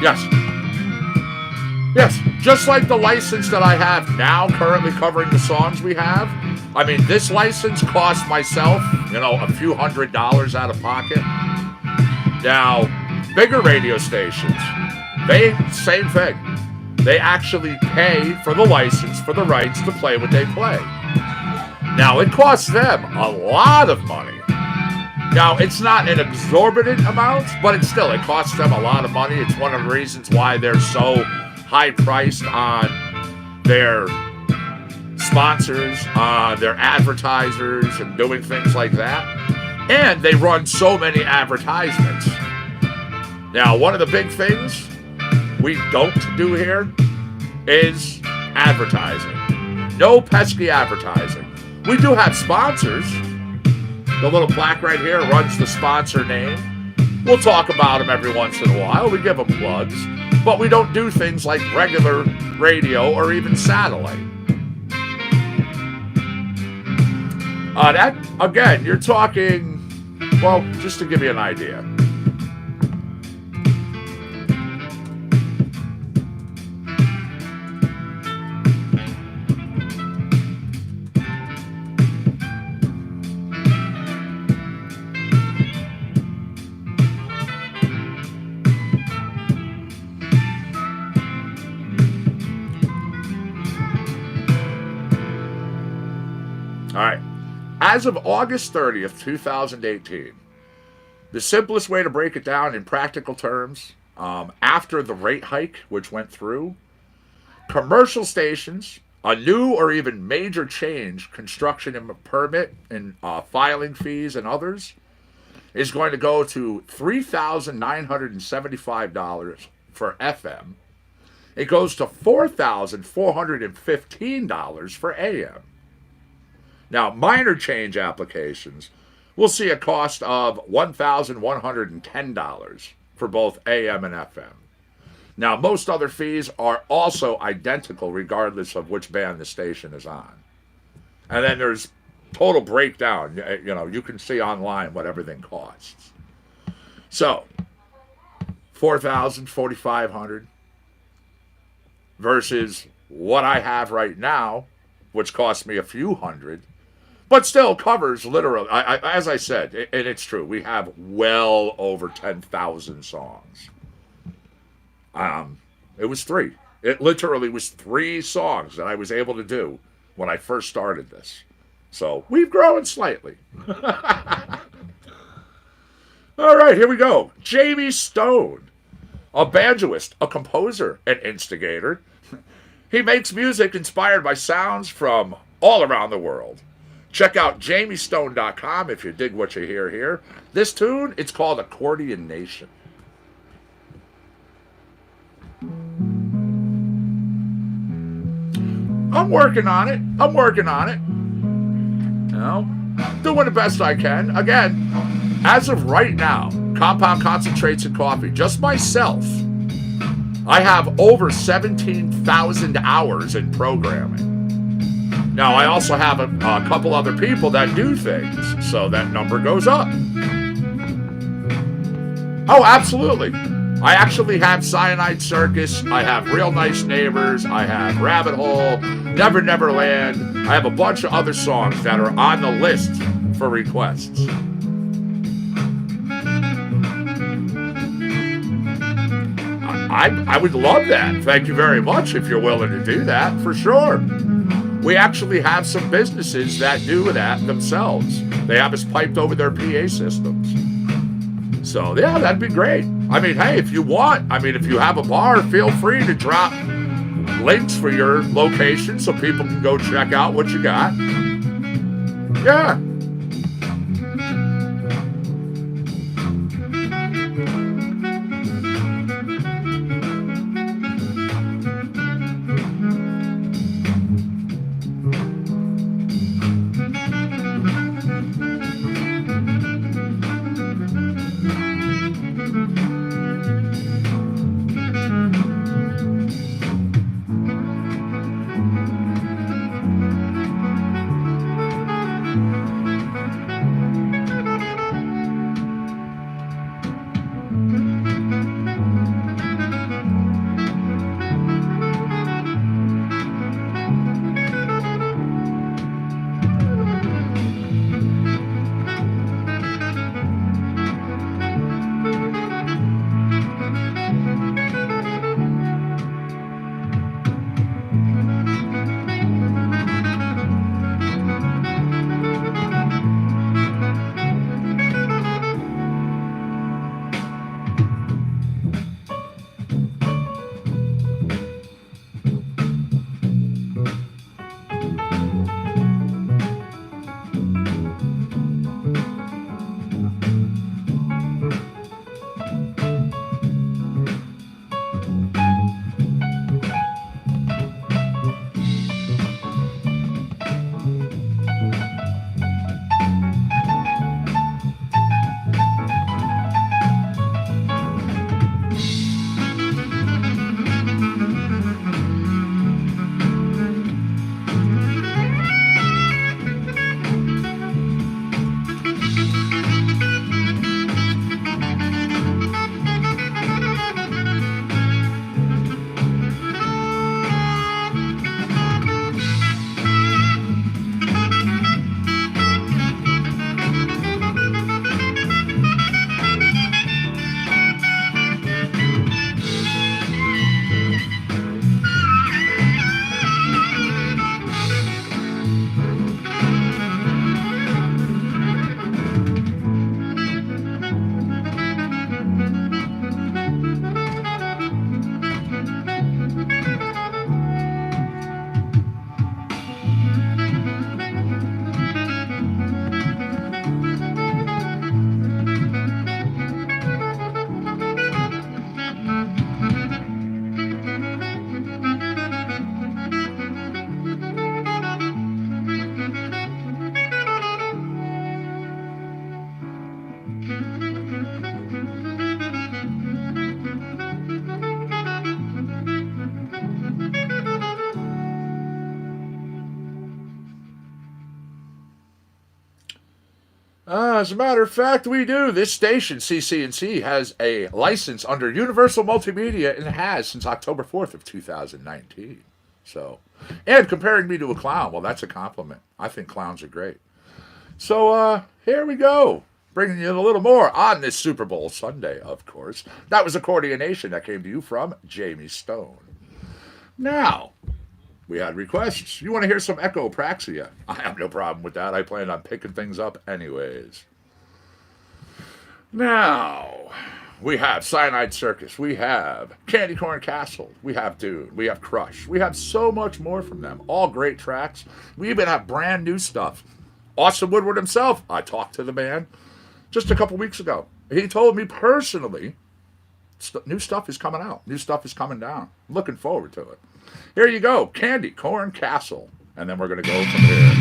Yes. Yes, just like the license that I have now currently covering the songs we have. I mean, this license cost myself, a few $100s out of pocket. Now, bigger radio stations, same thing. They actually pay for the license, for the rights to play what they play. Now, it costs them a lot of money. Now, it's not an exorbitant amount, but it costs them a lot of money. It's one of the reasons why they're so high-priced on their sponsors, their advertisers, and doing things like that. And they run so many advertisements. Now, one of the big things we don't do here is advertising. No pesky advertising. We do have sponsors. The little plaque right here runs the sponsor name. We'll talk about them every once in a while. We give them plugs. But we don't do things like regular radio or even satellite. That, again, you're talking, well, just to give you an idea. All right. As of August 30th, 2018, the simplest way to break it down in practical terms, after the rate hike, which went through, commercial stations, a new or even major change, construction and permit and filing fees and others, is going to go to $3,975 for FM. It goes to $4,415 for AM. Now, minor change applications will see a cost of $1,110 for both AM and FM. Now, most other fees are also identical regardless of which band the station is on. And then there's total breakdown. You can see online what everything costs. So, $4,000, $4,500 versus what I have right now, which costs me a few hundred, but still covers literally, as I said, and it's true, we have well over 10,000 songs. It was 3. It literally was 3 songs that I was able to do when I first started this. So we've grown slightly. All right, here we go. Jamie Stone, a banjoist, a composer, an instigator. He makes music inspired by sounds from all around the world. Check out jamiestone.com if you dig what you hear here. This tune, it's called Accordion Nation. I'm working on it. Doing the best I can. Again, as of right now, Compound Concentrates and Coffee, just myself, I have over 17,000 hours in programming. Now, I also have a couple other people that do things, so that number goes up. Oh, absolutely. I actually have Cyanide Circus, I have Real Nice Neighbors, I have Rabbit Hole, Never Never Land. I have a bunch of other songs that are on the list for requests. I would love that. Thank you very much if you're willing to do that, for sure. We actually have some businesses that do that themselves. They have us piped over their PA systems. So, yeah, that'd be great. I mean, hey, if you want, if you have a bar, feel free to drop links for your location so people can go check out what you got. Yeah. As a matter of fact, we do. This station, CCNC, has a license under Universal Multimedia and has since October 4th of 2019. So, and comparing me to a clown, well, that's a compliment. I think clowns are great. So, here we go. Bringing you a little more on this Super Bowl Sunday, of course. That was Accordion Nation that came to you from Jamie Stone. Now, we had requests. You want to hear some Echopraxia? I have no problem with that. I planned on picking things up anyways. Now, we have Cyanide Circus. We have Candy Corn Castle. We have Dune. We have Crush. We have so much more from them. All great tracks. We even have brand new stuff. Austin Woodward himself, I talked to the man just a couple weeks ago. He told me personally, new stuff is coming out. New stuff is coming down. I'm looking forward to it. Here you go, Candy Corn Castle. And then we're going to go from here.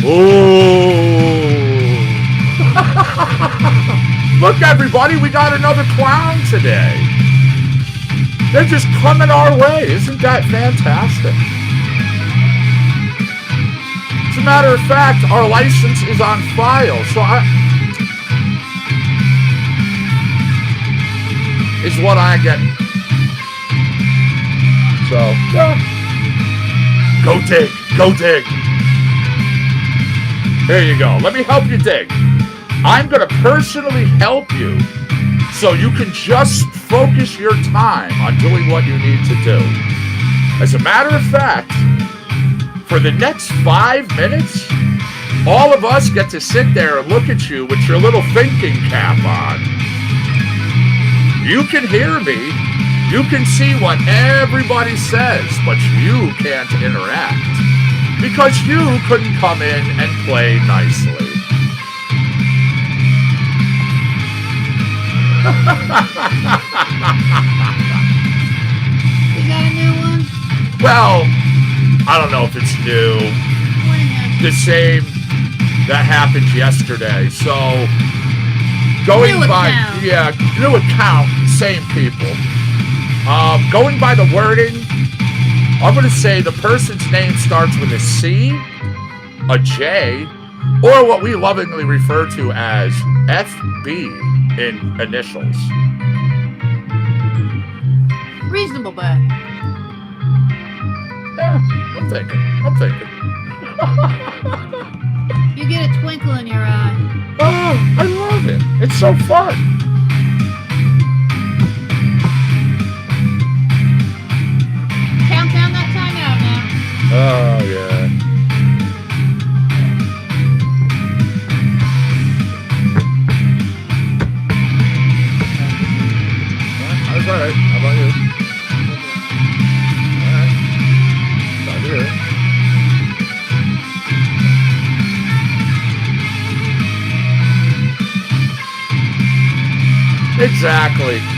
Ooh. Look, everybody, we got another clown today. They're just coming our way. Isn't that fantastic? As a matter of fact, our license is on file, so is what I get. So, yeah. Go dig. Go dig. Here you go. Let me help you dig. I'm going to personally help you so you can just focus your time on doing what you need to do. As a matter of fact, for the next 5 minutes, all of us get to sit there and look at you with your little thinking cap on. You can hear me, you can see what everybody says, but you can't interact because you couldn't come in and play nicely. You got a new one? Well, I don't know if it's new. The same that happened yesterday. So, going New by, account. yeah, new account, same people. Going by the wording, I'm going to say the person's name starts with a C, a J, or what we lovingly refer to as FB in initials. Reasonable bet. Yeah, I'm thinking. You get a twinkle in your eye. Oh, I love it. It's so fun. Count down that time out now. Oh, yeah. That's all right. How about you? All right. Glad to hear it.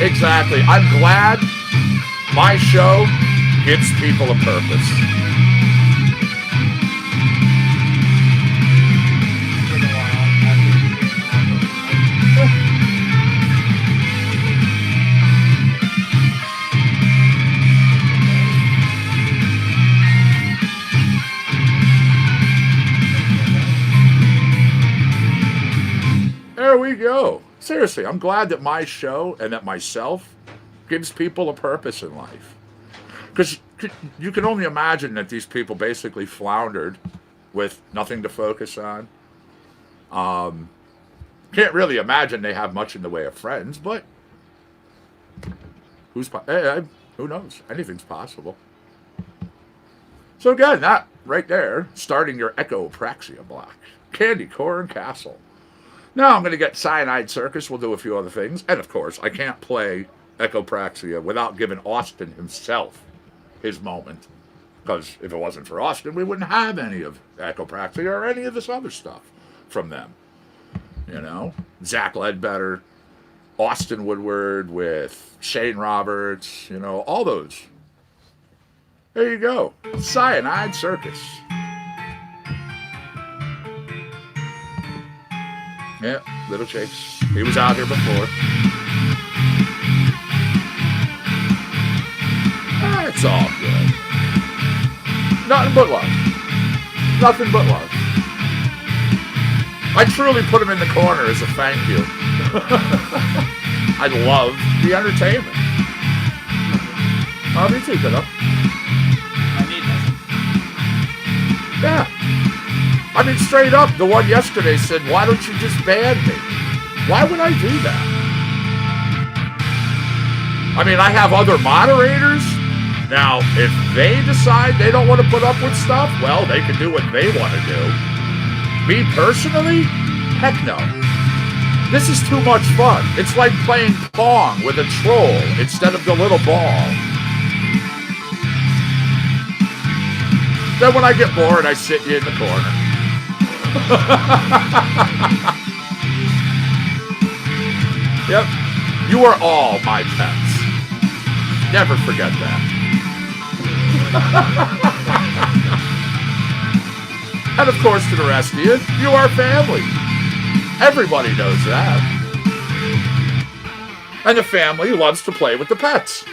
Exactly. I'm glad my show gives people a purpose. There we go. Seriously, I'm glad that my show and that myself gives people a purpose in life. Because you can only imagine that these people basically floundered with nothing to focus on. Can't really imagine they have much in the way of friends, but who knows? Anything's possible. So again, that right there, starting your Echopraxia block. Candy Corn Castle. Now I'm going to get Cyanide Circus. We'll do a few other things. And of course, I can't play Echopraxia without giving Austin himself his moment. Because if it wasn't for Austin, we wouldn't have any of Echopraxia or any of this other stuff from them. You know? Zach Ledbetter, Austin Woodward with Shane Roberts, you know, all those. There you go. Cyanide Circus. Yeah, Little Chase. He was out here before. It's all good. Nothing but love. Nothing but love. I truly put him in the corner as a thank you. I love the entertainment. Oh, me too, kiddo. I need this. Yeah. I mean, straight up, the one yesterday said, why don't you just ban me? Why would I do that? I mean, I have other moderators. Now, if they decide they don't want to put up with stuff, well, they can do what they want to do. Me personally? Heck no. This is too much fun. It's like playing Pong with a troll instead of the little ball. Then when I get bored, I sit you in the corner. Yep. You are all my pets. Never forget that. And of course, to the rest of you, you are family. Everybody knows that. And the family loves to play with the pets.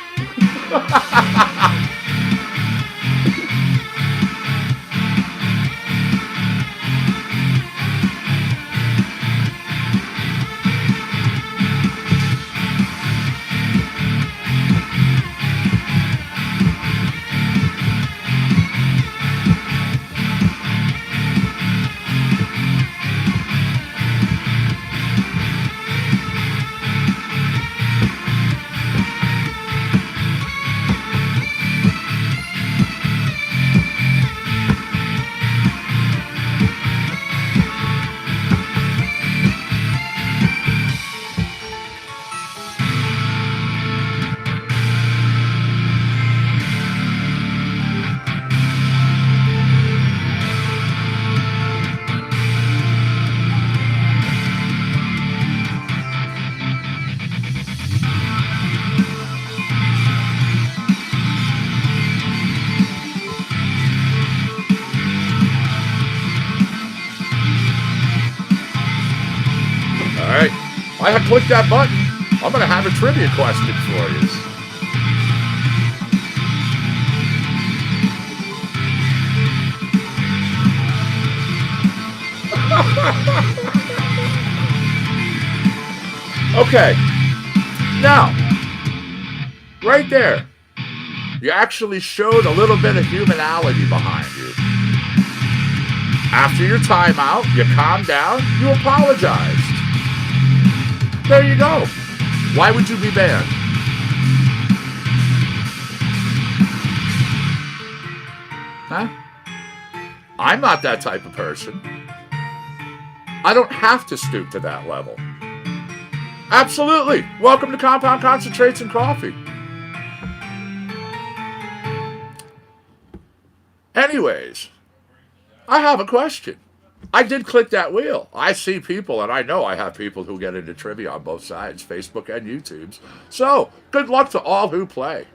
I have clicked that button. I'm going to have a trivia question for you. Okay. Now, right there, you actually showed a little bit of humanality behind you. After your timeout, you calmed down, you apologized. There you go. Why would you be banned? Huh? I'm not that type of person. I don't have to stoop to that level. Absolutely. Welcome to Compound Concentrates and Coffee. Anyways, I have a question. I did click that wheel. I see people, and I know I have people who get into trivia on both sides, Facebook and YouTube's. So, good luck to all who play.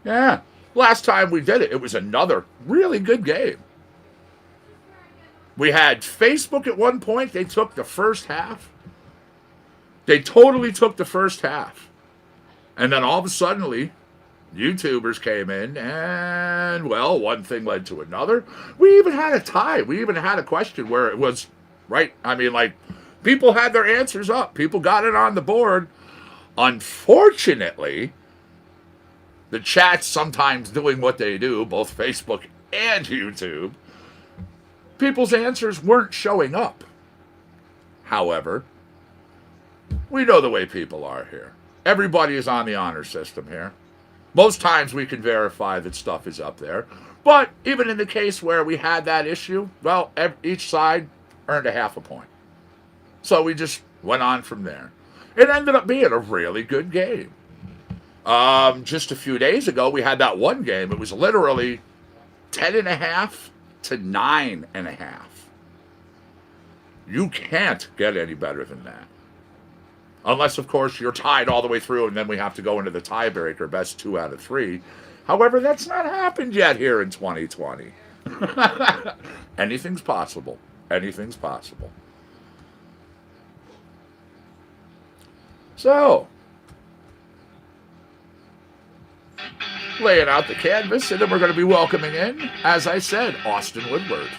Yeah, last time we did it, it was another really good game. We had Facebook at one point. They took the first half. They totally took the first half. And then all of a sudden, YouTubers came in, and, well, one thing led to another. We even had a tie. We even had a question where it was, right, I mean, like, people had their answers up. People got it on the board. Unfortunately, the chat's sometimes doing what they do, both Facebook and YouTube. People's answers weren't showing up. However, we know the way people are here. Everybody is on the honor system here. Most times we can verify that stuff is up there. But even in the case where we had that issue, well, each side earned a half a point. So we just went on from there. It ended up being a really good game. Just a few days ago, we had that one game. It was literally 10.5 to 9.5. You can't get any better than that. Unless, of course, you're tied all the way through, and then we have to go into the tiebreaker, best 2 out of 3. However, that's not happened yet here in 2020. Anything's possible. Anything's possible. So, laying out the canvas, and then we're going to be welcoming in, as I said, Austin Woodward.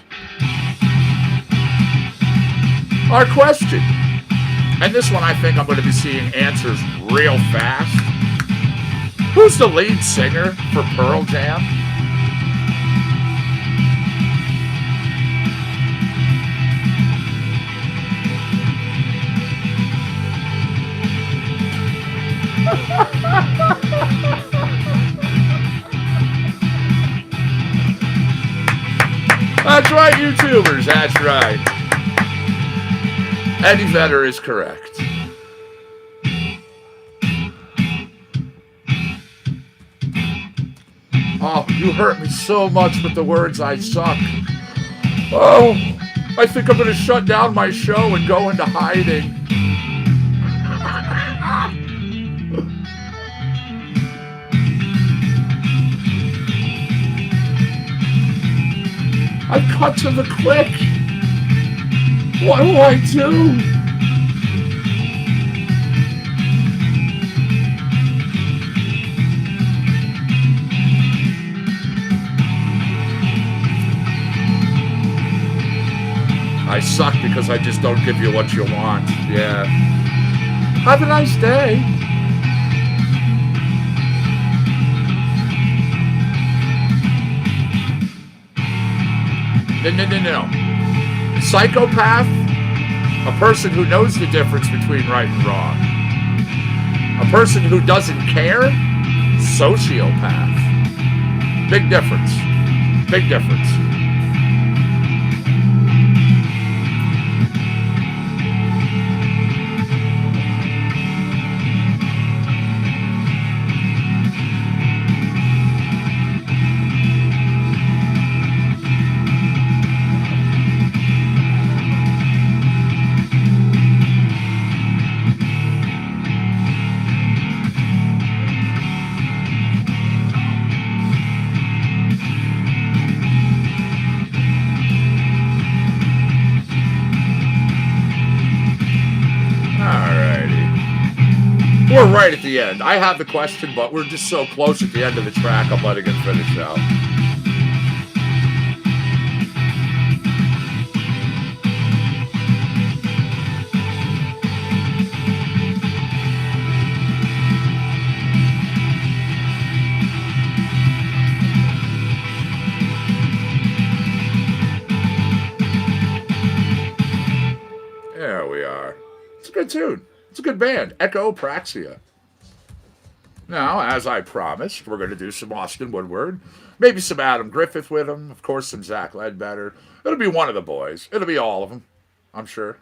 Our question, and this one I think I'm going to be seeing answers real fast. Who's the lead singer for Pearl Jam? That's right, YouTubers. That's right. Eddie Vedder is correct. Oh, you hurt me so much with the words I suck. Oh, I think I'm going to shut down my show and go into hiding. I cut to the quick. What do I do? I suck because I just don't give you what you want. Yeah. Have a nice day. No. Psychopath, a person who knows the difference between right and wrong. A person who doesn't care, sociopath. Big difference. Big difference. We're right at the end. I have the question, but we're just so close at the end of the track, I'm letting it finish out. There we are. It's a good tune. It's a good band, Echo Praxia. Now, as I promised, we're going to do some Austin Woodward, maybe some Adam Griffith with him, of course some Zach Ledbetter. It'll be one of the boys. It'll be all of them, I'm sure.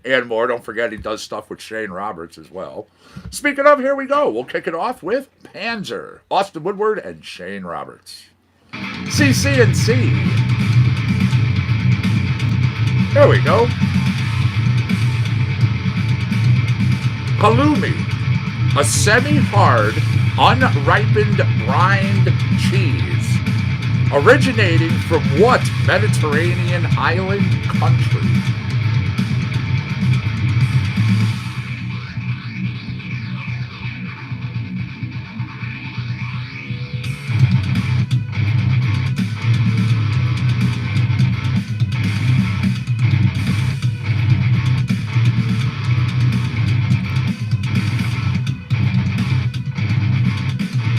And more. Don't forget he does stuff with Shane Roberts as well. Speaking of, here we go. We'll kick it off with Panzer, Austin Woodward, and Shane Roberts. CC&C. There we go. Halloumi, a semi-hard, unripened brined cheese, originating from what Mediterranean island country?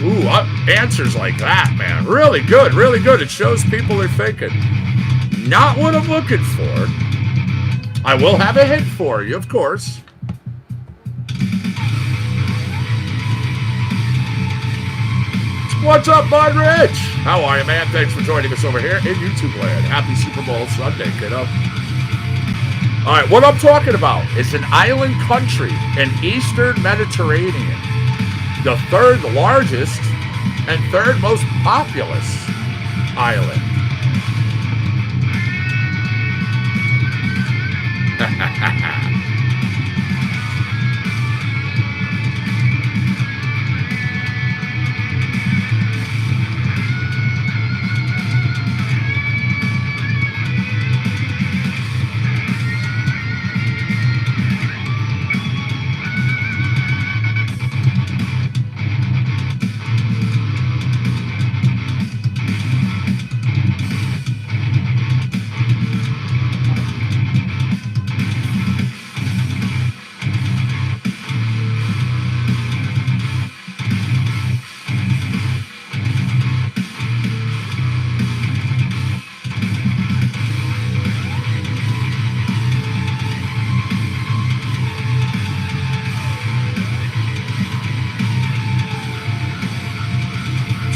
Ooh, answers like that, man. Really good, really good. It shows people are thinking. Not what I'm looking for. I will have a hint for you, of course. What's up, Bud Rich? How are you, man? Thanks for joining us over here in YouTube land. Happy Super Bowl Sunday, kiddo. All right, what I'm talking about is an island country in Eastern Mediterranean. The third largest and third most populous island.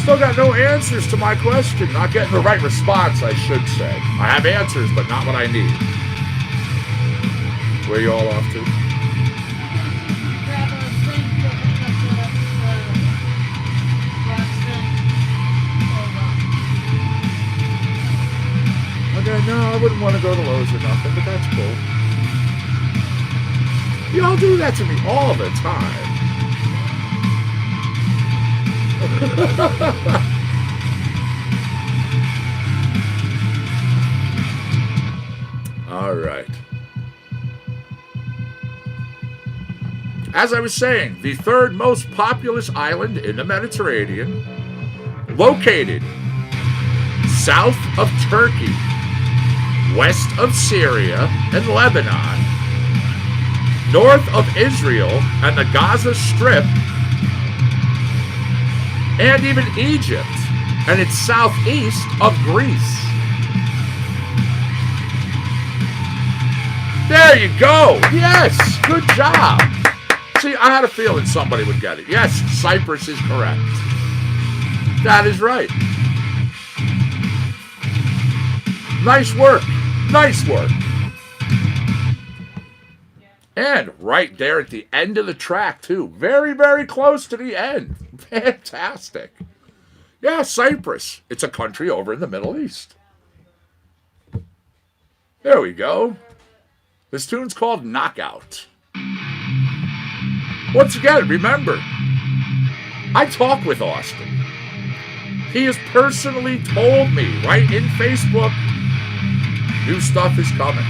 still got no answers to my question. Not getting the right response, I should say. I have answers, but not what I need. Where you all off to? Grab a sink to hook up the gas thing. Okay, no, I wouldn't want to go to Lowe's or nothing, but that's cool. Y'all do that to me all the time. All right. As I was saying, the third most populous island in the Mediterranean, located south of Turkey, west of Syria and Lebanon, north of Israel and the Gaza Strip, and even Egypt, and it's southeast of Greece. There you go. Yes, good job. See, I had a feeling somebody would get it. Yes, Cyprus is correct. That is right. Nice work. Nice work. And right there at the end of the track, too. Very, very close to the end. Fantastic. Yeah, Cyprus. It's a country over in the Middle East. There we go. This tune's called Knockout. Once again, remember, I talk with Austin. He has personally told me right in Facebook, new stuff is coming.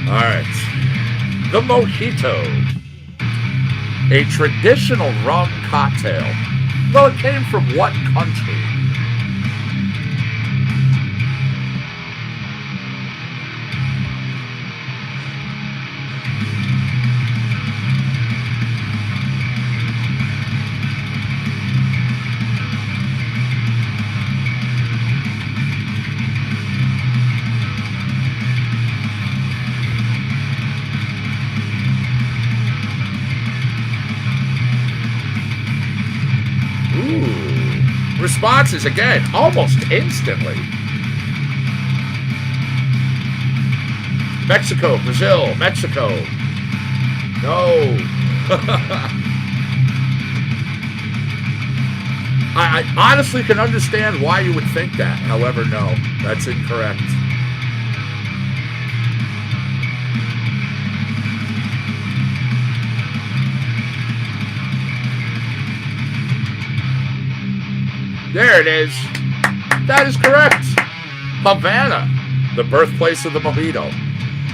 All right. The Mojito. A traditional rum cocktail. Well, it came from what country? Responses again, almost instantly. Mexico, Brazil, Mexico. No. I honestly can understand why you would think that. However, no, that's incorrect. There it is. That is correct. Havana, the birthplace of the mojito.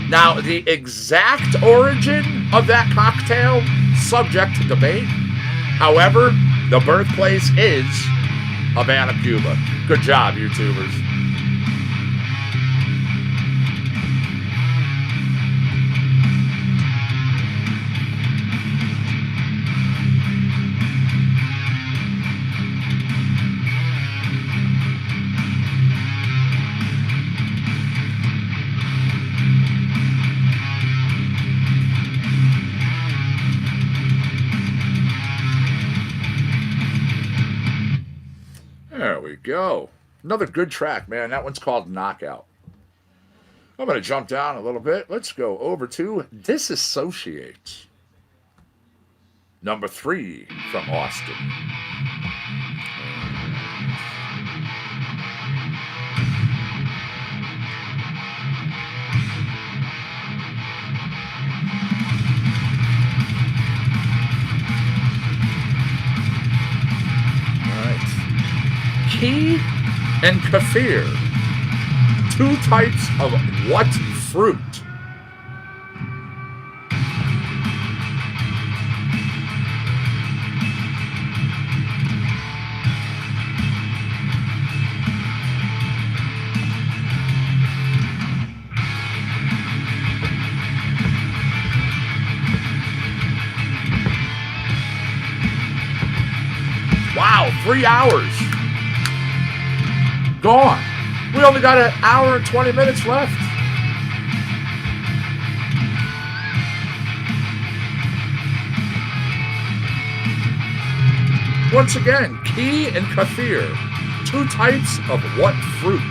Now, the exact origin of that cocktail, subject to debate. However, the birthplace is Havana, Cuba. Good job, YouTubers. There we go. Another good track, man. That one's called Knockout. I'm going to jump down a little bit. Let's go over to Disassociate. Number 3 from Austin. Key and kefir. 2 types of what fruit? Wow, 3 hours. Gone. We only got an hour and 20 minutes left. Once again, key and kaffir, 2 types of what fruit?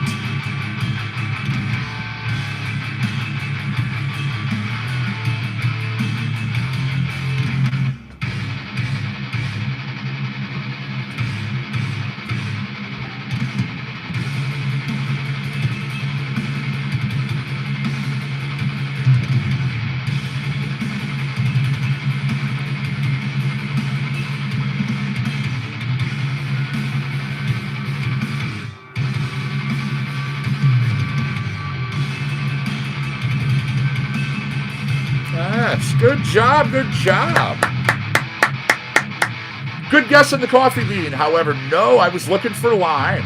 Yes, good job, good job. Good guess on the coffee bean. However, no, I was looking for lime.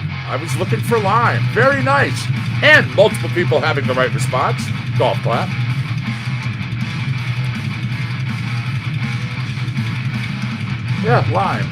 Very nice. And multiple people having the right response. Golf clap. Yeah, lime.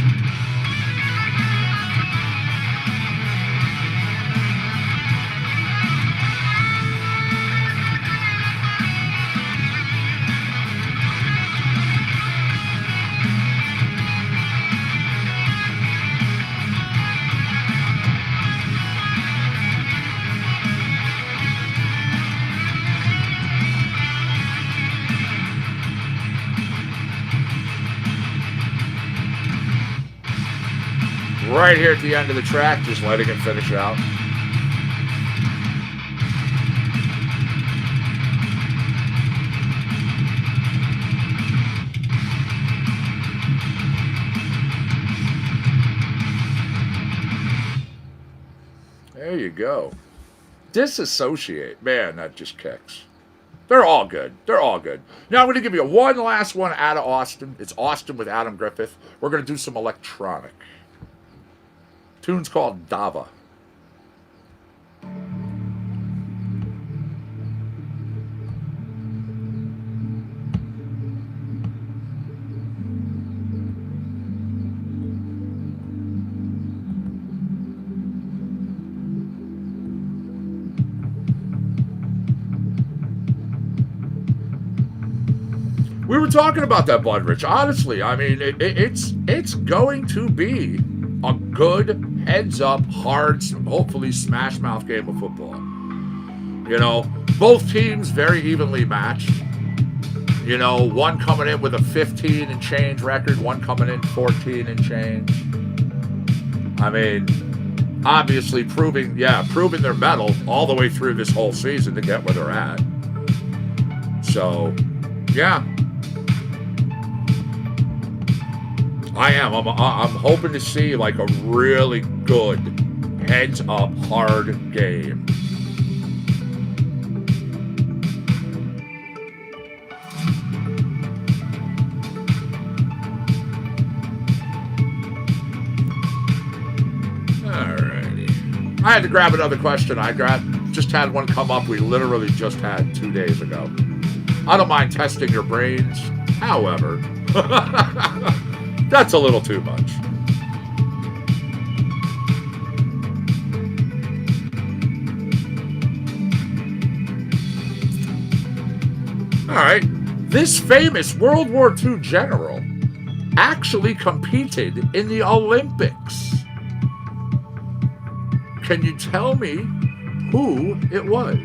Right here at the end of the track, just letting it finish out. There you go. Disassociate. Man, that just kicks. They're all good. Now I'm going to give you one last one out of Austin. It's Austin with Adam Griffith. We're going to do some electronic. Tune's called Dava. We were talking about that, Bud Rich. Honestly, I mean, it's going to be a good heads-up, hard, hopefully smash-mouth game of football. You know, both teams very evenly matched. You know, one coming in with a 15 and change record, one coming in 14 and change. I mean, obviously proving their mettle all the way through this whole season to get where they're at. So, yeah. I am. I'm hoping to see like a really good heads-up, hard game. Alrighty. I had to grab another question. Just had one come up we literally just had 2 days ago. I don't mind testing your brains. However, that's a little too much. All right. This famous World War II general actually competed in the Olympics. Can you tell me who it was?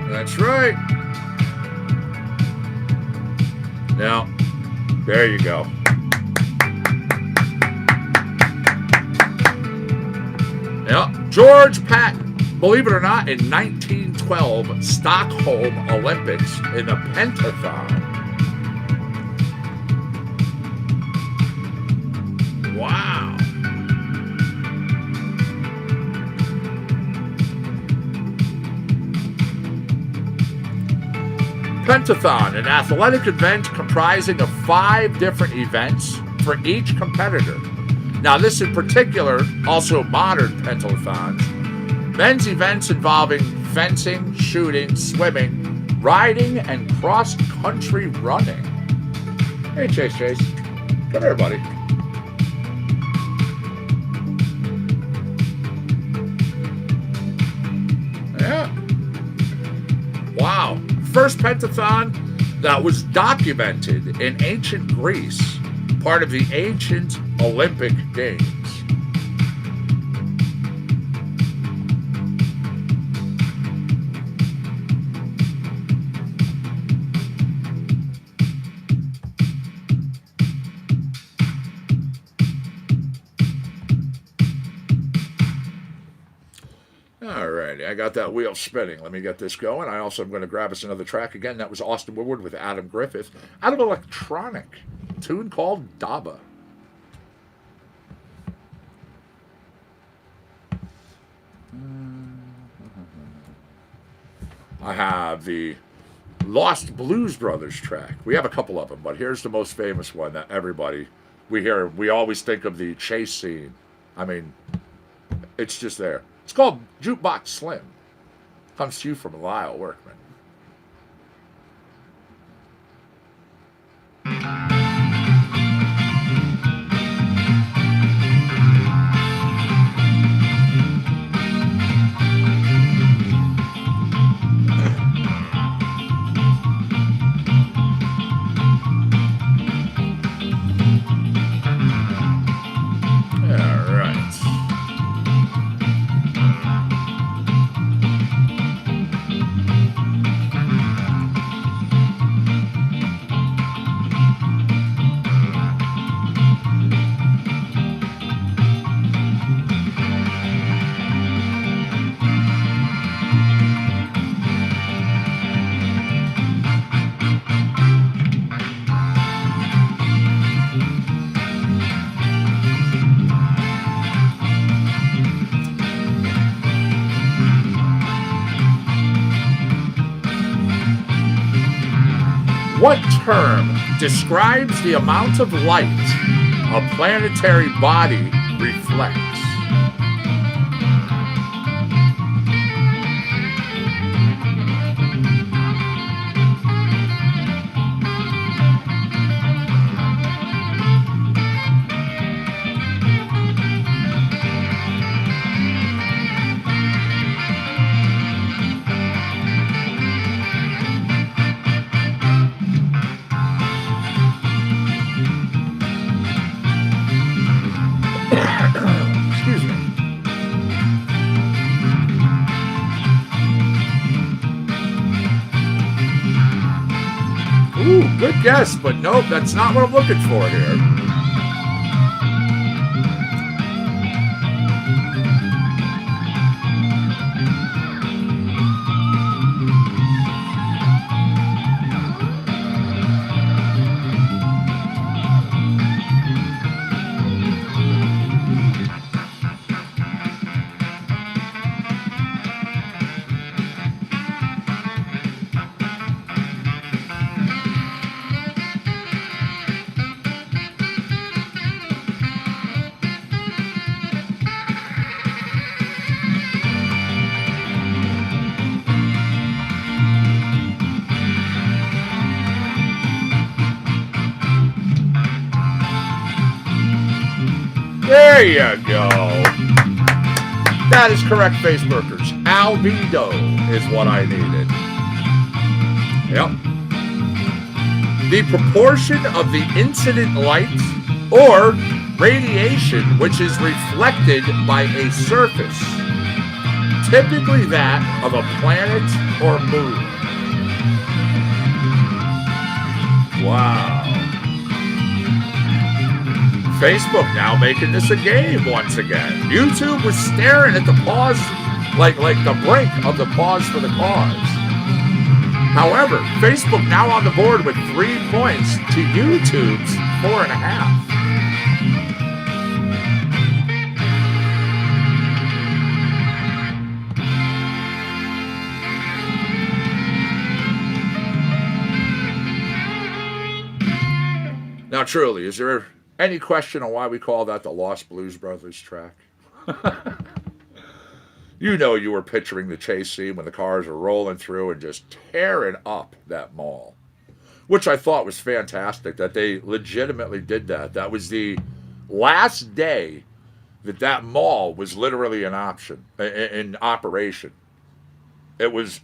That's right. Now, there you go. Yeah, George Patton, believe it or not, in 1912 Stockholm Olympics in the pentathlon. Wow. Pentathon, an athletic event comprising of 5 different events for each competitor. Now, this in particular, also modern pentathlons, men's events involving fencing, shooting, swimming, riding, and cross-country running. Hey, Chase. Come here, buddy. Yeah. Wow. First pentathlon that was documented in ancient Greece, part of the ancient Olympic Games. Alrighty, I got that wheel spinning. Let me get this going. I also am going to grab us another track again. That was Austin Woodward with Adam Griffith out of Electronic, a tune called Daba. I have the Lost Blues Brothers track. We have a couple of them, but here's the most famous one that everybody we hear. We always think of the chase scene. I mean, it's just there. It's called Jukebox Slim. Comes to you from Lyle Workman. All right. What term describes the amount of light a planetary body reflects? Excuse me. Ooh, good guess, but nope, that's not what I'm looking for here. There you go. That is correct, Facebookers. Albedo is what I needed. Yep. The proportion of the incident light or radiation which is reflected by a surface, typically that of a planet or moon. Wow. Facebook now making this a game once again. YouTube was staring at the pause, like the brink of the pause for the cause. However, Facebook now on the board with 3 points to YouTube's 4.5. Now, truly, is there any question on why we call that the Lost Blues Brothers track? You know you were picturing the chase scene when the cars are rolling through and just tearing up that mall, which I thought was fantastic that they legitimately did that. That was the last day that mall was literally in operation. It was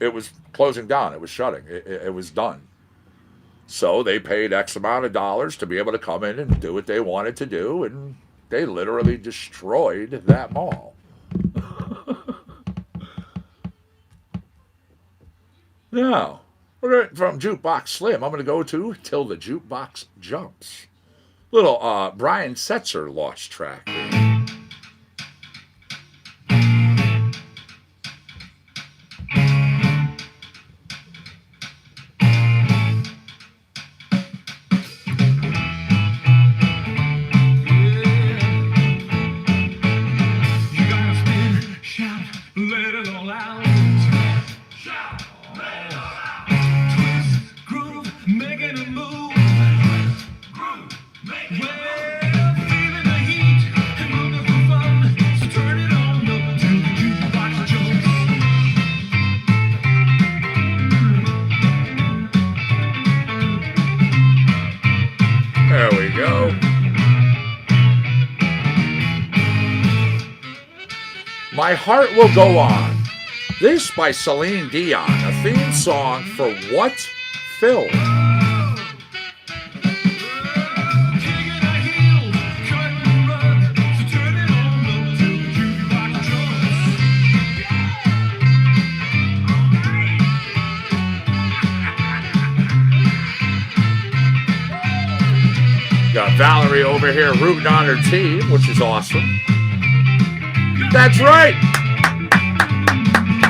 closing down. It was shutting. It was done. So they paid X amount of dollars to be able to come in and do what they wanted to do, and they literally destroyed that mall. Now, from Jukebox Slim, I'm going to go to Till the Jukebox Jumps. Little Brian Setzer lost track here. There we go. My Heart Will Go On. This by Celine Dion, a theme song for What Film? Got Valerie over here rooting on her team, which is awesome. That's right.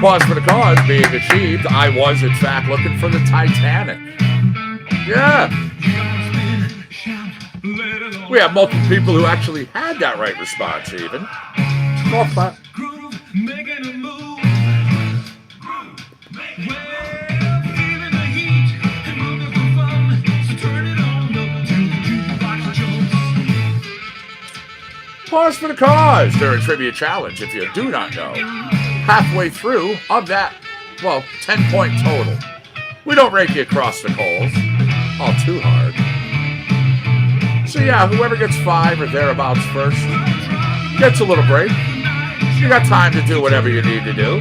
Pause for the cause being achieved. I was, in fact, looking for the Titanic. Yeah. We have multiple people who actually had that right response, even. Golf clap. Pause for the cause during Trivia Challenge, if you do not know. Halfway through of that, 10-point total. We don't rake you across the coals. All too hard. So yeah, whoever gets 5 or thereabouts first gets a little break. You got time to do whatever you need to do.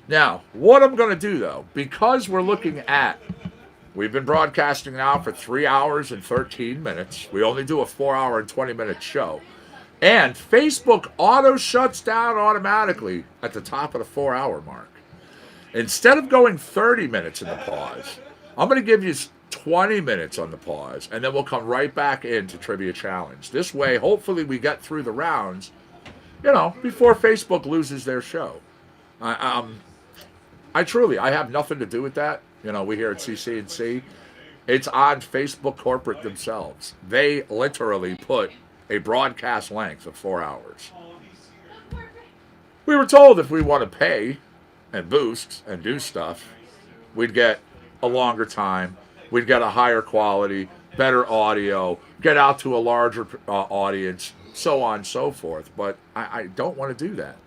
Now, what I'm going to do, though, because we've been broadcasting now for 3 hours and 13 minutes. We only do a 4-hour and 20-minute show. And Facebook auto shuts down automatically at the top of the 4-hour mark. Instead of going 30 minutes in the pause, I'm going to give you 20 minutes on the pause, and then we'll come right back into Trivia Challenge. This way, hopefully, we get through the rounds, before Facebook loses their show. I have nothing to do with that. We here at CC&C, it's on Facebook corporate themselves. They literally put a broadcast length of 4 hours. We were told if we want to pay and boost and do stuff, we'd get a longer time, we'd get a higher quality, better audio, get out to a larger audience, so on and so forth. But I don't want to do that.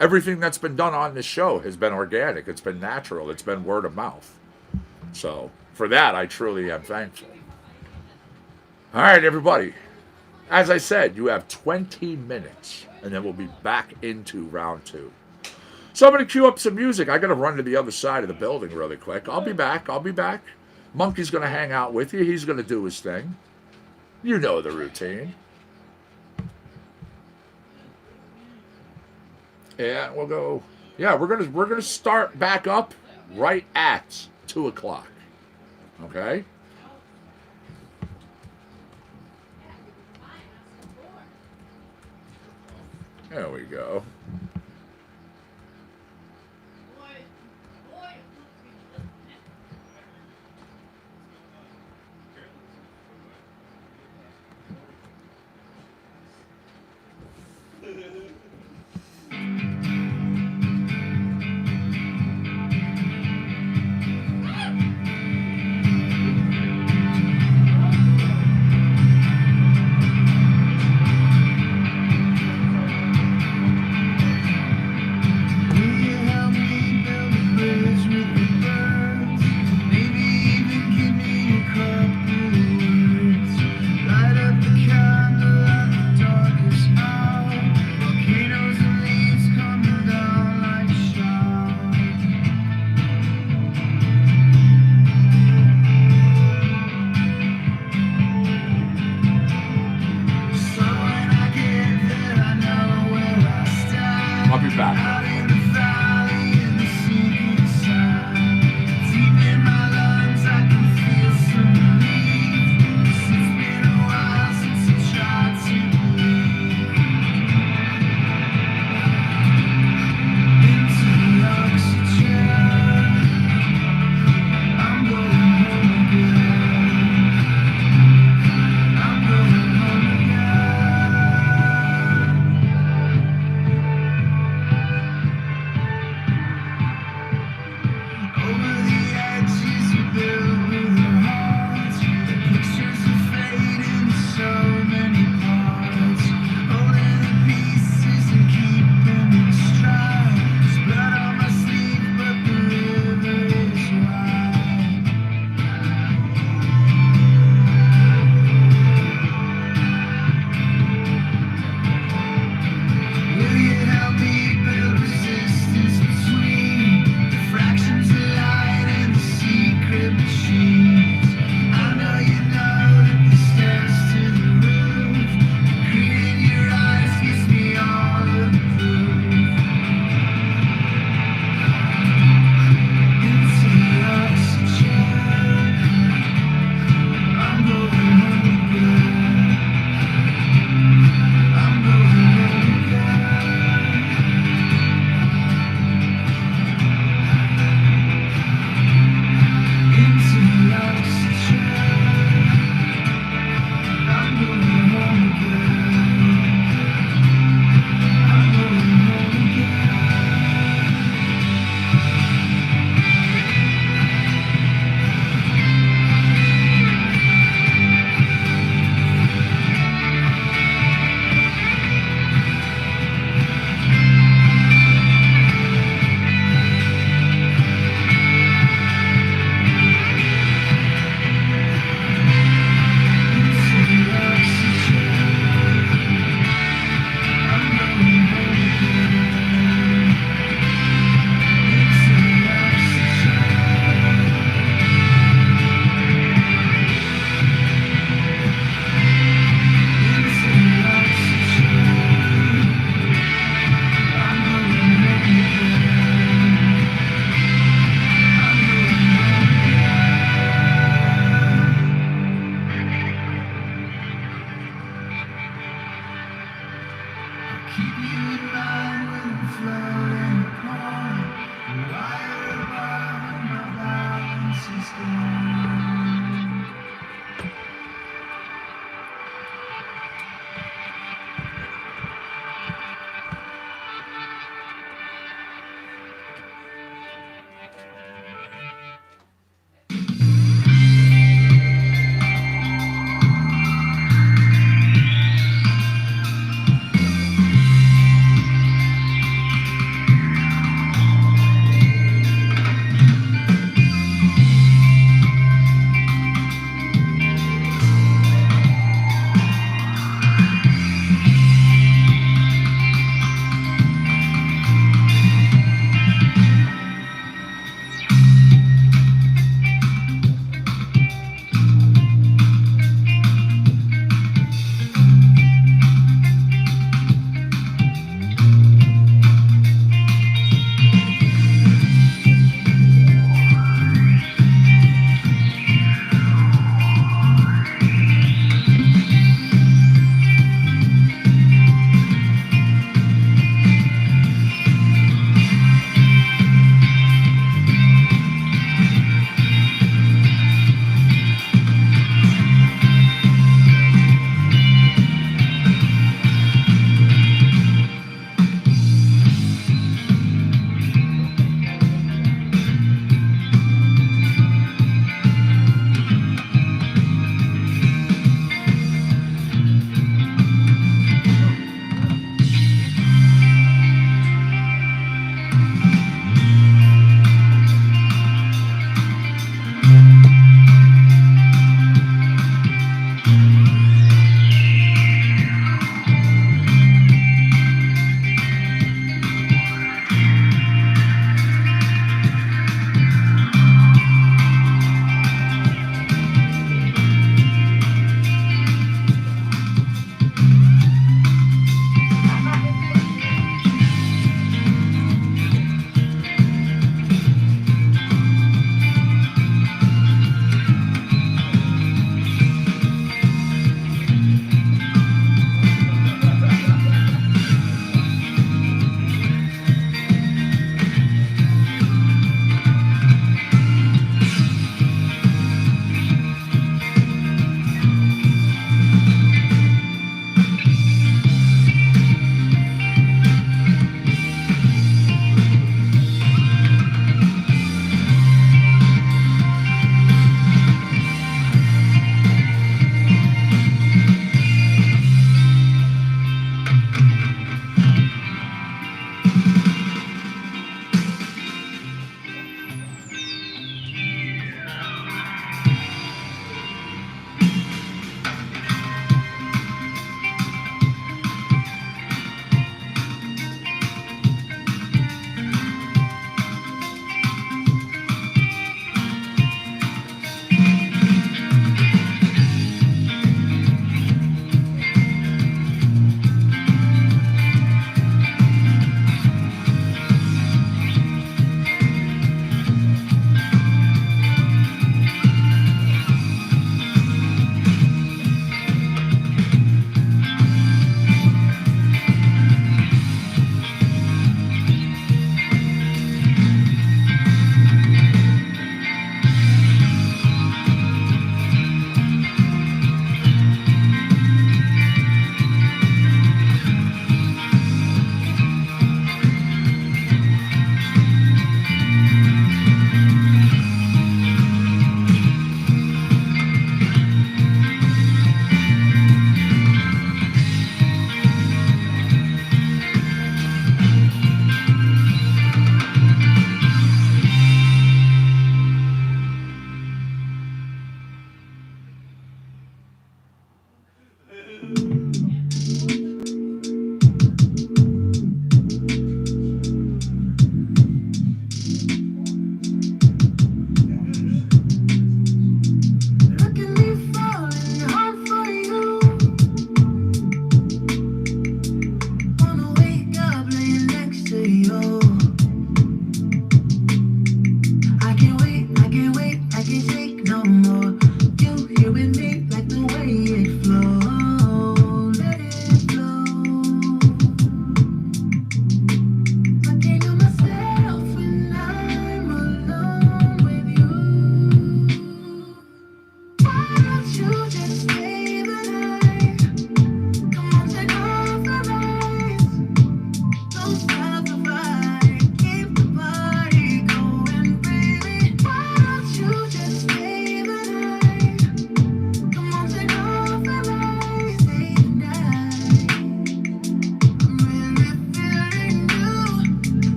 Everything that's been done on this show has been organic. It's been natural. It's been word of mouth. So for that, I truly am thankful. All right, everybody. As I said, you have 20 minutes, and then we'll be back into round 2. So I'm going to cue up some music. I got to run to the other side of the building really quick. I'll be back. Monkey's going to hang out with you. He's going to do his thing. You know the routine. Yeah, we'll go. Yeah, we're gonna start back up right at 2:00. Okay. There we go.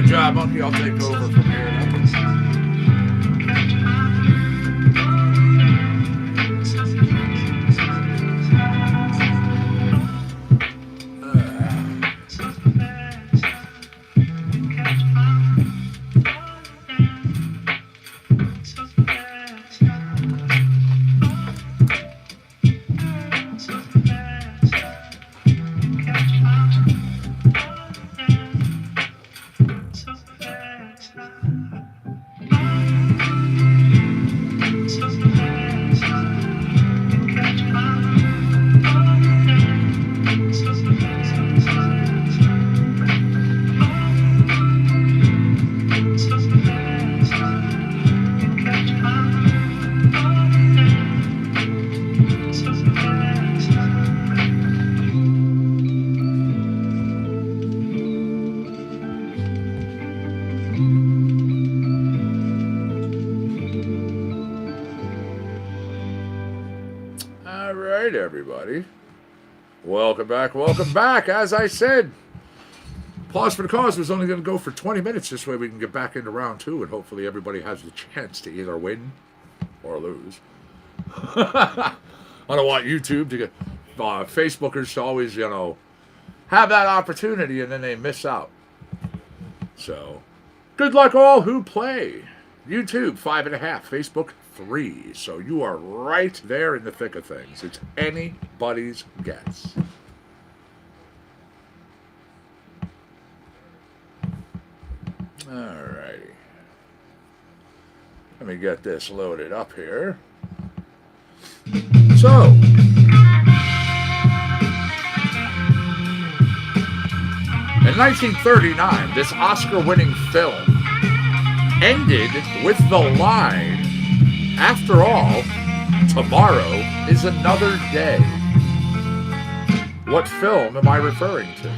Good job, Monkey. I'll take over from here now. All right, everybody. Welcome back. Welcome back. As I said, Pause for the Cause was only going to go for 20 minutes. This way we can get back into round two, and hopefully everybody has the chance to either win or lose. I don't want YouTube to get Facebookers to always, have that opportunity and then they miss out. So, good luck all who play. YouTube 5.5, Facebook 3. So you are right there in the thick of things. It's anybody's guess. Alrighty. Let me get this loaded up here. So, in 1939, this Oscar-winning film ended with the line, "After all, tomorrow is another day." What film am I referring to?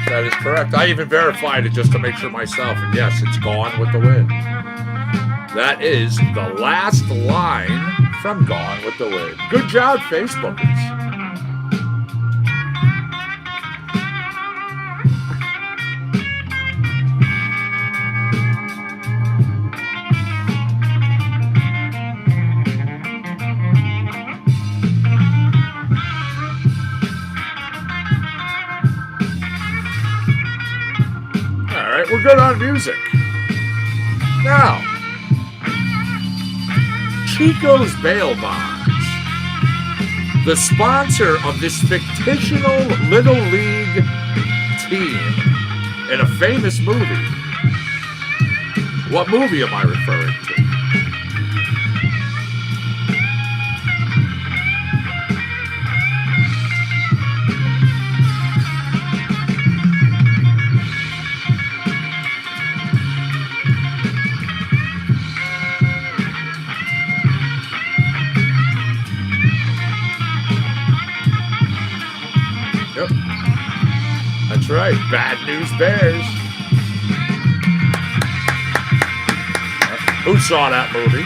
That is correct. I even verified it just to make sure myself. And yes, it's Gone with the Wind. That is the last line from Gone with the Wind. Good job, Facebookers. We're good on music. Now, Chico's Bail Bonds, the sponsor of this fictional Little League team in a famous movie. What movie am I referring to? That's right, Bad News Bears. Who saw that movie?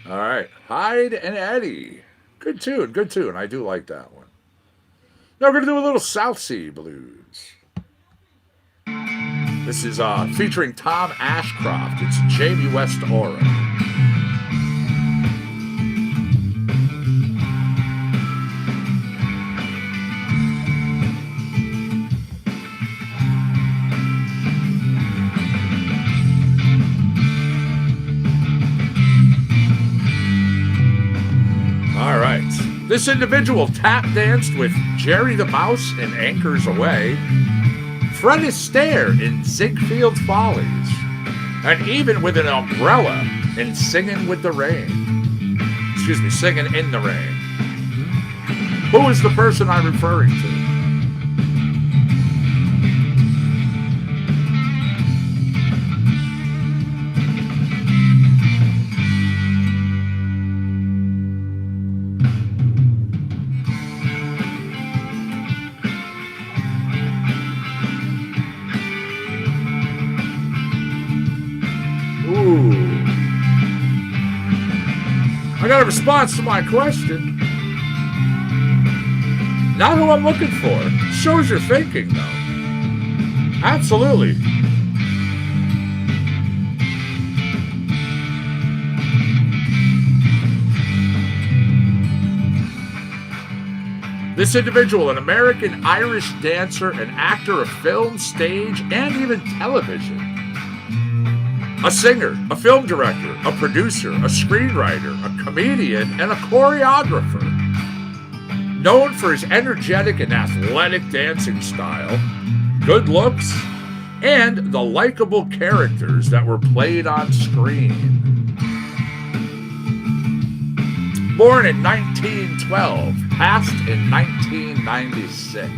All right, Hyde and Eddie. Good tune, good tune. I do like that one. Now we're going to do a little South Sea blues. This is featuring Tom Ashcroft. It's Jamie West Aura. All right. This individual tap danced with Jerry the Mouse in Anchors Away, Fred Astaire in Ziegfeld Follies, and even with an umbrella in Singing with the Rain. Excuse me, Singing in the Rain. Who is the person I'm referring to? I got a response to my question. Not who I'm looking for. Shows you're thinking, though. Absolutely. This individual, an American Irish dancer, an actor of film, stage, and even television. A singer, a film director, a producer, a screenwriter, a comedian, and a choreographer. Known for his energetic and athletic dancing style, good looks, and the likable characters that were played on screen. Born in 1912, passed in 1996.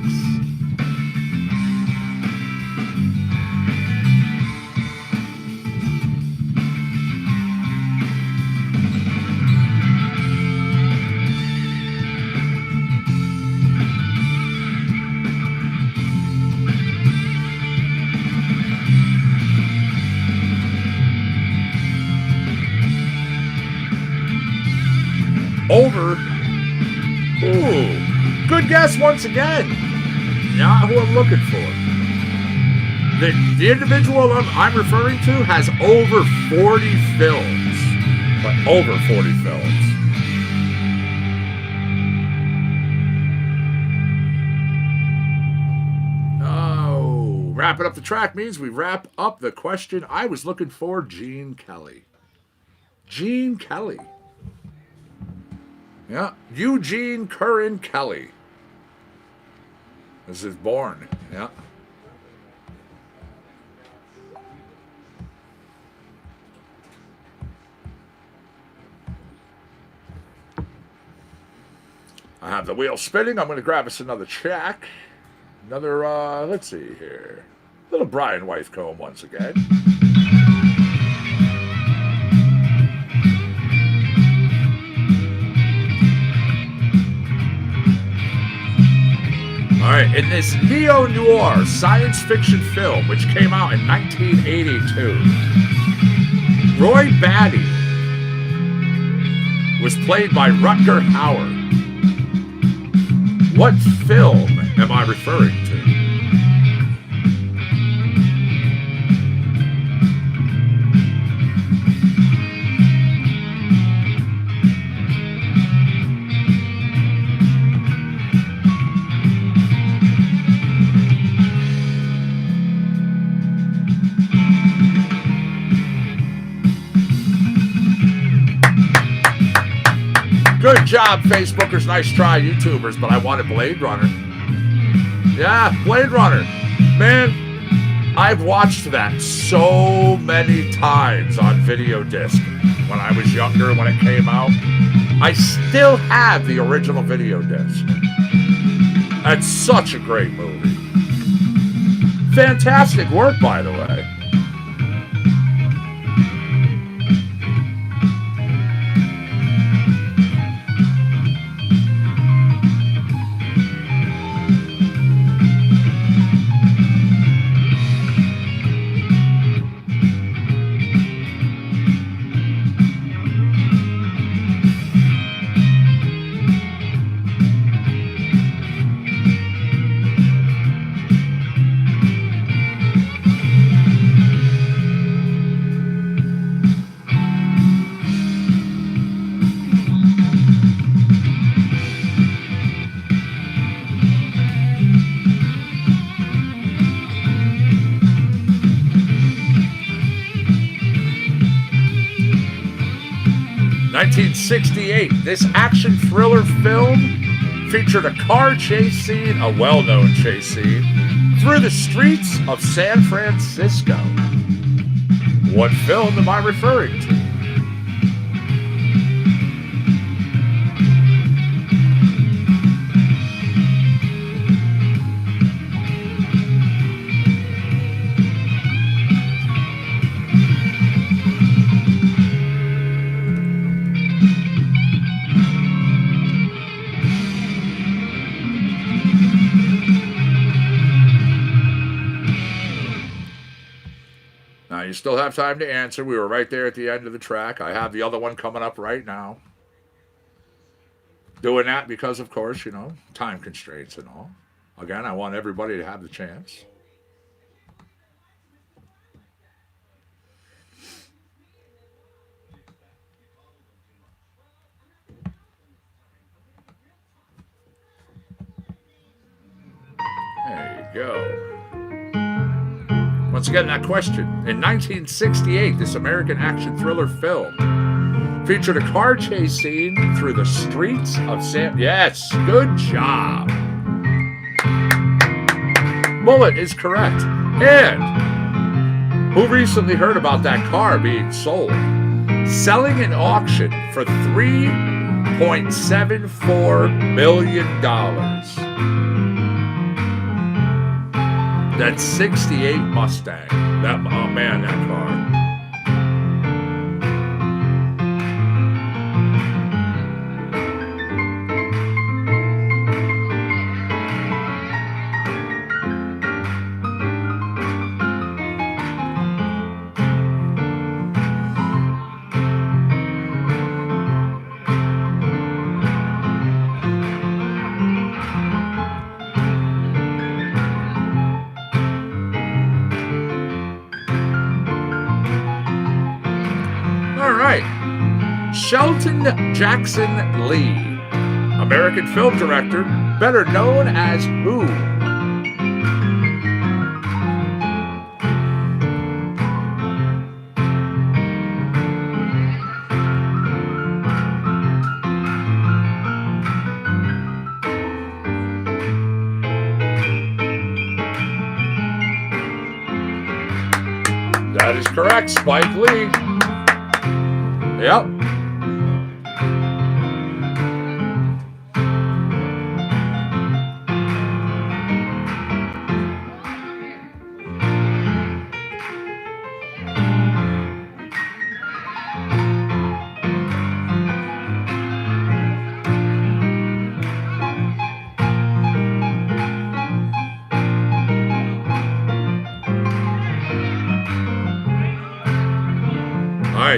Over. Ooh, good guess once again. Not who I'm looking for. The individual I'm referring to has over 40 films. But over 40 films. Oh, wrapping up the track means we wrap up the question. I was looking for Gene Kelly. Gene Kelly. Yeah, Eugene Curran Kelly. This is born. Yeah. I have the wheel spinning. I'm going to grab us another track. Another, let's see here. Little Brian Wythcombe once again. All right, in this neo-noir science fiction film, which came out in 1982, Roy Batty was played by Rutger Hauer. What film am I referring to? Good job, Facebookers. Nice try, YouTubers. But I wanted Blade Runner. Yeah, Blade Runner. Man, I've watched that so many times on video disc when I was younger, when it came out. I still have the original video disc. That's such a great movie. Fantastic work, by the way. 1968, this action thriller film featured a car chase scene, a well-known chase scene, through the streets of San Francisco. What film am I referring to? Now, you still have time to answer. We were right there at the end of the track. I have the other one coming up right now. Doing that because, of course, time constraints and all. Again, I want everybody to have the chance. There you go. Once again, that question. In 1968, this American action thriller film featured a car chase scene through the streets of San... Yes, good job. Bullet is correct. And who recently heard about that car being sold? Selling in auction for $3.74 million. That 68 Mustang. That car. Shelton Jackson Lee, American film director, better known as who? That is correct, Spike Lee. Yep.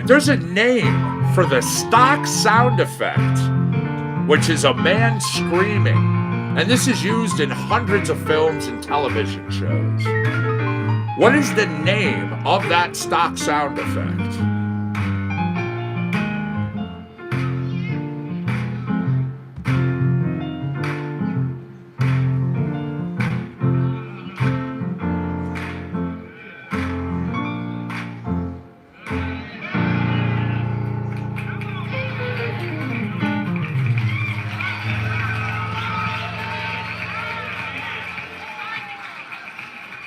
There's a name for the stock sound effect, which is a man screaming. And this is used in hundreds of films and television shows. What is the name of that stock sound effect?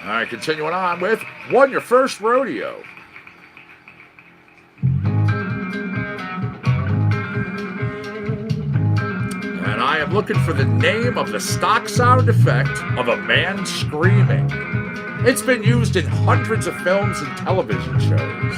All right, continuing on with Won Your First Rodeo. And I am looking for the name of the stock sound effect of a man screaming. It's been used in hundreds of films and television shows.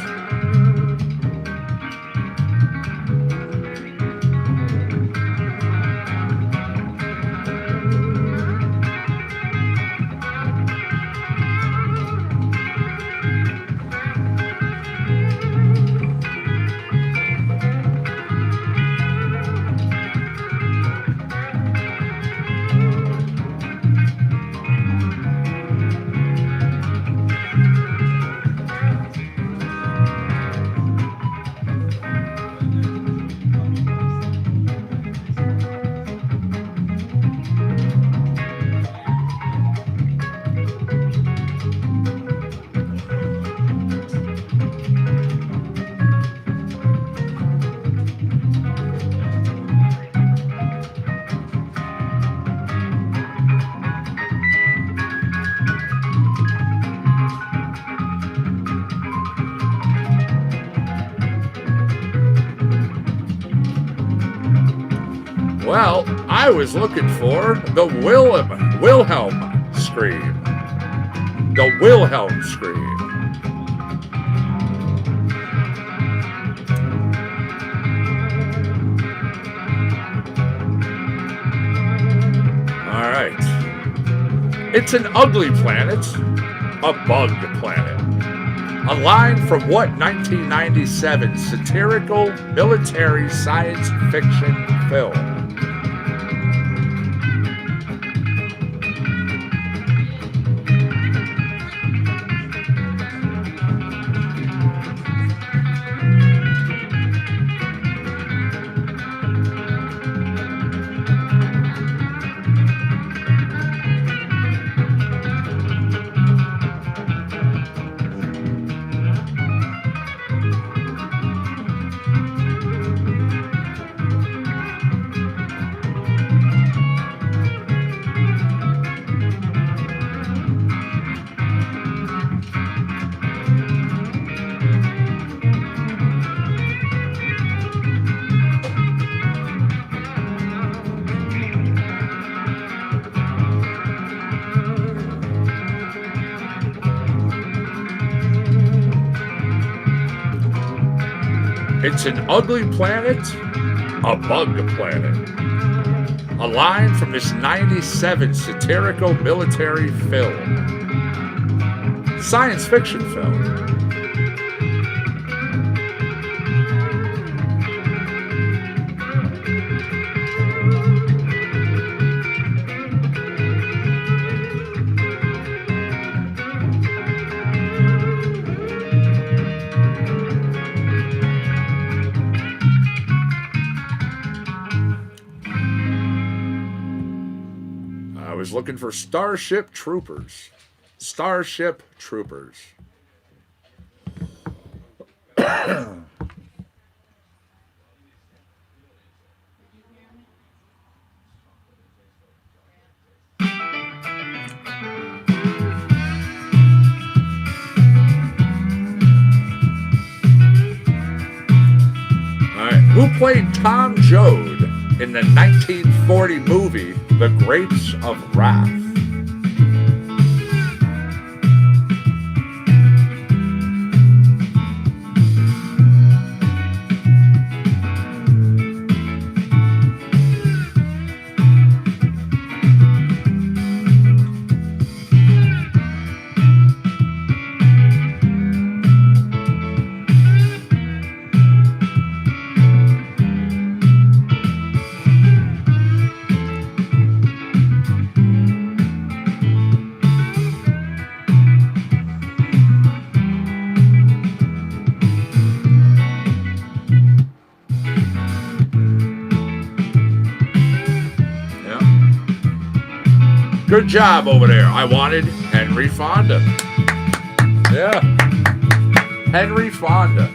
I was looking for the Wilhelm scream. The Wilhelm scream. All right. It's an ugly planet, a bug planet. A line from what 1997 satirical military science fiction film? It's an ugly planet, a bug planet. A line from this 97 satirical military film. Science fiction film. I was looking for Starship Troopers. Starship Troopers. Who played Tom Joad in the 1940 movie The Grapes of Wrath? Good job over there. I wanted Henry Fonda. Yeah. Henry Fonda.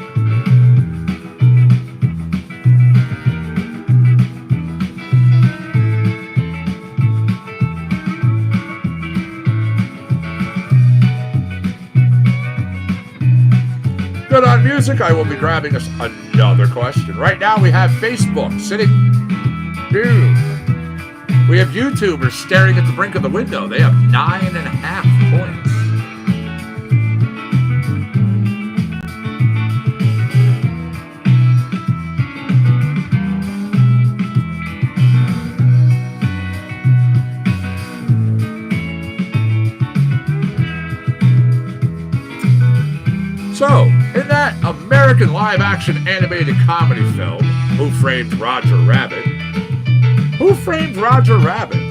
Good on music. I will be grabbing us another question. Right now we have Facebook sitting here. We have YouTubers staring at the brink of the window. They have 9.5 points. So, in that American live-action animated comedy film, Who Framed Roger Rabbit? Who framed Roger Rabbit?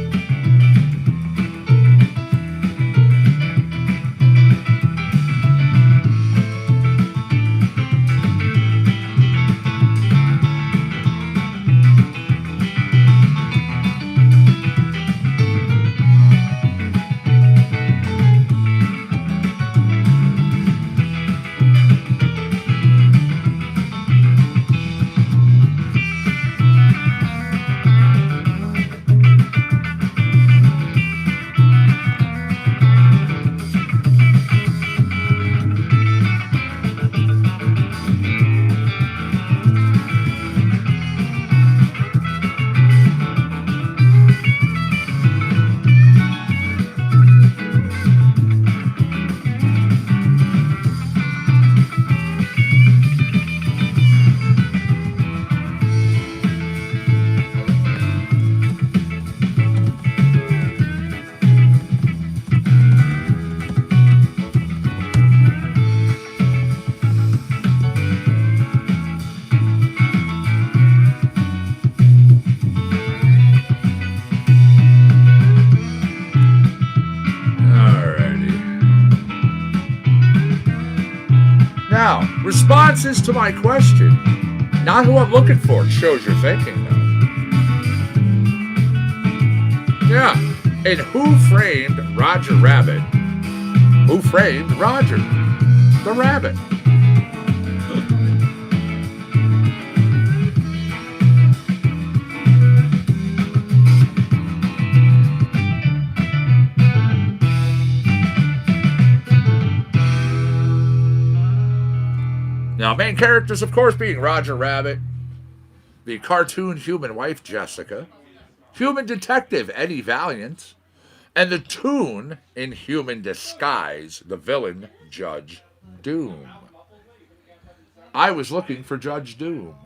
Responses to my question. Not who I'm looking for. It shows you're thinking, though. Yeah. And Who Framed Roger Rabbit? Who framed Roger the Rabbit? Now, main characters, of course, being Roger Rabbit, the cartoon human wife, Jessica, human detective, Eddie Valiant, and the toon in human disguise, the villain, Judge Doom. I was looking for Judge Doom.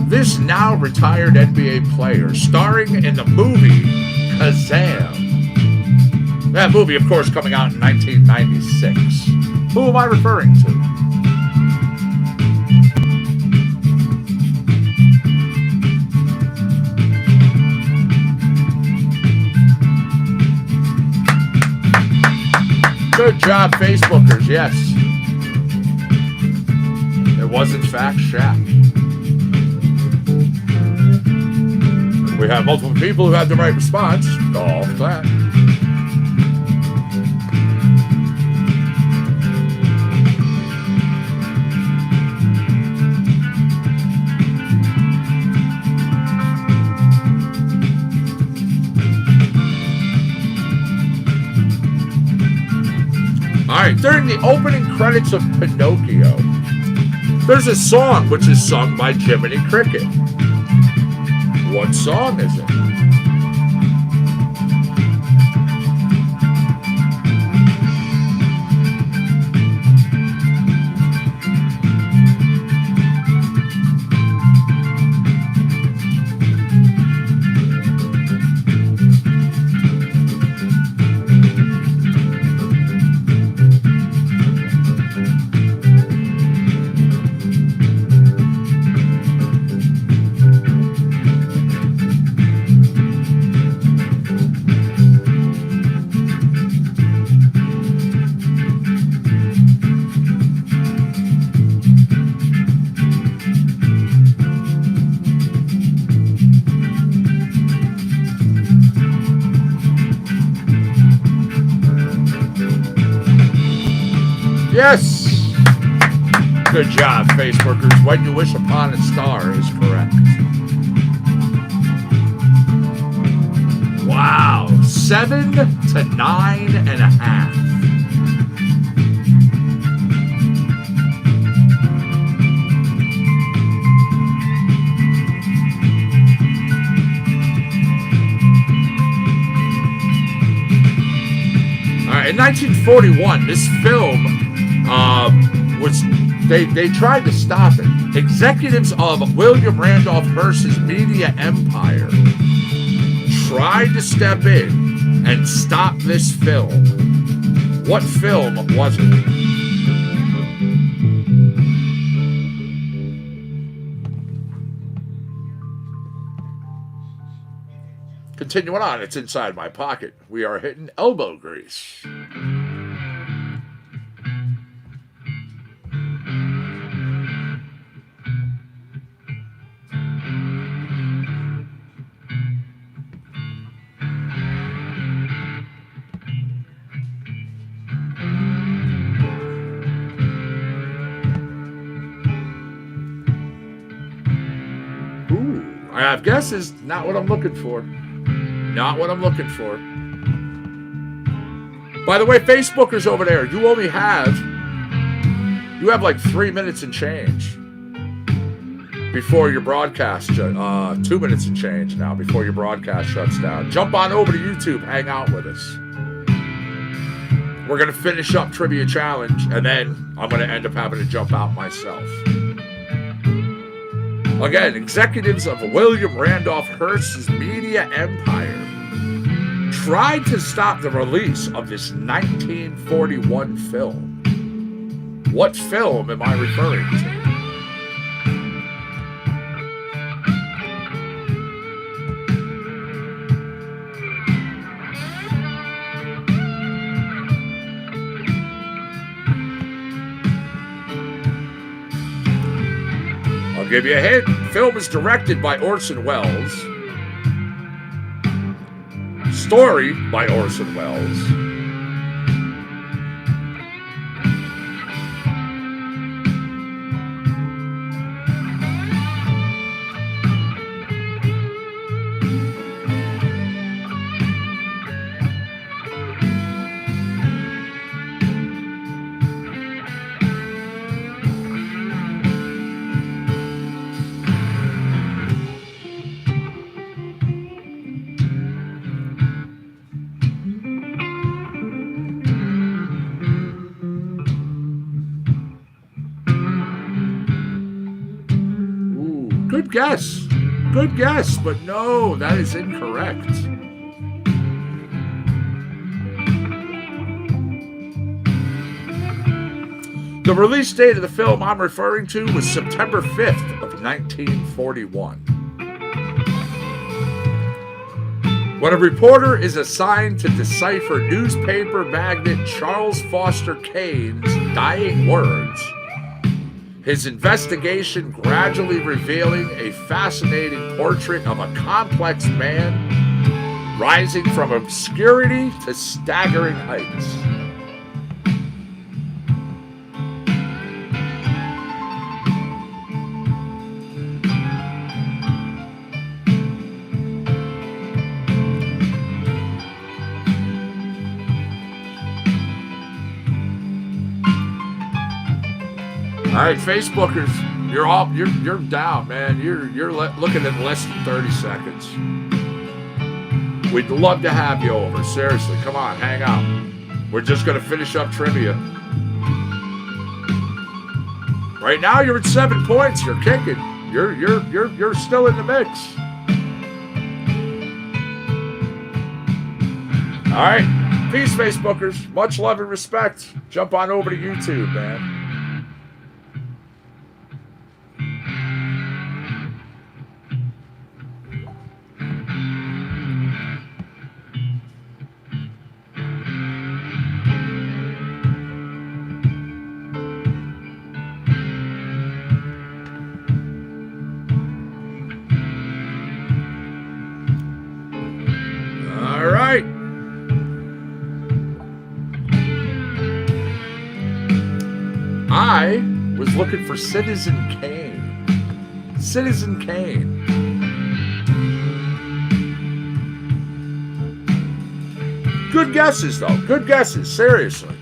This now retired NBA player, starring in the movie Kazam. That movie, of course, coming out in 1996. Who am I referring to? Good job, Facebookers, yes. It was, in fact, Shaq. We have multiple people who had the right response. All for that. All right, during the opening credits of Pinocchio, there's a song which is sung by Jiminy Cricket. What song is it? Yes! Good job, Facebookers. When You Wish Upon a Star is correct. Wow. 7 to 9.5. All right, in 1941, this film was they tried to stop it. Executives of William Randolph Hearst's media empire tried to step in and stop this film. What film was it? Continuing on, it's inside my pocket. We are hitting elbow grease. I have guesses. Not what I'm looking for. Not what I'm looking for. By the way, Facebookers over there, you have like 3 minutes and change before your broadcast. 2 minutes and change now before your broadcast shuts down. Jump on over to YouTube. Hang out with us. We're going to finish up Trivia Challenge, and then I'm going to end up having to jump out myself. Again, executives of William Randolph Hearst's media empire tried to stop the release of this 1941 film. What film am I referring to? I'll give you a hint. The film is directed by Orson Welles. Story by Orson Welles. Good guess, but no, that is incorrect. The release date of the film I'm referring to was September 5th of 1941. When a reporter is assigned to decipher newspaper magnate Charles Foster Kane's dying words, his investigation gradually revealing a fascinating portrait of a complex man rising from obscurity to staggering heights. All right, Facebookers, you're down, man. You're looking at less than 30 seconds. We'd love to have you over. Seriously, come on, hang out. We're just gonna finish up trivia. Right now, you're at 7 points. You're kicking. You're still in the mix. All right, peace, Facebookers. Much love and respect. Jump on over to YouTube, man. I was looking for Citizen Kane. Citizen Kane. Good guesses, though. Good guesses. Seriously.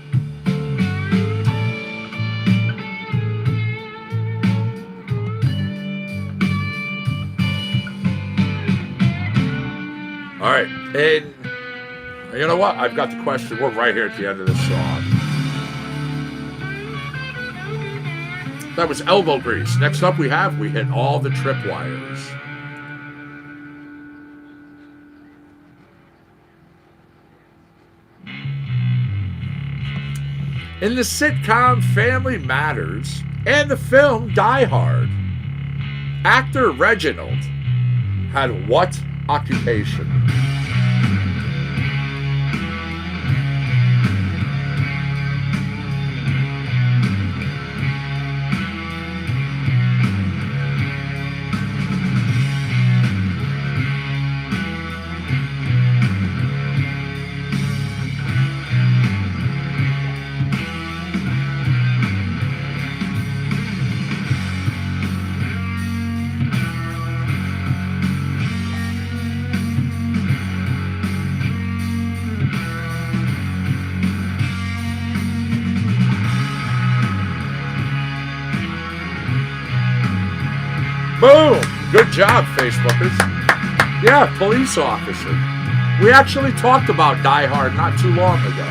All right. And you know what? I've got the question. We're right here at the end of this song. That was Elbow Grease. Next up we hit all the tripwires. In the sitcom Family Matters and the film Die Hard, actor Reginald had what occupation? Boom! Good job, Facebookers. Yeah, police officer. We actually talked about Die Hard not too long ago.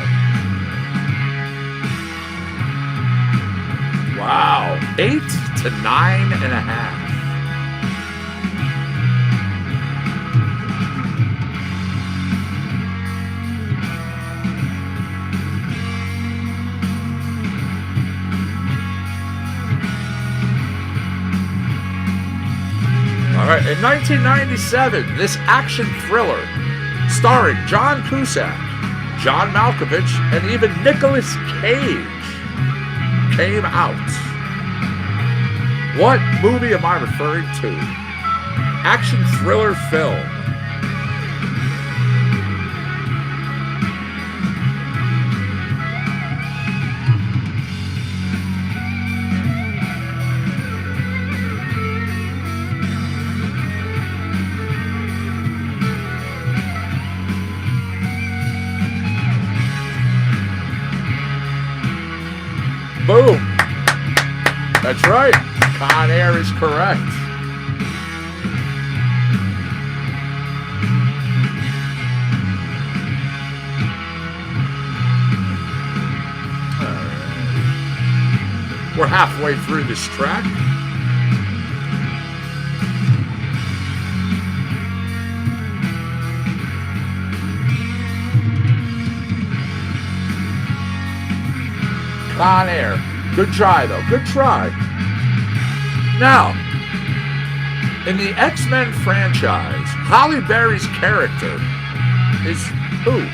Wow. 8 to 9.5. All right, in 1997, this action thriller starring John Cusack, John Malkovich, and even Nicolas Cage came out. What movie am I referring to? Action thriller film. Boom. That's right. Con Air is correct. We're halfway through this track. Con Air. Good try, though. Good try. Now, in the X-Men franchise, Halle Berry's character is who?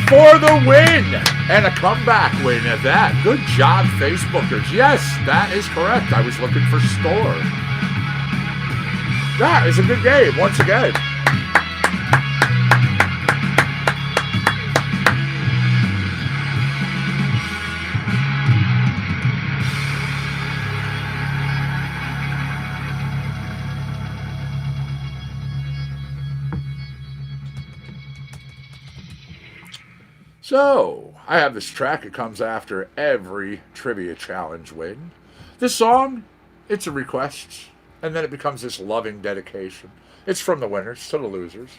For the win! And a comeback win at that. Good job, Facebookers. Yes, that is correct. I was looking for Store. That is a good game, once again. So, I have this track. It comes after every trivia challenge win. This song, it's a request, and then it becomes this loving dedication. It's from the winners to the losers.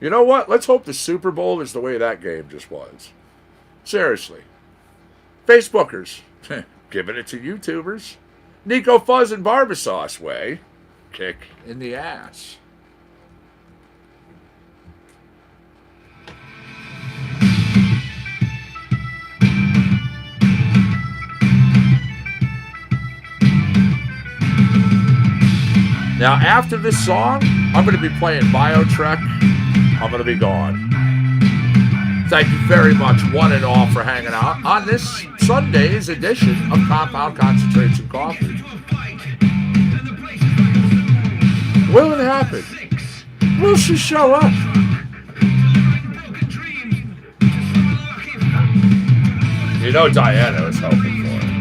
You know what? Let's hope the Super Bowl is the way that game just was. Seriously. Facebookers, giving it to YouTubers. Nico Fuzz and Barbasauce way. Kick in the ass. Now, after this song, I'm going to be playing BioTrek. I'm going to be gone. Thank you very much, one and all, for hanging out on this SunDaze edition of Compound Concentrates and Coffee. Will it happen? Will she show up? You know Diana is helping for it.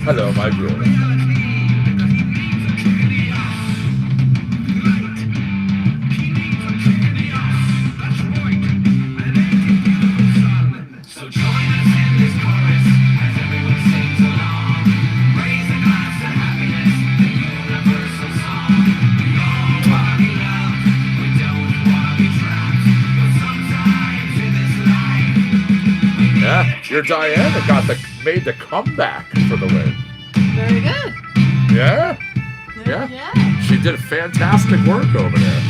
Hello, my beautiful. Your Diana made the comeback for the win. Very good. Yeah? Yeah. She did fantastic work over there.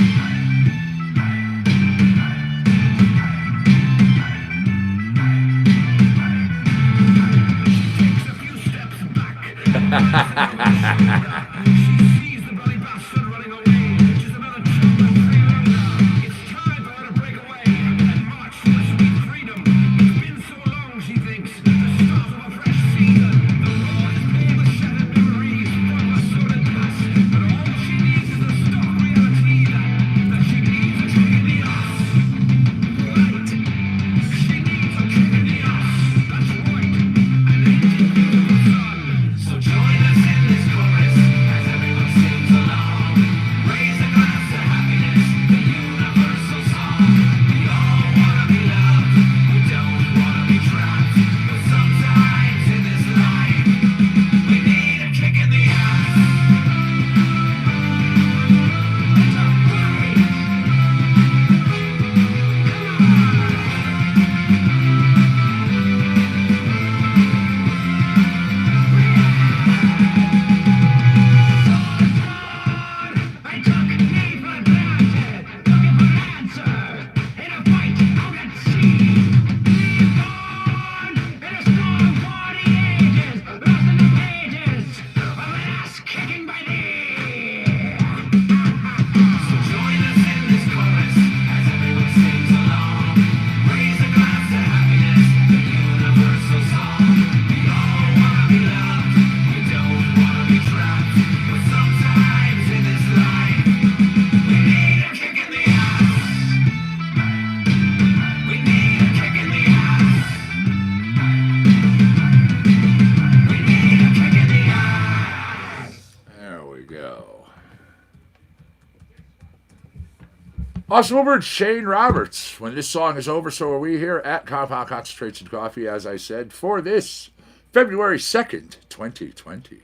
Awesome over at Shane Roberts. When this song is over, so are we here at Compound Concentrates and Coffee, as I said, for this February 2nd, 2020.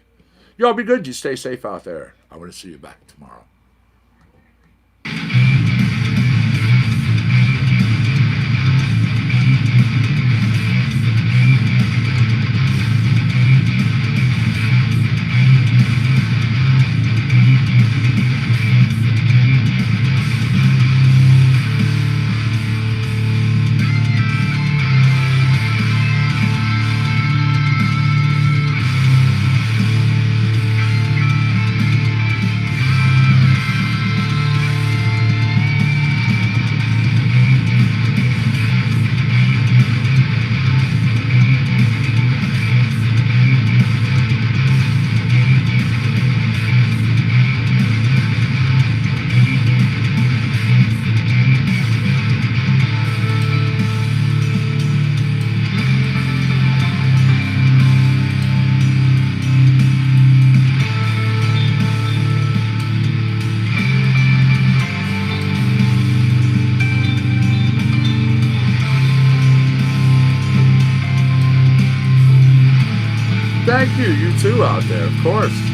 Y'all be good. You stay safe out there. I want to see you back tomorrow. Thank you, you too out there, of course.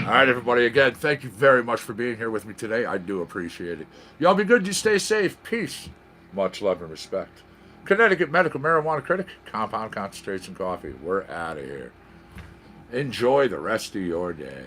All right, everybody, again, thank you very much for being here with me today. I do appreciate it. Y'all be good. You stay safe. Peace. Much love and respect. Connecticut Medical Marijuana Critic, Compound Concentrates and Coffee. We're out of here. Enjoy the rest of your day.